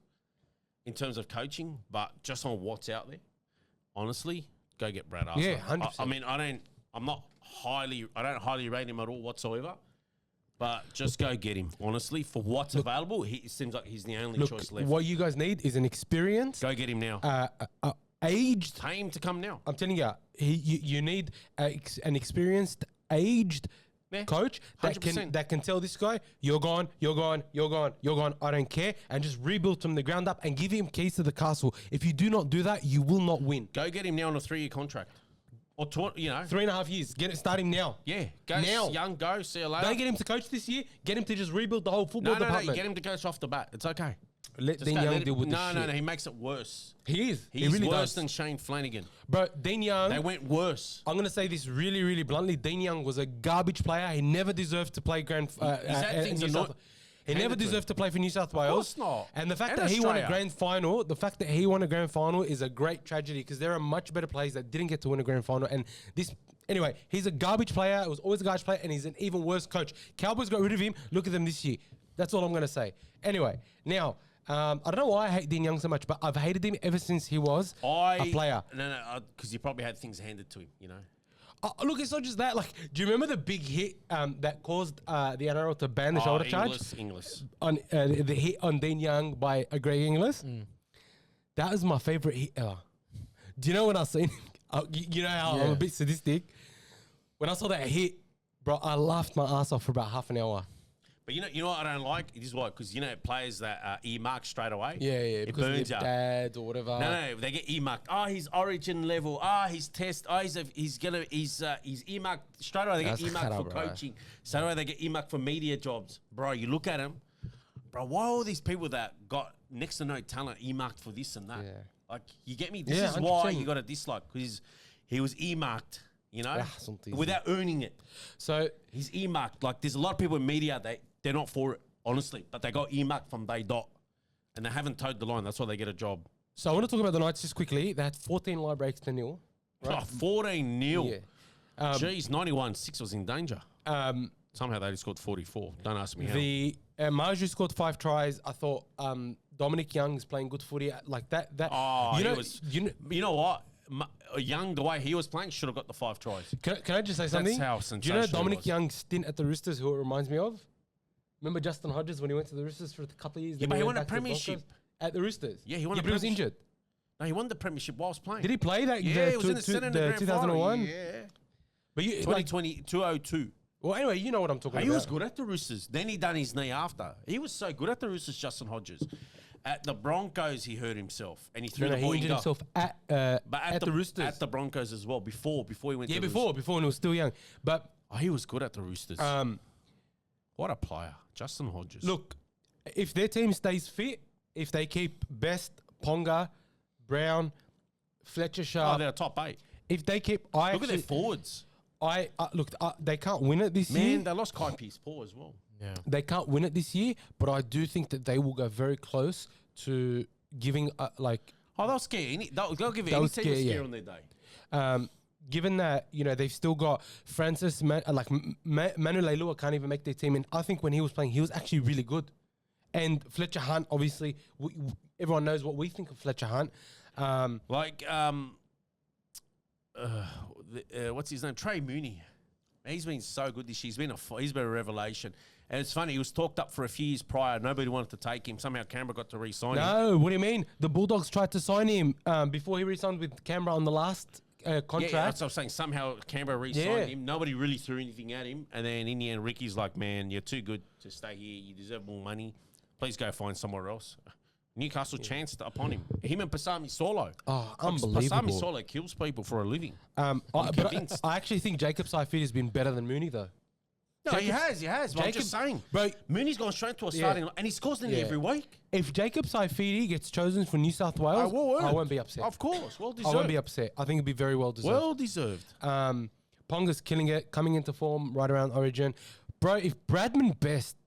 in terms of coaching, but just on what's out there, honestly, go get Brad Arthur. Yeah, 100%. I mean, I don't highly rate him at all whatsoever. But just go get him, honestly. For what's available, it seems like he's the only choice left. What you guys need is an experienced... Go get him now. Aged... Pay him to come now. I'm telling you, you need an experienced, aged coach that can tell this guy, you're gone, I don't care, and just rebuild from the ground up and give him keys to the castle. If you do not do that, you will not win. Go get him now on a 3-year contract. Or 3.5 years. Start him now. Yeah, go now. Young, go. See you later. Don't get him to coach this year. Get him to just rebuild the whole football department. No, get him to coach off the bat. It's okay. Let Dean Young deal with this shit. No, he makes it worse. He is. He's really worse does. than Shane Flanagan. Bro, Dean Young... They went worse. I'm going to say this really, really bluntly. Dean Young was a garbage player. He never deserved to play He never deserved to play for New South Wales. Of course not. And the fact that he won a grand final, is a great tragedy because there are much better players that didn't get to win a grand final. And anyway, he's a garbage player. It was always a garbage player, and he's an even worse coach. Cowboys got rid of him. Look at them this year. That's all I'm going to say. Anyway, now, I don't know why I hate Dean Young so much, but I've hated him ever since he was a player. No, because he probably had things handed to him, you know. Look, it's not just that. Like, do you remember the big hit that caused the NRL to ban the shoulder charge? Inglis. On the hit on Dean Young by Greg Inglis? That was my favourite hit ever. Do you know when I seen you know how I'm a bit sadistic? When I saw that hit, bro, I laughed my ass off for about half an hour. But you know what I don't like? It is why, because you know players that are earmarked straight away. Yeah, it because burns of you. their dads or whatever. No, they get earmarked. Oh, he's origin level. He's test. He's earmarked straight away. They get earmarked for coaching. Straight away they get earmarked for media jobs, bro. You look at him, bro. Why are all these people that got next to no talent earmarked for this and that? Yeah. Like, you get me? This is 100%. Why you got to dislike, because he was earmarked. You know, without earning it. So he's earmarked. Like, there's a lot of people in media they're not for it, honestly, but they got earmarked from day dot, and they haven't towed the line. That's why they get a job. So I want to talk about the Knights just quickly. They had 14 line breaks to nil. Right? 14-0. Yeah. Geez, 91-6 was in danger. Somehow they scored 44. Don't ask me how. The Marju scored 5 tries. I thought Dominic Young is playing good footy like that. You know what? Young, the way he was playing, should have got the 5 tries. Can I just say something? how Do you know sensational Dominic it was. Young's stint at the Roosters, who it reminds me of? Remember Justin Hodges when he went to the Roosters for a couple of years? Yeah, then but he went won a back to the premiership. Broncos? At the Roosters? Yeah, he won a but he was premiership. injured. No, he won the premiership whilst playing. Did he play that? Yeah, he was in the centre in the grand 2001? final. Yeah. But you, 2020, 202. well, anyway, you know what I'm talking He about. was good at the Roosters. Then he done his knee after. He was so good at the Roosters, Justin Hodges. At the Broncos, he hurt himself. And he threw No, the he ball injured in himself at the Roosters. At the Broncos as well, before he went to the before when he was still young. But Oh, he was good at the Roosters. What a player. Justin Hodges. look, if their team stays fit, if they keep Best, Ponga, Brown, Fletcher Sharp, they're top 8. if they keep, Look at their forwards. They can't win it this year. Man, they lost Kai Pearce-Paul as well. Yeah. They can't win it this year, but I do think that they will go very close to giving Oh, they'll scare any. They'll give They'll any team a scare, scare yeah. on their day. given that they've still got Francis Manu Leilua can't even make their team, and I think when he was playing, he was actually really good. And Fletcher Hunt, obviously, everyone knows what we think of Fletcher Hunt. What's his name? Trey Mooney. He's been so good this year. He's been a revelation. And it's funny, he was talked up for a few years prior. Nobody wanted to take him. Somehow Canberra got to re-sign him. No, what do you mean? The Bulldogs tried to sign him before he re-signed with Canberra on the last contract. Yeah, that's what I'm saying. Somehow Canberra re-signed Yeah. him. Nobody really threw anything at him. And then in the end, Ricky's like, man, you're too good to stay here. You deserve more money. Please go find somewhere else. Newcastle chanced upon him. Him and Pasami Solo. Oh, Pasami unbelievable. Solo kills people for a living. But convinced. I actually think Jacob Saifidi has been better than Mooney, though. No, he has. But I'm just saying. Bro, Mooney's gone straight to a starting, and he scores nearly every week. if Jacob Saifidi gets chosen for New South Wales, I won't be upset. Of course. Well I deserved. won't be upset. I think it'd be very well deserved. Well deserved. Ponga's killing it, coming into form right around Origin. Bro, if Bradman Best,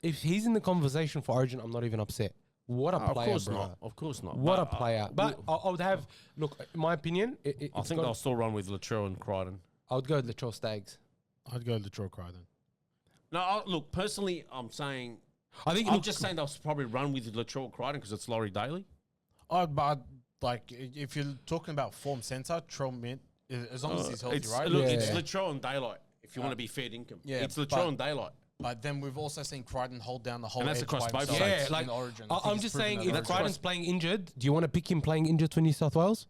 if he's in the conversation for Origin, I'm not even upset. What a player, Of course bro. not. Of course not. What a But, player. But I would have, look, in my opinion, I think they'll still run with Latrell and Crichton. I would go with Latrell Staggs. I'd go Latrell Crichton. No, look, personally, I'm saying... I'm just saying they'll probably run with Latrell Crichton because it's Laurie Daly. But if you're talking about form centre, Trell Mint, as long as he's healthy, right? Look, Yeah. it's Latrell and Daylight, if you want to be fair income. Yeah, it's Latrell but- and Daylight. But then we've also seen Crichton hold down the whole And that's edge across by both himself sides. Yeah, like, in Origin. I think I'm he's just proven saying, that if Origin. Crichton's playing injured, do you want to pick him playing injured for New South Wales?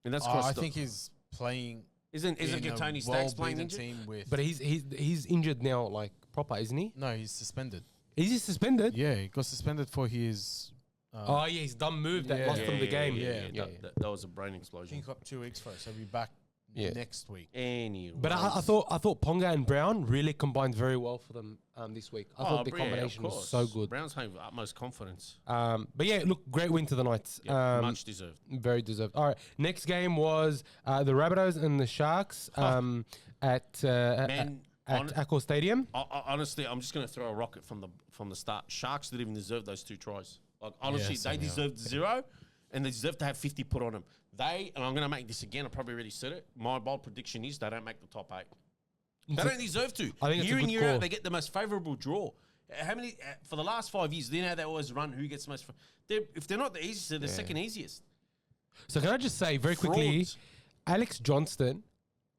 And that's I think he's playing. Isn't in Tony a Staggs playing well-beaten injured? team with. But he's injured now, like, proper, isn't he? No, he's suspended. Is he suspended? Yeah, he got suspended for his. Oh, yeah, his dumb move that Yeah. lost him the game. Yeah. That was a brain I explosion. think up 2 weeks for it, so he'll be back next week. Anyway. But I thought Ponga and Brown really combined very well for them this week. I thought the combination was so good. Brown's having utmost confidence. But yeah, look, great win to the Knights. Much deserved. Very deserved. All right, next game was the Rabbitohs and the Sharks at Accor Stadium. Honestly, I'm just going to throw a rocket from the start. Sharks didn't even deserve those 2 tries. Like honestly, they deserved 0, and they deserve to have 50 put on them. And I'm going to make this again. I probably already said it. My bold prediction is they don't make the top 8. They don't deserve to. I think it's a year in, good year call. out, they get the most favourable draw. How many for the last 5 years? Do you know how they always run? Who gets the most? If they're not the easiest, they're the second easiest. So can I just say very quickly, Frauds. Alex Johnston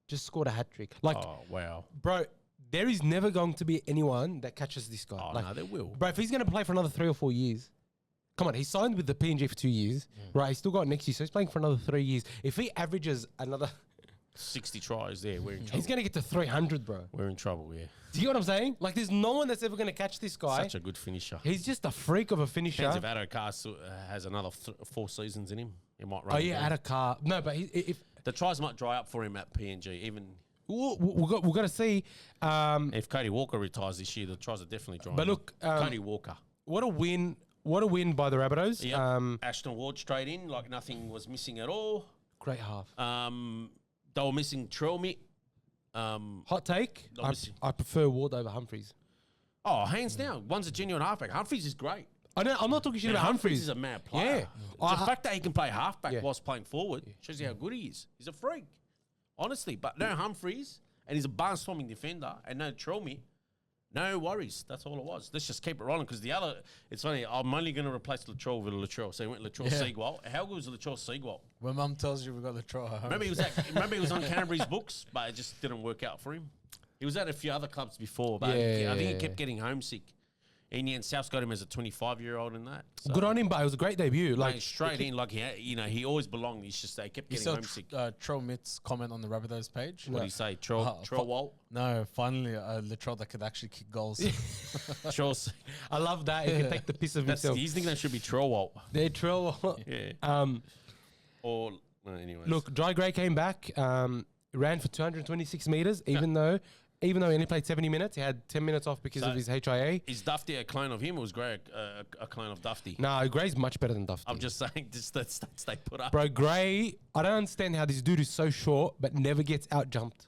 just scored a hat trick. Like, Oh wow! bro, there is never going to be anyone that catches this guy. Oh like, no, they will. Bro, if he's going to play for another 3 or 4 years, come on, he signed with the PNG for 2 years, right? He's still got next year, so he's playing for another 3 years. If he averages another, 60 tries there. We're in trouble. he's going to get to 300, bro. We're in trouble. Yeah. Do you get what I'm saying? Like, there's no one that's ever going to catch this guy. Such a good finisher. He's just a freak of a finisher. Depends if Addo has another 4 seasons in him. He might run. Oh it yeah, down. at a car. No, but if The tries might dry up for him at PNG. Even we've got to see. if Cody Walker retires this year, the tries are definitely drying. But look, Cody Walker. what a win! What a win by the Rabbitohs. Yep. Ashton Ward straight in, like nothing was missing at all. Great half. They were missing Trelmit. Hot take. obviously. I prefer Ward over Humphries. Oh, hands down. One's a genuine halfback. Humphries is great. I know. I'm not talking shit And about Humphries Humphries. is a mad player. Yeah. The fact that he can play halfback Yeah. whilst playing forward shows you how good he is. He's a freak. Honestly. But no Humphries, and he's a barnstorming defender, and no Trelmit. No worries. That's all it was. Let's just keep it rolling because the other, it's funny, I'm only going to replace Latrell with Latrell. So he went Latrell Seagull. How good was Latrell Seagull? When Mum tells you we got Latrell at home. Remember he was on Canterbury's books, but it just didn't work out for him. He was at a few other clubs before, but I think he kept getting homesick. In the end, South's got him as a 25-year-old in that. So Good on him, but it was a great debut. Like straight in, like he always belonged. He's just they kept getting homesick. Trell Mitt's comment on the Rabbitohs page. What did he say? Troll Walt? No, finally a Latrell that could actually kick goals. I love that. He can take the piss of himself. His nickname should be Troll Walt. They're Troll. Yeah. Anyway. Look, Dry Gray came back, ran for 226 meters, even though he only played 70 minutes. He had 10 minutes off because of his HIA. Is Dufty a clone of him or was Gray a clone of Dufty? No, Gray's much better than Dufty. I'm just saying, just the stats they put up. Bro, Gray, I don't understand how this dude is so short but never gets out jumped.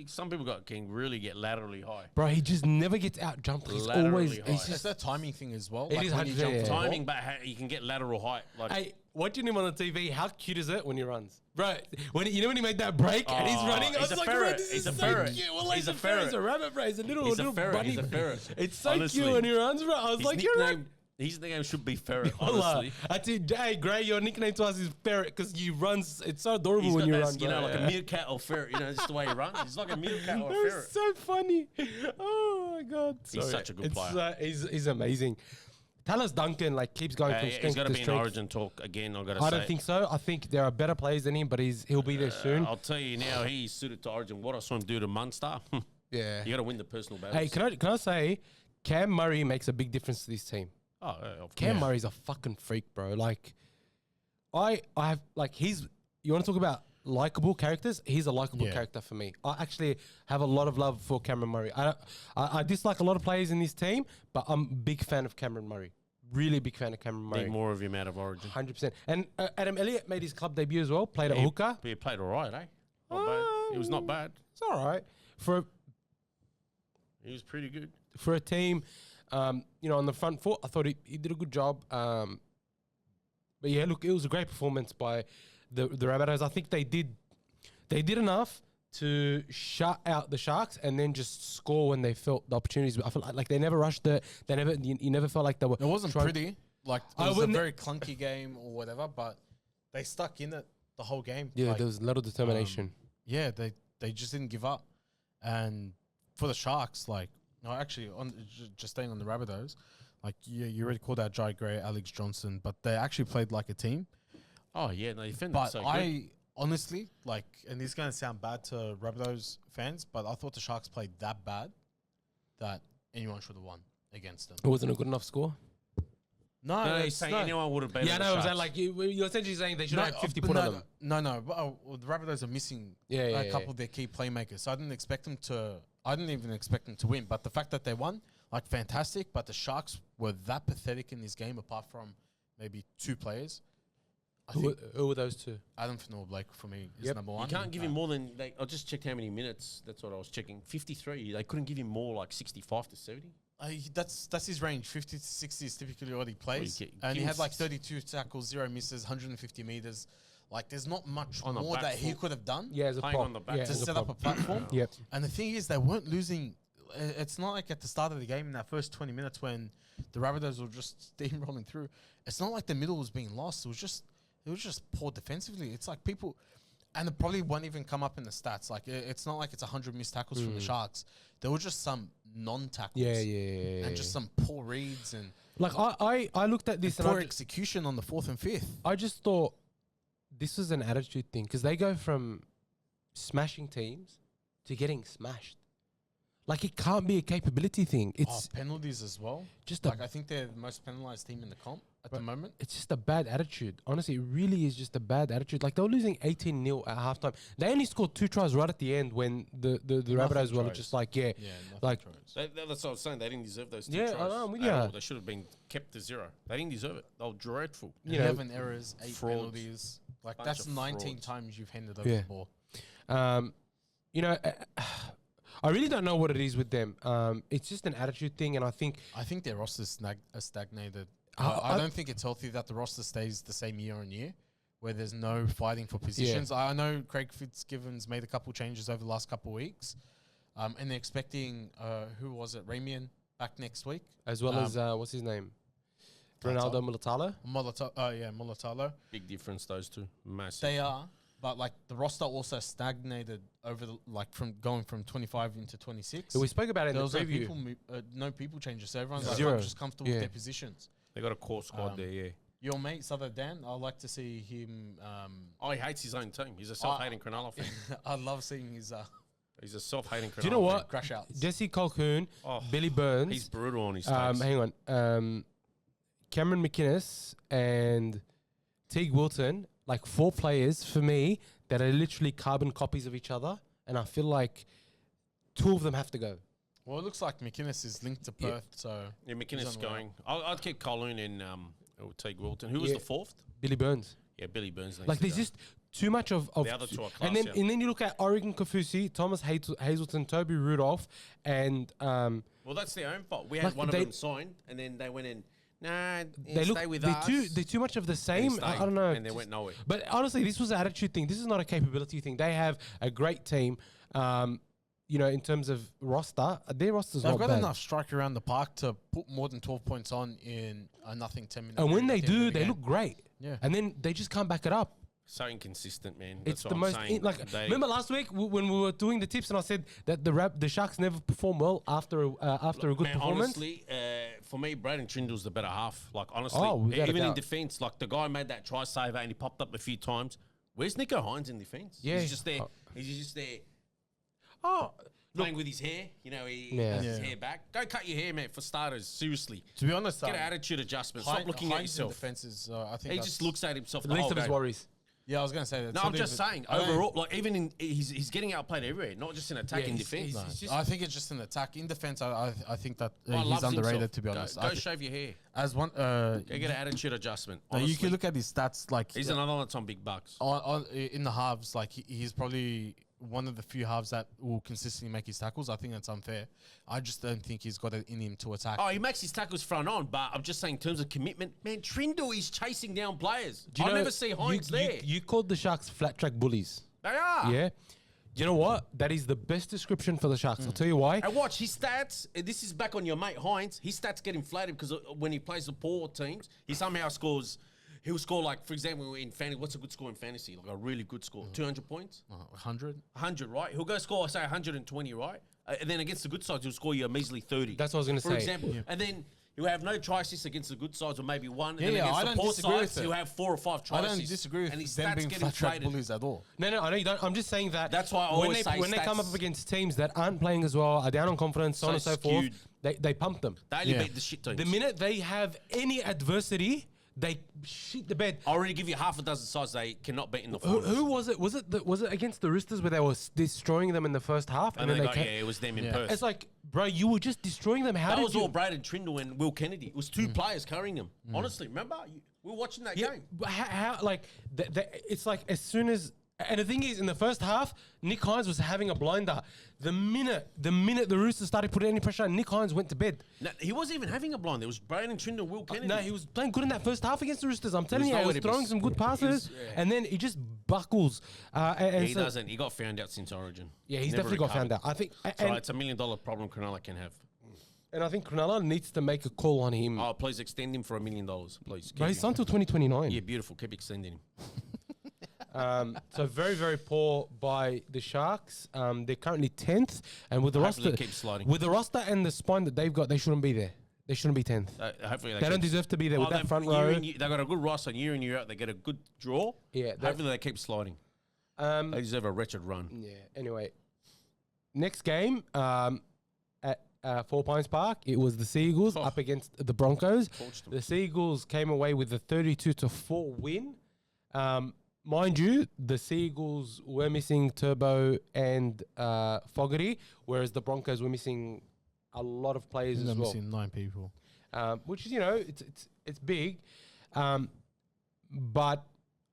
Some people can really get laterally high. Bro, he just never gets out jumped. He's Laterally always. high. It's just It's that timing thing as well. It is when you 100%, jump yeah. to the ball. Timing, but you can get lateral height. Like, Hey, watching him on the TV, how cute is it when he runs? Bro, when he made that break and he's running, I he's was a like, ferret. bro, this He's is a so ferret. cute. Well, He's a ferret. ferret. He's a rabbit, bro. He's a little He's a bunny. ferret. He's a ferret. It's so Honestly. cute when he runs, bro. I was like, you're right. His nickname should be Ferret, Wallah. honestly. I said, hey, Gray, your nickname to us is Ferret because you run. It's so adorable He's when got you that, run, you bro. know, like a meerkat or ferret, just the way he runs. He's like a meerkat or a That was ferret. so funny. Oh my god, He's Sorry. such a good player. He's amazing. Talos Duncan keeps going from He's strength got to to be in strength. Origin talk again, I've got to say. I don't think so. I think there are better players than him, but he'll be there soon. I'll tell you now, he's suited to Origin. What I saw him do to Munster, Yeah. you got to win the personal battles. Hey, can I say, Cam Murray makes a big difference to this team. Oh, of Cam course. Murray's a fucking freak, bro. Like, I have like you want to talk about likable characters? He's a likable character for me. I actually have a lot of love for Cameron Murray. I dislike a lot of players in this team, but I'm a big fan of Cameron Murray. Really big fan of Cameron Murray. Need more of him out of Origin. 100%. And Adam Elliott made his club debut as well. Played at hooker. He played all right, eh? Not bad. He was not bad. It's all right He was pretty good. for a team. On the front foot, I thought he did a good job. But yeah, look, it was a great performance by the Rabbitohs. I think they did enough to shut out the Sharks and then just score when they felt the opportunities. I felt like they never rushed it. You never felt like they were. It wasn't trying- pretty. Like, it was a very clunky game or whatever, but they stuck in it the whole game. Yeah, Like, there was a lot of determination. yeah, they just didn't give up. And for the Sharks, just staying on the Rabbitohs, like, you already called out Jai Gray, Alex Johnson, but they actually played like a team. Oh, yeah, no, they defended But so good. I honestly, and this is going to sound bad to Rabbitohs fans, but I thought the Sharks played that bad that anyone should have won against them. It wasn't a good enough score. No, he's saying anyone would have beaten Yeah, the no, was Sharks. that like you're essentially saying they should have had 50 but put on them? No, but the Rabbitohs are missing a couple of their key playmakers, so I didn't even expect them to win. But the fact that they won, fantastic. But the Sharks were that pathetic in this game, apart from maybe two players. Who were those two? Adam Fanor-Blake for me is number one. You can't give him more than... I just checked how many minutes. That's what I was checking. 53. They couldn't give him more, like 65 to 70. That's his range. 50 to 60 is typically what he plays. Well, And he give had him 32 tackles, 0 misses, 150 meters. Like, there's not much On the more back that he foot. could have done Yeah, as a Playing prop. on the back Yeah, to as a set up a prop. platform. Yep. And the thing is, they weren't losing. It's not like at the start of the game in that first 20 minutes when the Rabbitohs were just steamrolling through. It's not like the middle was being lost. It was just poor defensively. It's like people, and it probably won't even come up in the stats. Like, it's not like it's 100 missed tackles from the Sharks. There were just some non-tackles. Yeah. And just some poor reads and Like I looked at this and poor execution on the 4th and 5th. I just thought this was an attitude thing because they go from smashing teams to getting smashed. Like, it can't be a capability thing. It's Penalties as well. just I think they're the most penalized team in the comp at the moment. it's just a bad attitude. Honestly, it really is just a bad attitude. Like, they were losing 18-0 at halftime. They only scored 2 tries right at the end when the Rabbitohs were tries. just like, Yeah, like- tries. That's what I was saying. They didn't deserve those 2 Yeah, I tries. know, I'm with at ya. all. They should have been kept to 0. They didn't deserve it. They were dreadful. you know, 11 errors, 8 frauds. penalties. Like, Bunch that's of 19 frauds. times you've handed over Yeah. the ball. I really don't know what it is with them. It's just an attitude thing, and I think I think their roster's stagnated. I- I don't think it's healthy that the roster stays the same year on year, where there's no fighting for positions. I know Craig Fitzgibbon's made a couple changes over the last couple of weeks, And they're expecting who was it, Ramian back next week, As well as what's his name, Ronaldo Mulatalo. Mulatalo. Big difference, those two. Massive. They are, but like the roster also stagnated over the from going from 25 into 26. We spoke about it in There the was preview. no people changes, so everyone's Zero. like just comfortable with their positions. They got a core squad there, yeah. Your mate Southern Dan, I like to see him. Oh, he hates his own team. He's a self-hating Cronulla fan. I love seeing his He's a self-hating Cronulla Do you know what? crash outs. Jesse Colquhoun, Oh, Billy Burns. He's brutal on his Hang on. Cameron McInnes and Teague Wilton, like 4 players for me that are literally carbon copies of each other, and I feel like 2 of them have to go. Well, it looks like McInnes is linked to Perth, so Yeah, McInnes he's is on the way going. I'd keep Colin and Teague Wilton. Who was the 4th? Billy Burns. Yeah, Billy Burns. Like there's just too much of The other 2 are class, and then you look at Oregon Kafusi, Thomas Hazelton, Toby Rudolph, and Well, that's their own fault. We had Like one of they- them signed, and then they went in. Nah, they look stay with they're us. they're too much of the And he same. I stayed, don't know. And they went nowhere. But honestly, this was an attitude thing. This is not a capability thing. They have a great team. In terms of roster, their roster's they've not got bad. enough strike around the park to put more than 12 points on in a nothing 10-minute. And when they period at the end do, of the they game. look great. Yeah. And then they just can't back it up. So inconsistent, man. It's That's the what I'm most saying. remember last week when we were doing the tips and I said that the Sharks never perform well after a good Man, performance. honestly, for me, Braden Trindle's the better half. Like, honestly, Oh, without a even in doubt. defence, like the guy made that try saver and he popped up a few times. Where's Nico Hines in defence? Yeah. He's just there. Oh. He's just there Oh, playing with his hair. You know, he Yeah. has his Yeah. hair back. Go cut your hair, man, for starters. Seriously. To be honest, Get an attitude adjustment. Stop looking at yourself. Defenses, I think He that's- just looks at himself. the least of his game. worries. Yeah, I was going to say that. No, I'm just saying, I don't- overall, like, even in, he's getting outplayed everywhere, not just in attack and he's- defence. he's- No, just- I think it's just an attack. In defense, I think that I he's loves underrated. himself. To be honest, Go I thi- shave your hair. as one, Go get an attitude adjustment. you Honestly. can look at his stats. Like He's another one that's on big bucks. in the halves, like he's probably one of the few halves that will consistently make his tackles. I think that's unfair. I just don't think he's got it in him to attack. Oh, he makes his tackles front on, but I'm just saying in terms of commitment, man, Trindle is chasing down players. Do you I know, never see Hines there. You called the Sharks flat track bullies. They are. Yeah. You know what? That is the best description for the Sharks. I'll tell you why. And watch his stats. This is back on your mate Hines. His stats get inflated because when he plays the poor teams, he somehow scores. He'll score, like, for example, in fantasy. What's a good score in fantasy? Like a really good score. 200 points? 100. 100, right? He'll go score, say, 120, right? And then against the good sides, he'll score you a measly 30. That's what I was gonna For say. example. And then he'll have no try assists against the good sides, or maybe one. Yeah, and then yeah, against I the don't poor disagree with sides, it. he'll have 4 or 5 try I don't assists. disagree with and his them stats being get flat track inflated. bullies at all. No, I know you don't. I'm just saying that. That's why I when always say they come up stats- against teams that aren't playing as well, are down on confidence, so on and So so forth, skewed. they pump them. They only Yeah. beat the shit teams. The minute they have any adversity, they shit the bed. I already give you half a dozen sides they cannot beat in the Who, finals. who was it? Was it against the Roosters where they were destroying them in the first half? And then then they got, it was them in Yeah. Perth. It's like, bro, you were just destroying them. How That did was you? all Braden Trindle and Will Kennedy. It was 2 players carrying them. Honestly, remember? We were watching that Yeah, game. but how like it's like as soon as. And the thing is, in the first half, Nick Hines was having a blinder. The minute the Roosters started putting any pressure on, Nick Hines went to bed. No, he wasn't even having a blind. There was Braden Trindle, Will Kennedy. No, he was playing good in that first half against the Roosters. I'm telling you, he nowhere was to be throwing s- some good passes, yeah. and then he just buckles. And He so- doesn't. He got found out since Origin. Yeah, he's Never definitely got found recovered. out. I think, So it's $1 million problem Cronulla can have. and I think Cronulla needs to make a call on him. Oh, please extend him for $1 million, please. Bro, Keep he's him. until 2029. Yeah, beautiful. Keep extending him. So very, very poor by the Sharks. They're currently 10th, and with the Hopefully roster, it keeps sliding. with the roster and the spine that they've got, they shouldn't be there. They shouldn't be 10th. Hopefully They don't keep- deserve to be there with that they've- front year row. in year- They've got a good roster, and year in, year out, they get a good draw. Yeah, that- Hopefully they keep sliding. They deserve a wretched run. Yeah. Anyway, next game at Four Pines Park, it was the Seagulls Oh. up against the Broncos. Torched them. The Seagulls came away with a 32-4 win. Mind you, the Seagulls were missing Turbo and Fogarty, whereas the Broncos were missing a lot of players They're as well. missing 9 people. Which is, it's big. But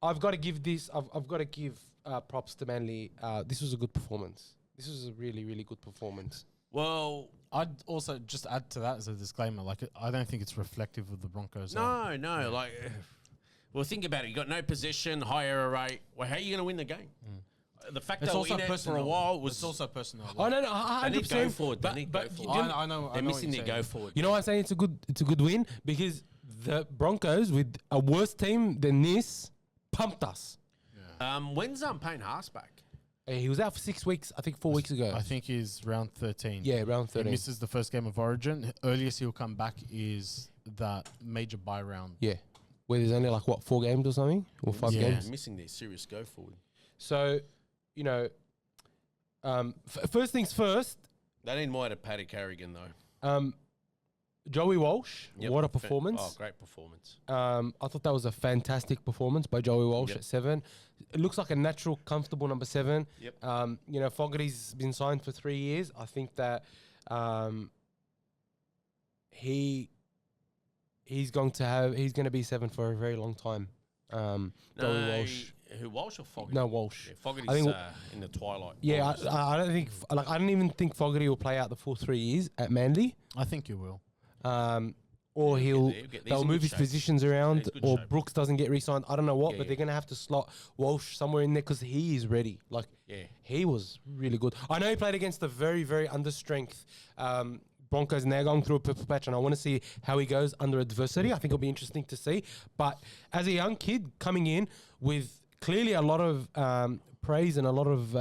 I've got to give this. I've got to give props to Manly. This was a good performance. This was a really, really good performance. Well, I'd also just add to that as a disclaimer, like I don't think it's reflective of the Broncos. no. Like, well, think about it. You got no possession, high error rate. Well, how are you going to win the game? the fact It's that we're also in it for a personal. while was It's also personal. Oh no, they need to go 100%. forward. They need to go forward. I know. They're I know missing what their you're go saying. forward. You know why I'm saying it's a good win? Because the Broncos with a worse team than this pumped us. When's Payne Haas back? He was out for 6 weeks, I think 4 weeks ago. I think he's round 13. Yeah, round He 13. misses the first game of Origin. Earliest he'll come back is that major bye round. Yeah, where there's only like 4 games or something, or 5 Yeah. games. They're missing their serious go forward. So, you know, first things first. They need more out of Paddy Carrigan though. Joey Walsh, Yep. what a performance! Oh, great performance. I thought that was a fantastic performance by Joey Walsh Yep. at 7. It looks like a natural, comfortable number 7. Yep. You know, Fogarty's been signed for 3 years. I think that he's going to be 7 for a very long time. Joey Walsh. Who, Walsh or Fogarty? No, Walsh. Yeah, Fogarty's I think in the twilight. Yeah, Almost. I don't think I don't even think Fogarty will play out the full 3 years at Manly. I think you will. Or He'll get there. they'll He's in move good his shape. positions around, he's good or shape. Brooks doesn't get re-signed. I don't know what, Yeah, but yeah. they're gonna have to slot Walsh somewhere in there because he is ready. Like, Yeah. he was really good. I know he played against a very, very understrength Broncos, and they're going through a purple patch, and I want to see how he goes under adversity. I think it'll be interesting to see. But as a young kid coming in with clearly a lot of praise and a lot of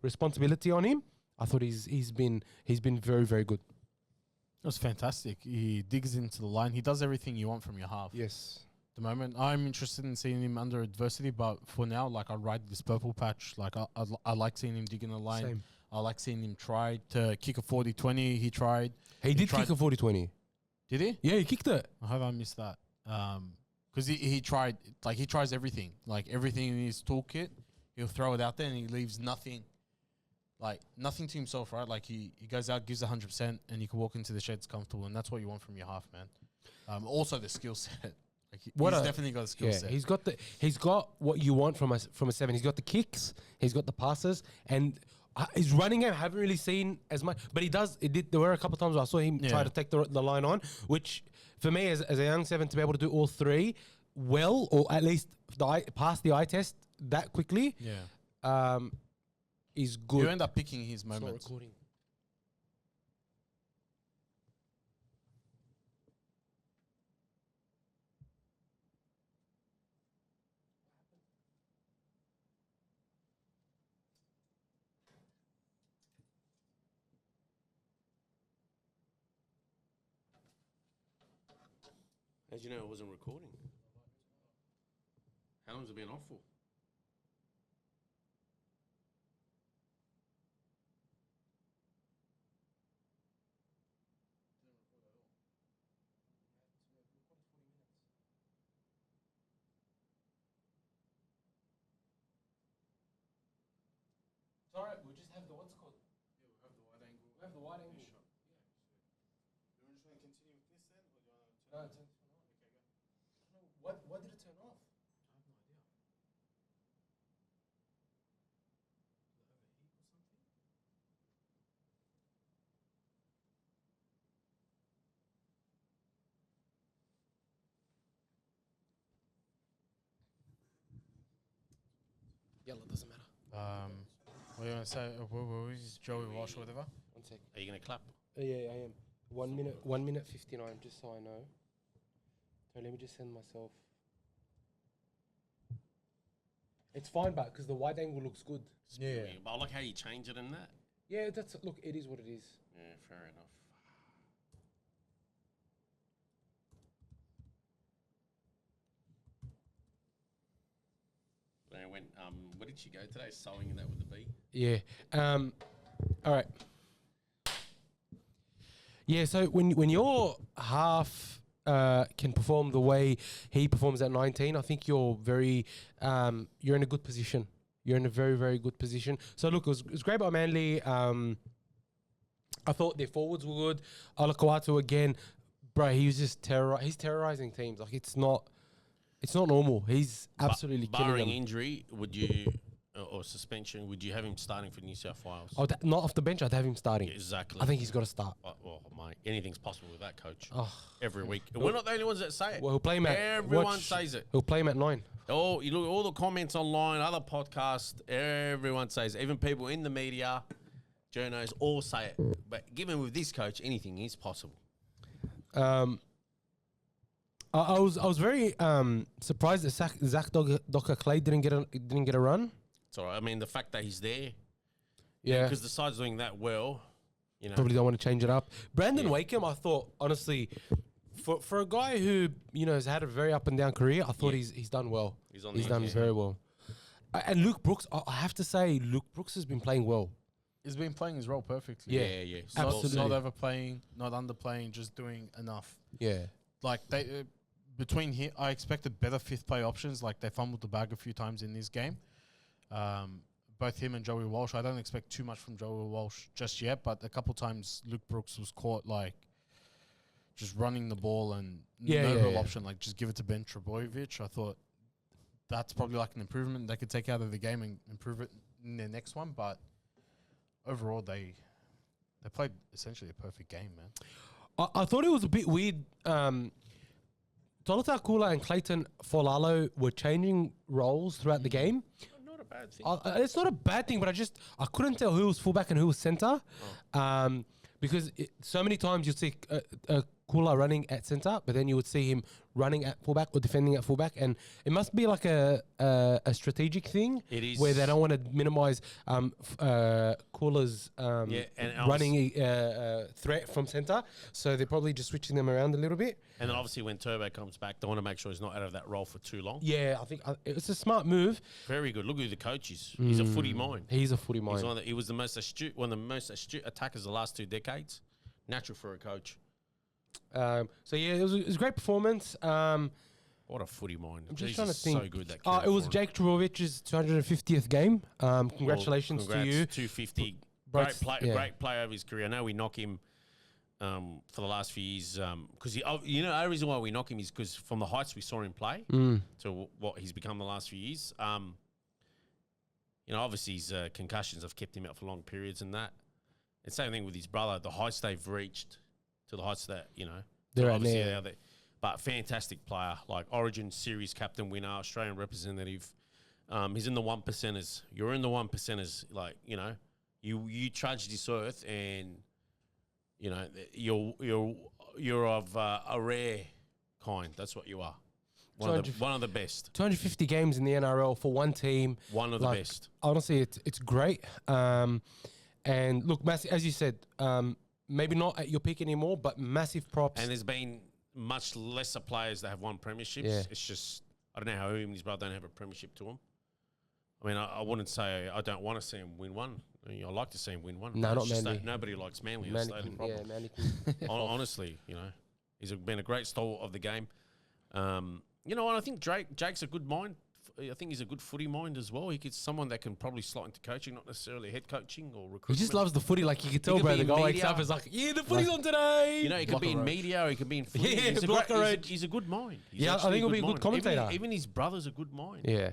responsibility on him, I thought he's been very, very good. It was fantastic. He digs into the line. He does everything you want from your half. Yes. At the moment, I'm interested in seeing him under adversity, but for now, like, I ride this purple patch. Like, I like seeing him dig in the line. Same. I like seeing him try to kick a 40-20. He tried. He did tried- kick a 40-20. Did he? Yeah, he kicked it. I hope I missed that. Because he tried, like, he tries everything. Like, everything in his toolkit, he'll throw it out there and he leaves nothing. Like, nothing to himself, right? Like, he goes out, gives 100%, and you can walk into the sheds comfortable, and that's what you want from your half, man. Also, the skill set. Like, he's definitely got a skill set. He's got what you want from a 7. He's got the kicks, he's got the passes, and his running game I haven't really seen as much, but he does. There were a couple of times where I saw him try to take the line on, which for me as a young 7 to be able to do all 3 well, or at least pass the eye test that quickly, is good. You end up picking his It's not moments. recording. How'd you know it wasn't recording? How long's it been off for? It's alright, we'll just have the what's it called? Yeah, we'll have the wide angle. We'll have the wide angle. You want to try and continue with this then? Or do you want to No, it turns on. Okay, go. What did it turn off? I have no idea. Yeah, it doesn't matter. What do you want to say? Where is Joey Walsh or whatever? 1 sec. Are you going to clap? Yeah, I am. 1 minute, 1 minute 59, just so I know. So let me just send myself. It's fine, but because the wide angle looks good. Yeah. But I like how you change it and that. Yeah, look, it is what it is. Yeah, fair enough. I went, where did she go today? Sewing and that with the bee? Yeah. All right. Yeah. So when your half can perform the way he performs at 19, I think you're very you're in a good position. You're in a very, very good position. So look, it was great by Manly. I thought their forwards were good. Alakawatu again, bro. He was just he's terrorizing teams. Like it's not normal. He's absolutely killing barring them. injury, would you or suspension, would you have him starting for New South Wales? Not off the bench. I'd have him starting. Exactly. I think he's got to start. Well, mate, anything's possible with that coach. Oh. Every week. And we're not the only ones that say it. Well, he'll play him at Everyone says it. He'll play him at 9 Oh, you look at all the comments online, other podcasts, everyone says, even people in the media, journos, all say it. But given with this coach, anything is possible. I was very surprised that Zach Docker-Clay didn't get a run. It's all right. I mean, the fact that he's there, Yeah, because the side's doing that well, you know. probably don't want to change it up. Brandon Wakeham, I thought honestly, for a guy who has had a very up and down career, I thought he's done well. He's done very well. And Luke Brooks, I have to say, Luke Brooks has been playing well. He's been playing his role perfectly. Yeah. Absolutely. Not overplaying, not underplaying, just doing enough. Yeah. Like they between here, I expected better fifth play options. Like they fumbled the bag a few times in this game. Both him and Joey Walsh. I don't expect too much from Joey Walsh just yet, but a couple times Luke Brooks was caught like just running the ball and no real option. Like just give it to Ben Trebojevic. I thought that's probably like an improvement they could take out of the game and improve it in their next one. But overall, they played essentially a perfect game, man. I thought it was a bit weird. Tolata Kula and Clayton Folalo were changing roles throughout the game. Not a bad thing. It's not a bad thing, but I couldn't tell who was fullback and who was centre. Because so many times you'd see Kula running at centre, but then you would see him running at fullback or defending at fullback, and it must be like a strategic thing. It is. Where they don't want to minimise Kula's and running threat from centre, so they're probably just switching them around a little bit. And then obviously when Turbo comes back, they want to make sure he's not out of that role for too long. Yeah, I think it's a smart move. Very good. Look who the coach is. He's a footy mind. He's a footy mind. He was the most astute, one of the most astute attackers the last 2 decades. Natural for a coach. So yeah, it was a great performance. What a footy mind. I'm just He's trying to think. So good that It was Jake Trebovic's 250th game. Congratulations to you. 250. Breaks- Great play over his career. I know we knock him for the last few years because the reason why we knock him is because from the heights we saw him play to what he's become the last few years. Obviously his concussions have kept him out for long periods and that. And same thing with his brother. The heights they've reached to the heights that They're at obviously there. but fantastic player, like Origin Series captain winner, Australian representative. He's in the 1%ers. You're in the 1%ers. Like you trudged this earth, and you're of a rare kind. That's what you are. One of the best. 250 games in the NRL for one team. One of the best. Honestly, it's great. And look, as you said, maybe not at your peak anymore, but massive props. And there's been much lesser players that have won premierships. Yeah. It's just, I don't know how him and his brother don't have a premiership to them. I mean, I wouldn't say I don't want to see him win one. I like to see him win one. No, not just Manly. that nobody likes Manly. Manly That's the only can- problem. yeah, Manly can- Honestly, he's been a great stalwart of the game. And I think Jake's a good mind. I think he's a good footy mind as well. He's someone that can probably slot into coaching, not necessarily head coaching or recruitment. He just loves the footy. Like you can tell, could bro. be The in guy wakes media. up is like, yeah, the footy's on today. He could be in media or he could be in footy. Yeah, He's a good mind. He's Yeah, I actually think he'll be a good mind. commentator. Even his brother's a good mind. Yeah.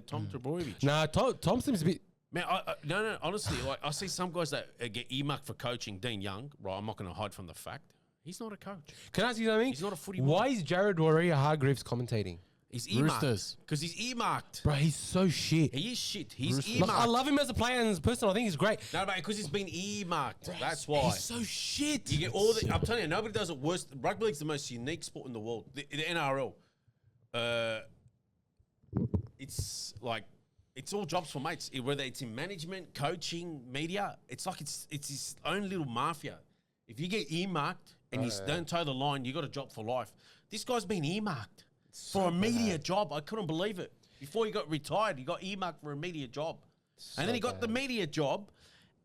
Tom Trebojevic. Nah, Tom seems a bit. Man, no. Honestly, like I see some guys that get earmarked for coaching. Dean Young, right? I'm not going to hide from the fact he's not a coach. Can I ask you something? He's not a footy. Why is Jared Warrior-Hargreaves commentating? He's earmarked Roosters. because he's earmarked. Bro, he's so shit. He is shit. He's Roosters. earmarked. Like, I love him as a player and as a person. I think he's great. No, mate, because he's been earmarked. That's why. He's so shit. You get all the. I'm telling you, nobody does it worse. Rugby league's the most unique sport in the world. The NRL. It's like it's all jobs for mates. Whether it's in management, coaching, media, it's like it's his own little mafia. If you get earmarked and you don't toe the line, you got a job for life. This guy's been earmarked for a media job. I couldn't believe it. Before he got retired, he got earmarked for a media job, and then he got the media job.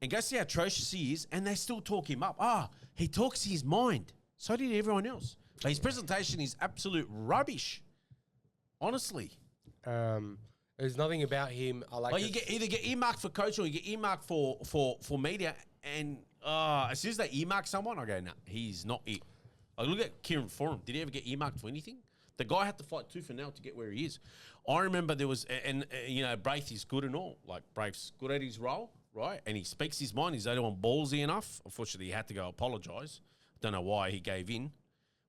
And go see how atrocious he is, and they still talk him up. He talks his mind. So did everyone else. But his presentation is absolute rubbish. Honestly. There's nothing about him. I like. Like you either get earmarked for coach or you get earmarked for media. And as soon as they earmark someone, I go, nah, he's not it. Like, look at Kieran Foran. Did he ever get earmarked for anything? The guy had to fight tooth and nail to get where he is. I remember there was, Braith is good and all. Like, Braith's good at his role, right? And he speaks his mind. He's the only one ballsy enough. Unfortunately, he had to go apologise. Don't know why he gave in.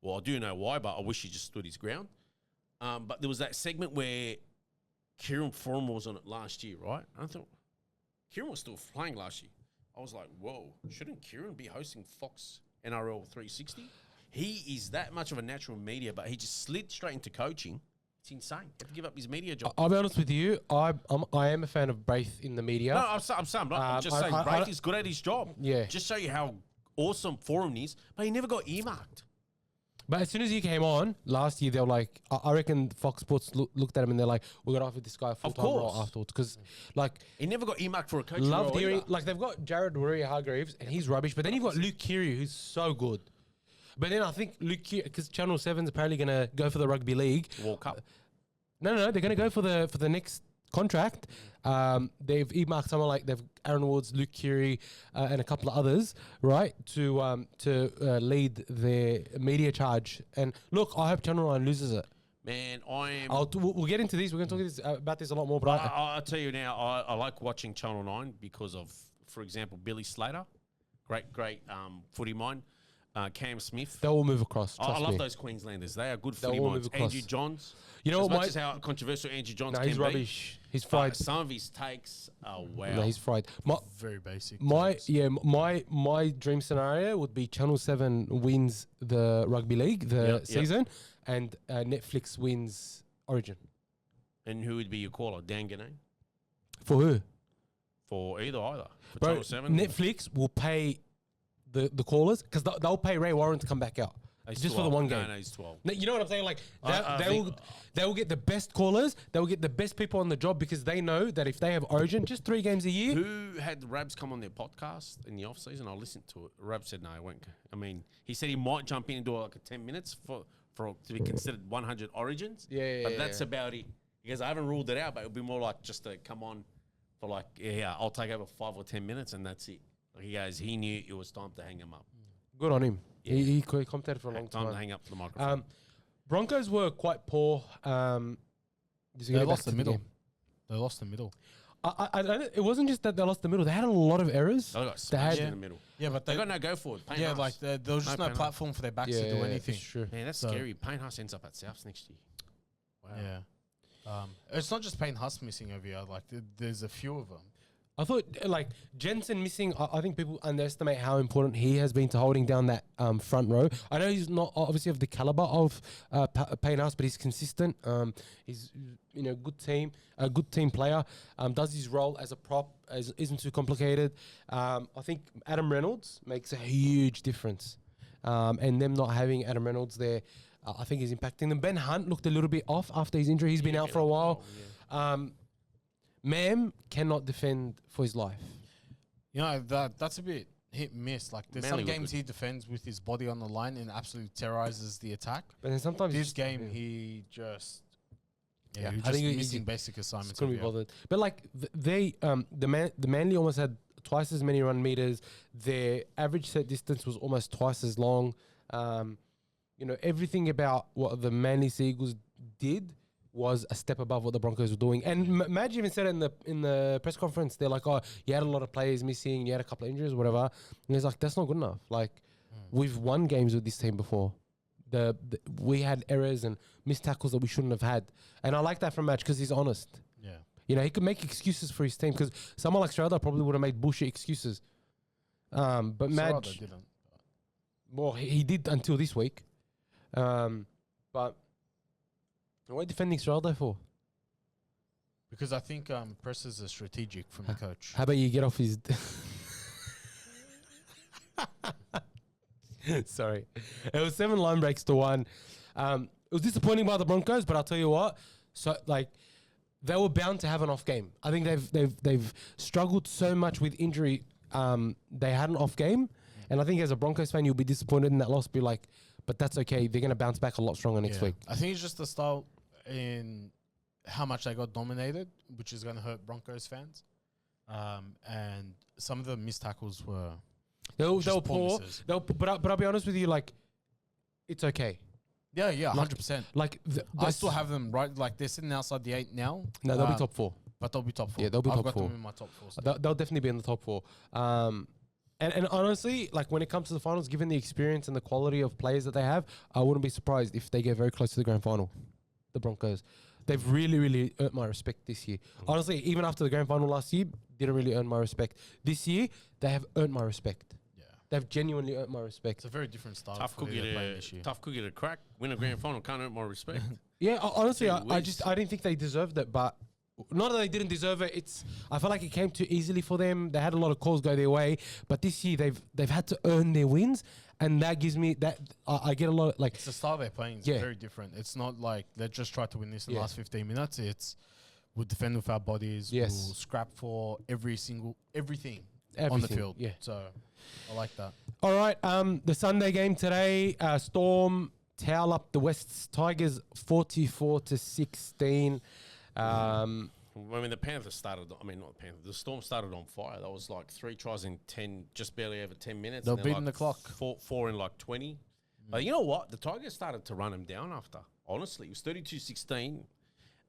Well, I do know why, but I wish he just stood his ground. But there was that segment where Kieran Foran was on it last year, right? And I thought Kieran was still playing last year. I was like, whoa, shouldn't Kieran be hosting Fox NRL 360? He is that much of a natural media, but he just slid straight into coaching. It's insane. He had to give up his media job. I'll be honest with you. I am a fan of Braith in the media. No, I'm saying, I'm just saying, Braith is good at his job. Yeah. Just show you how awesome Foran is, but he never got earmarked. But as soon as he came on last year, they were like, I reckon Fox Sports looked at him and they're like, we're going to offer this guy a full-time role afterwards. Because, like... He never got earmarked for a coaching loved role hearing... either. Like, they've got Jared Warrior-Hargreaves, and he's rubbish. But then you've got Luke Keary, who's so good. But then I think Luke Keary... Because Channel 7's apparently going to go for the Rugby League. World Cup. No, they're going to go for the next contract. They've earmarked someone like they've Aaron Woods, Luke Keary, and a couple of others, right, to lead their media charge. And look, I hope Channel 9 loses it. Man, we'll get into this. We're going to talk about this a lot more. But I'll tell you now, I like watching Channel 9 because of, for example, Billy Slater, great footy mind. Cam Smith. They will move across. I love those Queenslanders. They are good footy all minds. move across. Andrew Johns. You know as what? Much as how controversial Andrew Johns can he's be. rubbish. He's fried. Some of his takes, oh wow. No, he's fried. Very basic. My dream scenario would be Channel 7 wins the Rugby League season, and Netflix wins Origin. And who would be your caller? Dan Gannett? For who? For either. For Bro, Channel 7? Netflix will pay the callers because they'll pay Ray Warren to come back out. He's Just 12. for the one game. No, he's 12. No, you know what I'm saying? Like I they will get the best callers. They will get the best people on the job because they know that if they have Origin, just 3 games a year. Who had the Rabs come on their podcast in the off season? I listened to it. Rab said no, he won't. I mean, he said he might jump in and do like a 10 minutes for to be considered 100 Origins. But that's about it. He goes, I haven't ruled it out, but it'll be more like just to come on for like, I'll take over 5 or 10 minutes and that's it. Like he goes, he knew it was time to hang him up. Good on him. Yeah. He commentated for a long Time time. to hang up the microphone. Broncos were quite poor. They lost the middle. They lost the middle. It wasn't just that they lost the middle. They had a lot of errors. They got smashed in the middle. Yeah, but They got no go forward. Payne Haas. like there was just no platform for their backs to do anything. It's true. Man, that's scary. Payne Haas ends up at Souths next year. Wow. Yeah. It's not just Payne Haas missing over here. Like there's a few of them. I thought like Jensen missing. I think people underestimate how important he has been to holding down that front row. I know he's not obviously of the caliber of Payne Haas, but he's consistent. He's a good team player. Does his role as a prop, isn't too complicated. I think Adam Reynolds makes a huge difference, and them not having Adam Reynolds there, I think is impacting them. Ben Hunt looked a little bit off after his injury. He's been out for a while. Mam cannot defend for his life. You know, that's a bit hit and miss. Like there's Manly some were games good. he defends with his body on the line and absolutely terrorizes the attack. But then sometimes This game he just he I was think just he missing just basic assignments. couldn't be over here. bothered. But like the Manly almost had twice as many run meters. Their average set distance was almost twice as long. Everything about what the Manly Seagulls did was a step above what the Broncos were doing. And Madge even said it in the press conference. They're like, oh, you had a lot of players missing. You had a couple of injuries or whatever. And he's like, that's not good enough. Like, we've won games with this team before. We had errors and missed tackles that we shouldn't have had. And I like that from Madge because he's honest. Yeah. He could make excuses for his team because someone like Strada probably would have made bullshit excuses. But Madge, didn't. well, he did until this week. But what are you defending Strada for? Because I think presses are strategic from the coach. How about you get off his... Sorry. It was 7 line breaks to 1. It was disappointing by the Broncos, but I'll tell you what. So, like, they were bound to have an off game. I think they've struggled so much with injury. They had an off game. And I think as a Broncos fan, you'll be disappointed in that loss. Be like, but that's okay. They're going to bounce back a lot stronger next week. I think it's just the style in how much they got dominated, which is going to hurt Broncos fans. And some of the missed tackles were They were just poor. misses. But I'll be honest with you, like, it's okay. Yeah, Like, 100%. Like, I still have them right. Like they're sitting outside the 8 now. No, they'll be top 4. But they'll be top 4. Yeah, they'll be I've top got 4. them in my top 4. still. They'll definitely be in the top 4. And honestly, like when it comes to the finals, given the experience and the quality of players that they have, I wouldn't be surprised if they get very close to the grand final. The Broncos. they've really, really earned my respect this year. Honestly, even after the grand final last year, didn't really earn my respect. This year, they have earned my respect. Yeah. They've genuinely earned my respect. It's a very different style. Tough cookie to crack. Win a grand final, can't earn my respect. Yeah, honestly, Gee I whiz. didn't think they deserved it, but not that they didn't deserve it. I felt like it came too easily for them. They had a lot of calls go their way, but this year they've had to earn their wins, and that gives me that I get a lot of, like, It's the style they're playing is very different. It's not like let's just try to win this in the last 15 minutes. It's we'll defend with our bodies. Yes. We'll scrap for everything on the Everything, field. yeah. So I like that. All right, the Sunday game today, Storm towel up the Wests Tigers 44-16. I mean, the Panthers started. I mean, not the Panthers. The Storm started on fire. That was like 3 tries in 10, just barely over 10 minutes. They're and then beating like the clock. Four in like 20. But you know what? The Tigers started to run them down after. Honestly, it was 32-16.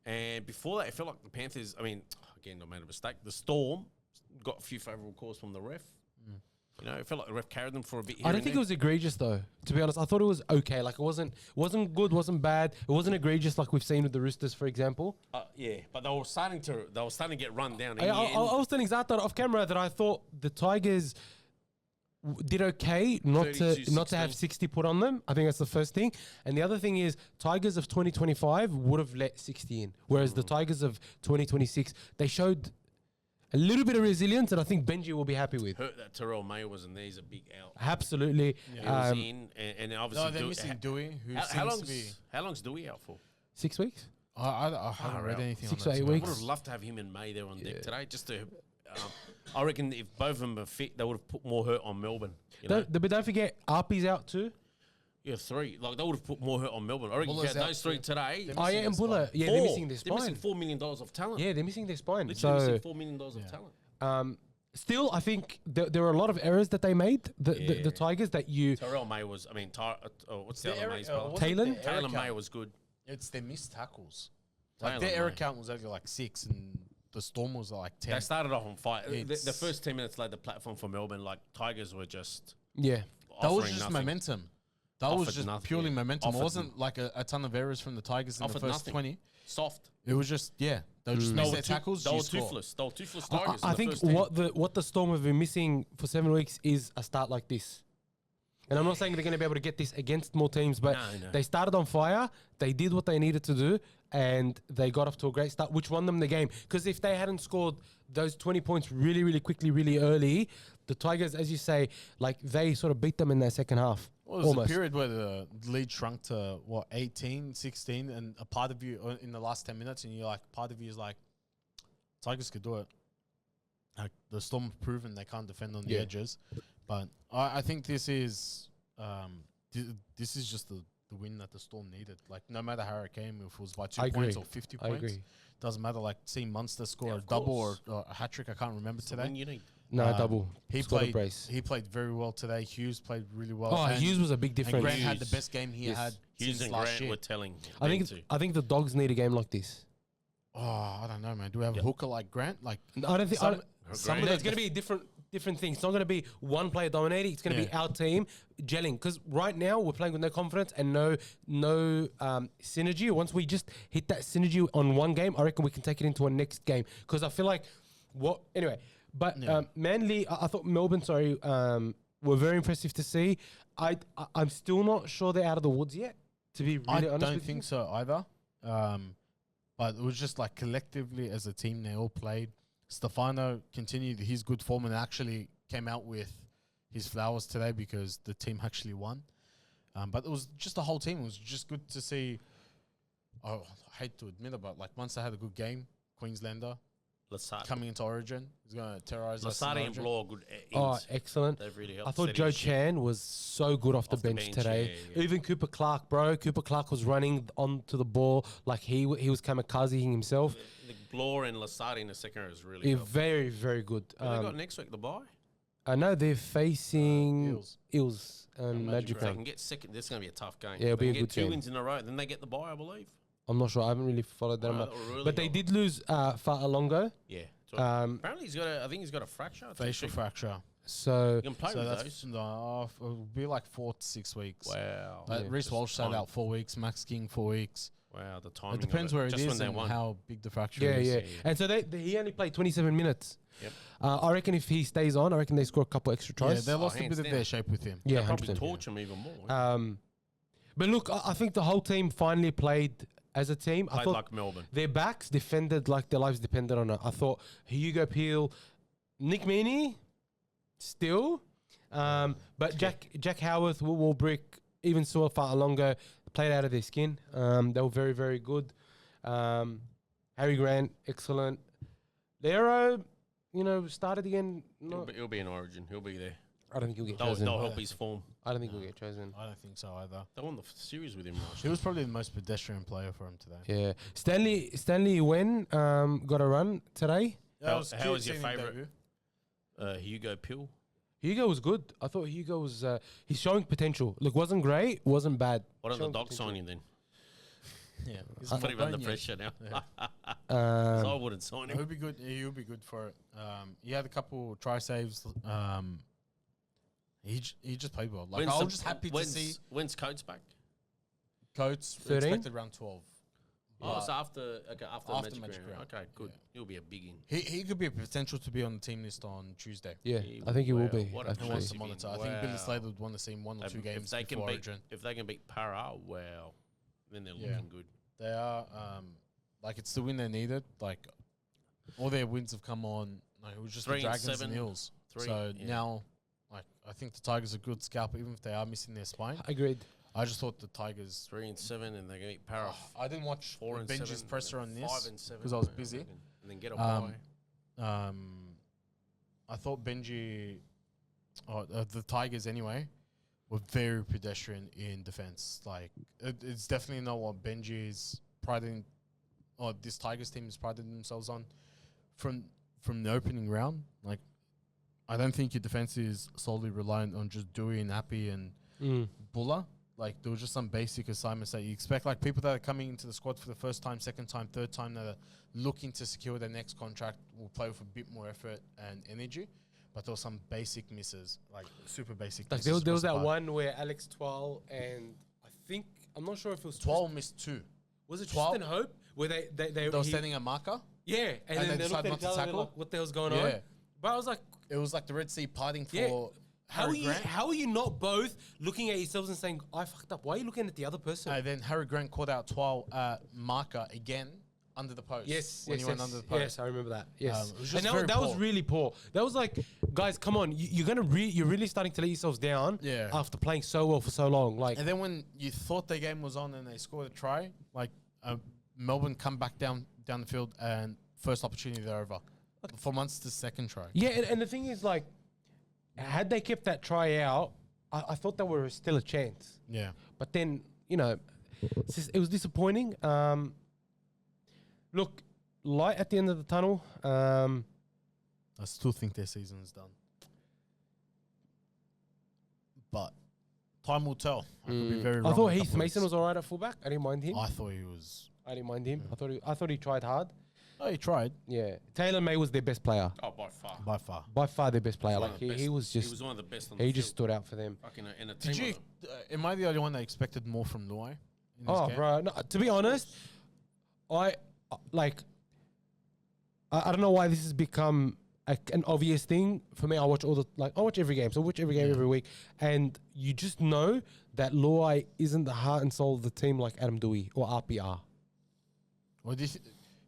And before that, it felt like the Panthers. I mean, again, I made a mistake. The Storm got a few favourable calls from the ref. You know, it felt like the ref carried them for a bit. I don't think it was egregious though. To be honest, I thought it was okay. Like it wasn't good, wasn't bad. It wasn't egregious like we've seen with the Roosters, for example. Yeah, but they were starting to get run down. I was telling Zaatar off camera that I thought the Tigers did okay not to have 60 put on them. I think that's the first thing. And the other thing is Tigers of 2025 would have let 60 in, whereas the Tigers of 2026 they showed a little bit of resilience, and I think Benji will be happy with. Hurt that Terrell May wasn't there. He's a big out. Absolutely. He was in, and obviously No, they're missing Dewey, who how long's Dewey out for? 6 weeks. I haven't read anything 6 on to that. 8 so weeks. I would have loved to have him and May there on deck today, just to. I reckon if both of them are fit, they would have put more hurt on Melbourne. You know? But don't forget, Arpy's out too. Yeah, 3. Like they would have put more hurt on Melbourne. I reckon Buller's those 3 today. Oh yeah, and Buller. Yeah, Four. they're missing their They're missing spine. $4 million of talent. Yeah, they're missing their spine. Literally So missing $4 million of talent. still, I think there were a lot of errors that they made. The Tigers that you Terrell May was. I mean, what's the other May's spell? Talon? Taylor May was good. It's their missed tackles. Taylor Like their May. error count was only like 6, and the Storm was like 10. They started off on fire. The It's- first 10 minutes laid the platform for Melbourne. Like Tigers were just. yeah. That was offering just nothing. momentum. That was Offered just nothing, purely yeah. momentum. It Offered wasn't like a ton of errors from the Tigers in Offered the first nothing. 20. Soft. It was just, they were just missed their tackles. They were you score. toothless. They were toothless Tigers. I think what the Storm have been missing for 7 weeks is a start like this. And I'm not saying they're going to be able to get this against more teams, but No. they started on fire. They did what they needed to do, and they got off to a great start, which won them the game. Because if they hadn't scored those 20 points really, really quickly, really early, the Tigers, as you say, like they sort of beat them in their second half. Well, there was almost. a period where the lead shrunk to, 18, 16, and a part of you in the last 10 minutes, and you're like, part of you is like, Tigers could do it. Like, the Storm have proven they can't defend on the Yeah. edges. But I think this is this is just the win that the Storm needed. Like, no matter how it came, if it was by 2 I points agree. or 50 I points, agree. doesn't matter. Like, seeing Munster score Yeah, a of double or course. a hat-trick, I can't remember Today. today. You need. No, double. He Scored a played. brace. He played very well today. Hughes played really well. Oh, and, Hughes was a big and difference. Grant had the Hughes. best game he Yes. had Hughes since and last Grant year. were telling. I them think the Dogs need a game like this. Oh, I don't know, man. Do we have a hooker like Grant? Like, I don't think. Some- Some Grant- of it's going to be different things. It's not going to be one player dominating. It's going to be our team gelling. Because right now we're playing with no confidence and no synergy. Once we just hit that synergy on one game, I reckon we can take it into a next game. Because I feel like anyway. But Manly, I thought Melbourne. Were very impressive to see. I'm still not sure they're out of the woods yet. To be really I honest, don't with think so either. But it was just like collectively as a team, they all played. Stefano continued his good form and actually came out with his flowers today because the team actually won. But it was just the whole team. It was just good to see. Oh, I hate to admit it, but like Munster had a good game. Queenslander coming into Origin. He's going to terrorize us. in Lasati and Origin. Blow are good. Oh, ends. excellent. They've really helped. I thought steady Joe the ship. Chan was so good off the bench today. yeah. Even Cooper Clark, bro. Cooper Clark was running onto the ball like he was kamikazing himself. The Blow and Lasati in the second row is really Yeah, helped. very, very good. What they got next week? The bye. I know they're facing Eels. Eels and If they Magic. can get second, this is going to be a tough game. Yeah, it'll They be a can good get two game. wins in a row, then they get the bye, I believe. I'm not sure. I haven't really followed that much. that'll really But they help. did lose Fa'alongo. Yeah. So apparently I think he's got a fracture. Facial fracture. So You can play So with that's those. it'll be like 4 to 6 weeks. Wow. Reece Just Walsh sat fine. out 4 weeks. Max King 4 weeks. Wow, the timing. It depends where it just is when they and won. how big the fracture Yeah, is. yeah. And so he only played 27 minutes. Yep. I reckon if he stays on, I reckon they score a couple extra Yeah, tries. they lost a hands bit of down. their shape with him. Yeah, They'll probably 100%. torch him even more. But look, I think the whole team finally played as a team. I Played thought like Melbourne. their backs defended like their lives depended on it. I thought Hugo Peel, Nick Meaney, still, but Jack Howarth, Will Warbrick, even Su'a Fa'alongo played out of their skin. They were very, very good. Harry Grant, excellent. Lero, started again. He'll be in Origin. He'll be there. I don't think he'll get They'll chosen. help his form. I don't think he'll get chosen. I don't think so either. They won the series with him last He was probably the most pedestrian player for him today. Yeah, Stanley Wen got a run today. How was your favourite? Hugo Pill. Hugo was good. I thought Hugo was he's showing potential. Look, wasn't great, wasn't bad. What are the Showing Dogs potential. signing then? Yeah, he's Put him not under done yet. pressure now. Yeah. So I wouldn't sign him. He'll be good. He'll be good for it. He had a couple try saves. He just played well. Like I was just happy to see When's Coates back? Coates 13? expected around 12. Oh, so after Magic Magic Round. Round. Okay, good. Yeah. He'll be a big in. He could be a potential to be on the team list on Tuesday. Yeah, He I think he will will. be. What a He wants to Actually. monitor. I think Billy Wow. Slater would want to see him one or two games If they can before beat, Origin. if they can beat Para, wow, then they're Yeah. looking good. They are like it's the win they needed. Like all their wins have come on. Like it was just 3 the and Dragons and 7, Eels. 3, So yeah. now, like I think the Tigers are good scalp, even if they are missing their spine. Agreed. I just thought the Tigers. 3 and 7, and they're going to beat Para. I didn't watch 4 and Benji's 7, presser on 5 this and 7 because I was I busy. reckon. And then get a bye. I thought Benji, the Tigers anyway, were very pedestrian in defense. Like it's definitely not what Benji's priding, or this Tigers team is priding themselves on from the opening round. Like I don't think your defense is solely reliant on just Dewey and Appy and Buller. Like there was just some basic assignments that you expect. Like people that are coming into the squad for the first time, second time, third time, that are looking to secure their next contract will play with a bit more effort and energy. But there were some basic misses, like super basic. Like misses there was across the that park. one where Alex Twal and I'm not sure if it was 12 missed 2. Was it 12? Tristan Hope where they They were sending a marker. yeah, and then they they looked decided at not each to other and tackle? like, what the hell's going Yeah. on? But I was like, It was like the Red Sea parting for Yeah. Harry Grant. How are you not both looking at yourselves and saying, I fucked up? Why are you looking at the other person? Then Harry Grant called out 12 marker again under the post. When he went under the post. Yes, I remember that. Yes, it was just and very that was poor. really poor. That was like, guys, come on, you're really starting to let yourselves down. Yeah. After playing so well for so long, like And then when you thought the game was on and they scored a try, like Melbourne come back down the field and first opportunity they're over. For Munster's second try. yeah. And the thing is, like, had they kept that try out, I thought there were still a chance. Yeah. But then, it was disappointing. Look, light at the end of the tunnel. I still think their season's done. But time will tell. I could be very wrong. I thought in a Heath couple Mason weeks. was alright at fullback. I didn't mind him. I thought he was. I didn't mind him. I thought he tried hard. Oh, he tried. Yeah, Taylor May was their best player. Oh, by far. By far. By far their best player. One Like of the he best. was just He was one of the best on the he field. just stood out for them. Fucking in a team. Did you? Am I the only one that expected more from Luai? in this Oh, game? bro. No, to be honest, I don't know why this has become an obvious thing for me. I watch every game. So I watch every game every week, and you just know that Luai isn't the heart and soul of the team like Adam Dewey or RPR. Or do you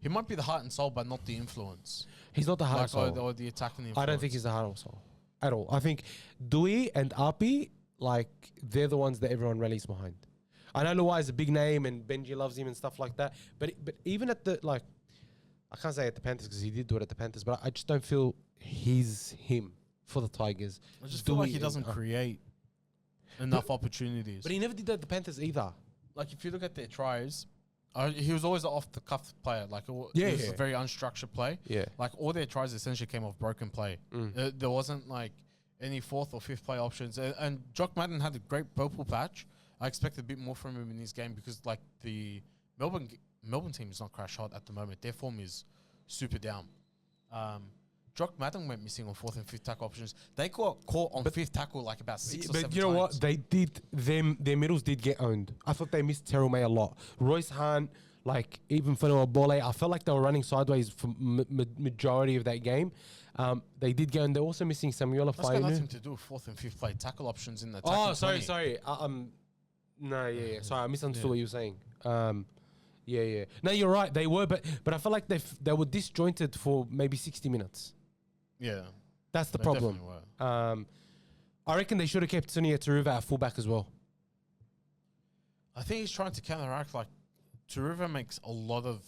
he might be the heart and soul, but not the influence. He's not the heart and Like, soul. or the attacking influence. I don't think he's the heart and soul at all. I think Dewey and RP, like, they're the ones that everyone rallies behind. I know Luai is a big name and Benji loves him and stuff like that, but even at the, like, I can't say at the Panthers because he did do it at the Panthers, but I just don't feel he's him for the Tigers. I just feel like Dewey he doesn't and- create enough opportunities. But he never did that at the Panthers either. Like if you look at their tries, he was always an off-the-cuff player. Like it was Yeah. a very unstructured play. Yeah. Like all their tries essentially came off broken play. There wasn't like any fourth or fifth play options. And Jock Madden had a great purple patch. I expected a bit more from him in this game because like the Melbourne team is not crash hot at the moment. Their form is super down. Jock Madden went missing on 4th and 5th tackle options. They got caught on 5th tackle like about 6 or 7 times. But you know what? They did, their middles did get owned. I thought they missed Terrell May a lot. Royce Hunt, like even Fanua Bole, I felt like they were running sideways for majority of that game. They did go, and they're also missing Samuel That's got Fainu. nothing to do with 4th and 5th play tackle options in the Oh, tackle sorry, 20. sorry. No, sorry, I misunderstood what you were saying. Yeah. No, you're right. They were, but I felt like they were disjointed for maybe 60 minutes. Yeah. That's the They problem. definitely were. I reckon they should have kept Sunia Taruva at fullback as well. I think he's trying to counteract, like, Taruva makes a lot of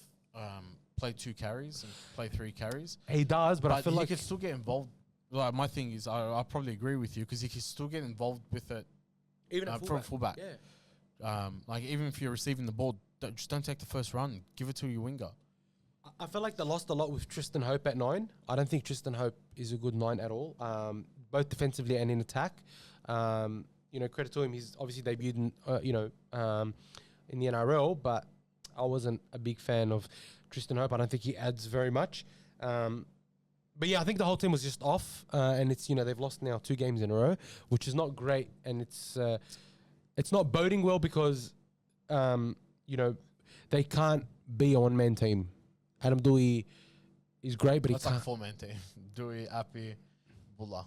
play 2 carries and play 3 carries. He does, but I feel he like can still get involved. Like, my thing is, I probably agree with you because he can still get involved with it even from fullback. Yeah. Like, even if you're receiving the ball, just don't take the first run. Give it to your winger. I feel like they lost a lot with Tristan Hope at 9. I don't think Tristan Hope is a good 9 at all, both defensively and in attack. Credit to him. He's obviously debuted in the NRL, but I wasn't a big fan of Tristan Hope. I don't think he adds very much. But yeah, I think the whole team was just off, and it's they've lost now 2 games in a row, which is not great, and it's not boding well because they can't be a one-man team. Adam Doueihi is great, but That's he like a can't. 4-man team. Doueihi, Appy, Bulla.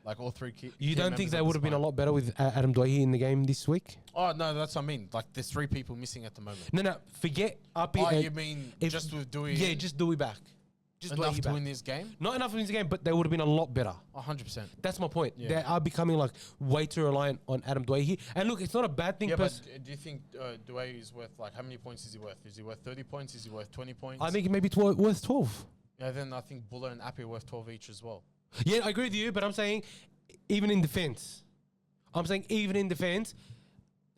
Like all 3 key. You don't think they would have been a lot better with Adam Doueihi in the game this week? Oh, no, that's what I mean. Like, there's 3 people missing at the moment. No, forget Appy. Oh, you mean just with Doueihi? Yeah, just Doueihi back. Just enough Doueihi to back. win this game? Not enough to win this game, but they would have been a lot better. 100%. That's my point. Yeah. They are becoming like way too reliant on Adam Doueihi. And look, it's not a bad thing. Yeah, but do you think Doueihi is worth, like, how many points is he worth? Is he worth 30 points? Is he worth 20 points? I think maybe worth 12. Yeah, then I think Buller and Appy are worth 12 each as well. Yeah, I agree with you, but I'm saying even in defense,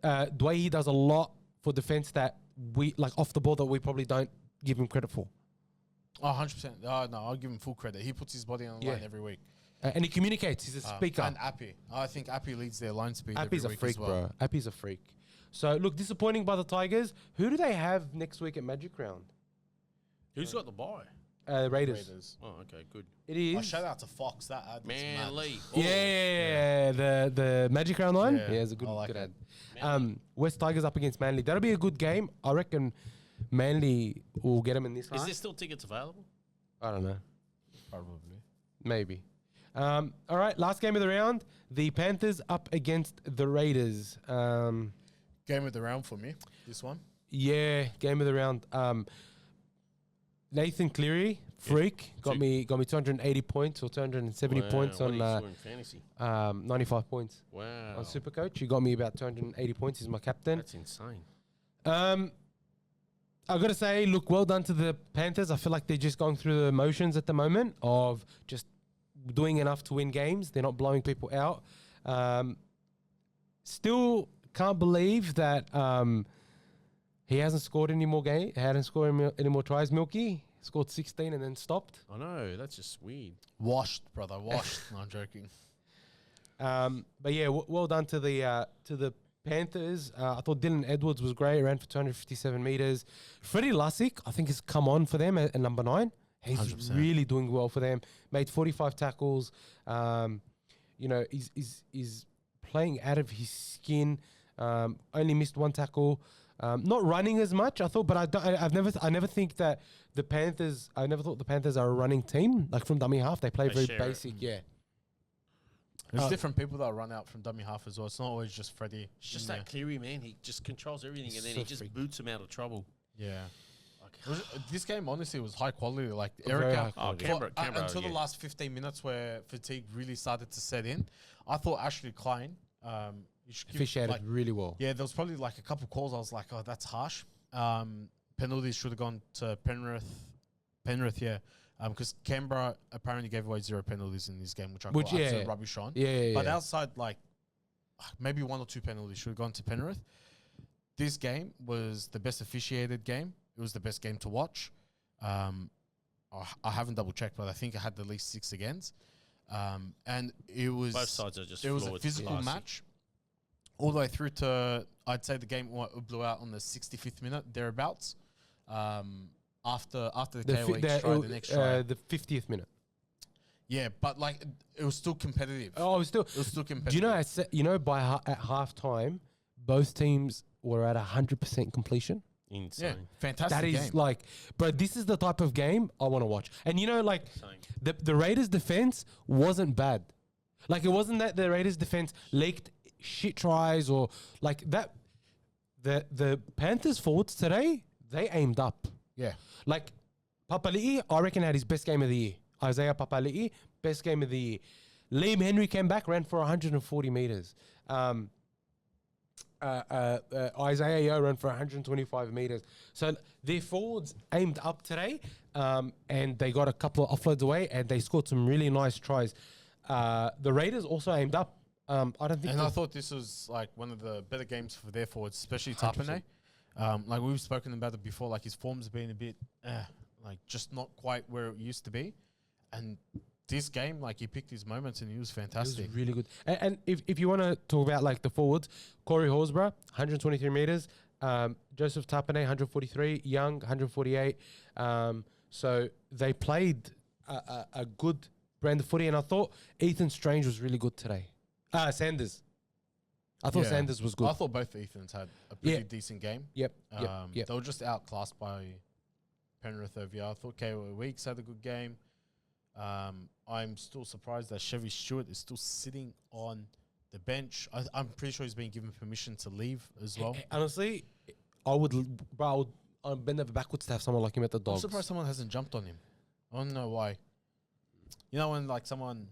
Doueihi does a lot for defense that we, like off the ball, that we probably don't give him credit for. Oh, 100%. No, I'll give him full credit. He puts his body on the line every week. And he communicates. He's a speaker. And Appy. I think Appy leads their line speed Appy's a every week freak, as well. bro. Appy's a freak. So, look, disappointing by the Tigers. Who do they have next week at Magic Round? Who's got the bye? Raiders. Oh, okay, good. It is. Oh, shout out to Fox. That ad was mad. Manly. Yeah, the Magic Round one. Yeah, Yeah, it's a good, I like good it. ad. West Tigers up against Manly. That'll be a good game. I reckon Manly will get them in this Is round. there still tickets available? I don't know. Probably. Maybe. All right, last game of the round. The Panthers up against the Raiders. Game of the round for me, this one. Yeah, game of the round. Nathan Cleary, freak, got me 280 points or 270 points what on are you scoring fantasy? 95 points Wow. on Supercoach. He got me about 280 points. He's my captain. That's insane. I got to say, look, well done to the Panthers. I feel like they're just going through the motions at the moment of just doing enough to win games. They're not blowing people out. Still can't believe that he hasn't scored any more hadn't scored any more tries. Milky scored 16 and then stopped. I know, that's just weird. Washed, brother, washed. No, I'm joking. But yeah, well done to the Panthers. I thought Dylan Edwards was great, ran for 257 meters. Freddie Lussick, I think, has come on for them at number 9. He's 100%. really doing well for them. Made 45 tackles. He's playing out of his skin. Only missed 1 tackle. Not running as much, I thought, but I never think that the Panthers. I never thought the Panthers are a running team. Like from dummy half, they play They very share it. basic. Yeah. There's different people that run out from dummy half as well. It's not always just Freddie. It's just in that Cleary, man. He just controls everything, He's and then so he just freak. boots him out of trouble. there. Yeah. Like, This game, honestly, was high quality. Like, Very Erica, high quality. Canberra, until yeah. the last 15 minutes where fatigue really started to set in, I thought Ashley Klein, you should give, Officiated like, really well. yeah, there was probably like a couple calls. I was like, oh, that's harsh. Penalties should have gone to Penrith, yeah. Because Canberra apparently gave away 0 penalties in this game, which I call absolute rubbish on. Yeah. But outside, like, maybe 1 or 2 penalties should have gone to Penrith. This game was the best officiated game. It was the best game to watch. I haven't double checked, but I think it had the least 6 against. And it was both sides are just it was a flawed. physical Classy. match all the way through to, I'd say the game blew out on the 65th minute thereabouts. After the KO extra, the next try. The 50th minute. Yeah, but like it was still competitive. Oh, it was still competitive. Do you know by at half time, both teams were at 100% completion. Insane. Yeah, fantastic. That is game. like, bro, this is the type of game I want to watch. And like the Raiders defense wasn't bad. Like it wasn't that the Raiders defense leaked shit tries or like that. The Panthers forwards today, they aimed up. Yeah. Like Papali'i, I reckon had his best game of the year. Isaiah Papali'i, best game of the year. Liam Henry came back, ran for 140 meters. Isaiah Yeo ran for 125 meters. So their forwards aimed up today, and they got a couple of offloads away, and they scored some really nice tries. The Raiders also aimed up. I don't think. And I thought this was like one of the better games for their forwards, especially Tapane. Like we've spoken about it before, like his form's been a bit, like just not quite where it used to be. And this game, like he picked his moments and he was fantastic. It was really good. And if you want to talk about like the forwards, Corey Horsburgh, 123 meters. Joseph Tapane, 143. Young, 148. So they played a good brand of footy. And I thought Ethan Strange was really good today. Sanders. I thought Sanders was good. I thought both Ethans had a pretty decent game. Yep. They were just outclassed by Penrith over here. I thought KO Weeks had a good game. I'm still surprised that Chevy Stewart is still sitting on the bench. I'm pretty sure he's been given permission to leave as well. Honestly, I would bend over backwards to have someone like him at the Dogs. I'm surprised someone hasn't jumped on him. I don't know why. You know when like someone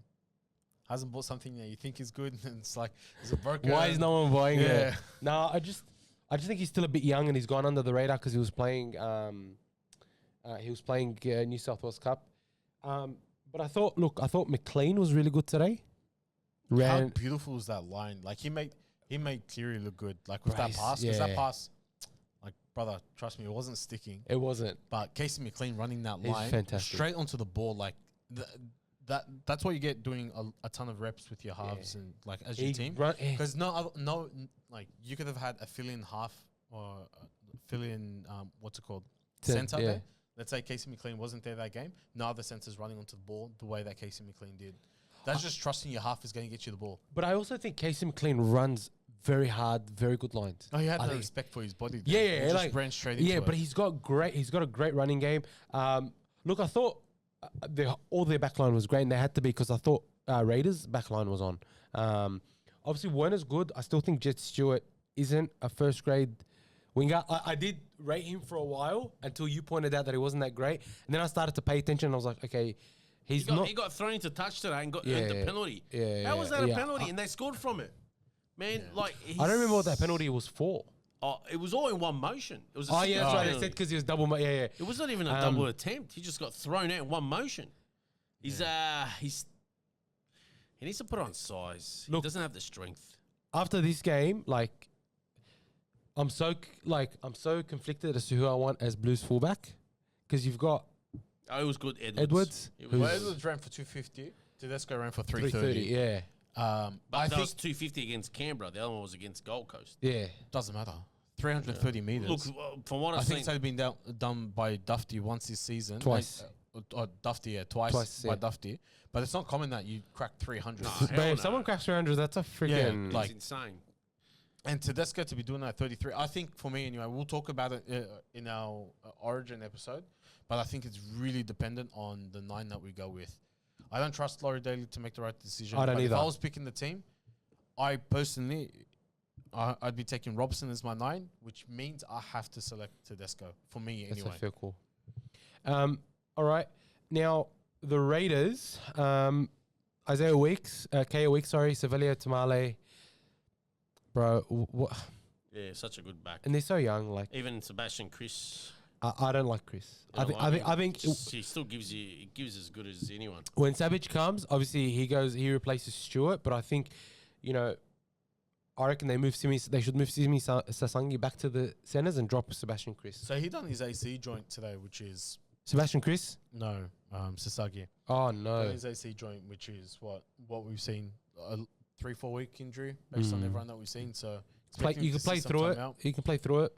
hasn't bought something that you think is good and it's like, is it broken? Why is no one buying it? No, I just think he's still a bit young and he's gone under the radar because he was playing New South Wales Cup. But I thought McLean was really good today. How beautiful was that line? Like he made Cleary look good. Like with that pass, because that pass, like brother, trust me, it wasn't sticking. It wasn't. But Casey McLean running that line fantastic. Straight onto the ball, like that's what you get doing a ton of reps with your halves and like as your team. Because no, like you could have had a fill-in half or fill-in what's it called center there. Let's say Casey McLean wasn't there that game. No other center's running onto the ball the way that Casey McLean did. That's just trusting your half is going to get you the ball. But I also think Casey McLean runs very hard, very good lines. Oh, he had the respect for his body. Yeah, he just ran straight into it. But he's got a great running game. Look, I thought all their backline was great, and they had to be because I thought Raiders' backline was on. Obviously, Werner's good. I still think Jet Stewart isn't a first grade winger. I did rate him for a while until you pointed out that he wasn't that great, and then I started to pay attention. And I was like, okay. He got thrown into touch today and got earned a penalty. How was that a penalty? And they scored from it. Man, like... I don't remember what that penalty was for. Oh, it was all in one motion. It was that's right. They said because he was double... It was not even a double attempt. He just got thrown out in one motion. He needs to put on size. Look, he doesn't have the strength. After this game, like... I'm so conflicted as to who I want as Blues fullback. Because you've got... Oh, it was good, Edwards. Edwards ran for 250. Tedesco ran for 330. Yeah. But that was 250 against Canberra. The other one was against Gold Coast. Yeah. Doesn't matter. 330 meters. Look, from what I think it's only been done by Dufty once this season. Twice. Twice by Dufty. But it's not common that you crack 300. But if someone cracks 300, that's a freaking... like insane. And Tedesco to be doing that 33. I think for me anyway, we'll talk about it in our Origin episode. But I think it's really dependent on the 9 that we go with. I don't trust Laurie Daly to make the right decision. I don't either. If I was picking the team, I personally, I'd be taking Robson as my 9, which means I have to select Tedesco for me anyway. That's a fair call. All right. Now, the Raiders, Isaiah Weeks, KO Weeks, Sevilla Tamale. Bro, what? Yeah, such a good back. And they're so young. Like even Sebastian Chris. I don't like Chris. I think he still gives as good as anyone. When Savage comes, obviously he replaces Stewart, but I think, I reckon they should move Simi Sasangi back to the centers and drop Sebastian Chris. So he done his AC joint today, which is Sebastian Chris? No, Sasagi. Oh no. Done his AC joint, which is what we've seen, a 3-4 week injury based on everyone that we've seen. So you can play through it. You can play through it.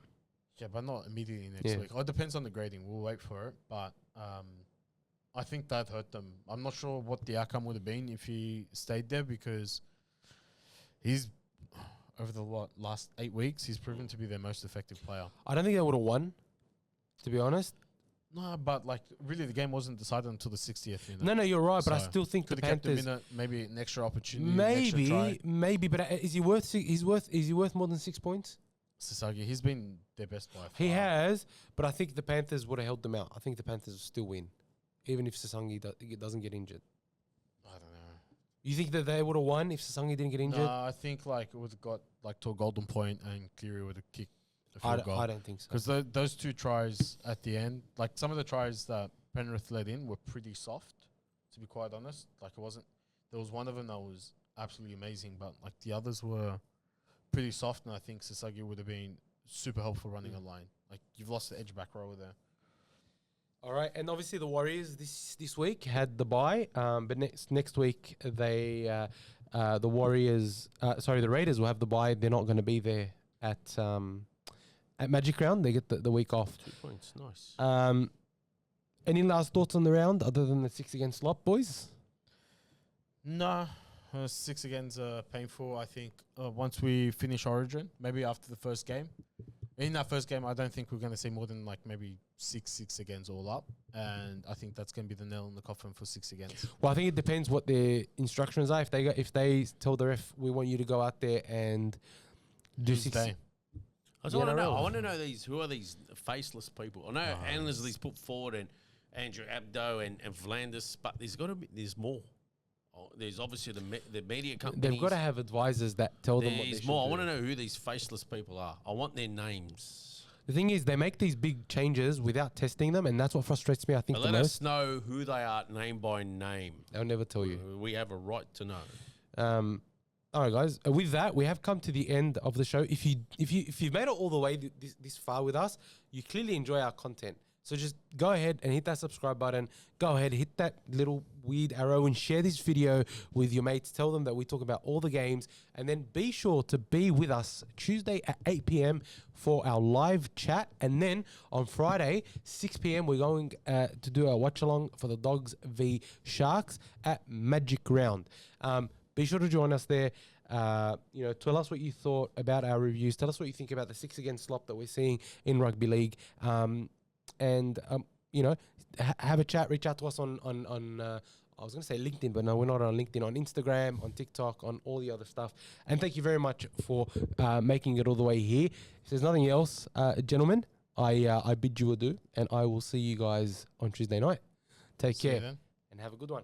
Yeah, but not immediately next week. Oh, it depends on the grading. We'll wait for it. But I think that hurt them. I'm not sure what the outcome would have been if he stayed there because he's over the last 8 weeks, he's proven to be their most effective player. I don't think they would have won, to be honest. No, but like really, the game wasn't decided until the 60th minute. No, you're right, but I So, still think the Could have kept him Panthers. in it, maybe an extra opportunity. an extra try. Maybe, but is he worth? Is he worth more than 6 points? Sasagi, he's been their best by far. He has, but I think the Panthers would have held them out. I think the Panthers will still win, even if Sasangi doesn't get injured. I don't know. You think that they would have won if Sasangi didn't get injured? No, I think like it would have got like to a golden point and Cleary would have kicked a field goal. I don't think so. Because those 2 tries at the end, like some of the tries that Penrith let in were pretty soft, to be quite honest. Like it wasn't, there was one of them that was absolutely amazing, but like the others were pretty soft, and I think Sasagi would have been super helpful running a line. Like you've lost the edge back rower there. All right, and obviously the Warriors this week had the bye, but next week the Raiders will have the bye. They're not going to be there at Magic Round. They get the week off. 2 points, nice. Any last thoughts on the round other than the 6 against Slop, boys? No, 6 again's painful. I think once we finish Origin, maybe after the first game. In that first game, I don't think we're going to see more than like maybe 6 against all up, and I think that's going to be the nail in the coffin for 6 against. Well, I think it depends what their instructions are. If they tell the ref, we want you to go out there and do 6. Day. I just want to know. I want to know who are these faceless people. I know Annesley's put forward and Andrew Abdo and Vlandis, but there's more. Oh, there's obviously the media companies. They've got to have advisors that tell them what they should more. I do. want to know who these faceless people are. I want their names. The thing is, they make these big changes without testing them, and that's what frustrates me, I think, But the let us most. know who they are, name by name. They'll never tell you. We have a right to know. All right, guys. With that, we have come to the end of the show. If you've made it all the way this far with us, you clearly enjoy our content. So just go ahead and hit that subscribe button. Go ahead, hit that little weird arrow and share this video with your mates. Tell them that we talk about all the games. And then be sure to be with us Tuesday at 8 p.m. for our live chat. And then on Friday, 6 p.m., we're going to do our watch-along for the Dogs v Sharks at Magic Round. Be sure to join us there. Tell us what you thought about our reviews. Tell us what you think about the 6 against Slop that we're seeing in rugby league. Have a chat. Reach out to us on I was going to say LinkedIn, but no, we're not on LinkedIn. On Instagram, on TikTok, on all the other stuff. And thank you very much for making it all the way here. If there's nothing else, gentlemen, I bid you adieu, and I will see you guys on Tuesday night. Take care and have a good one.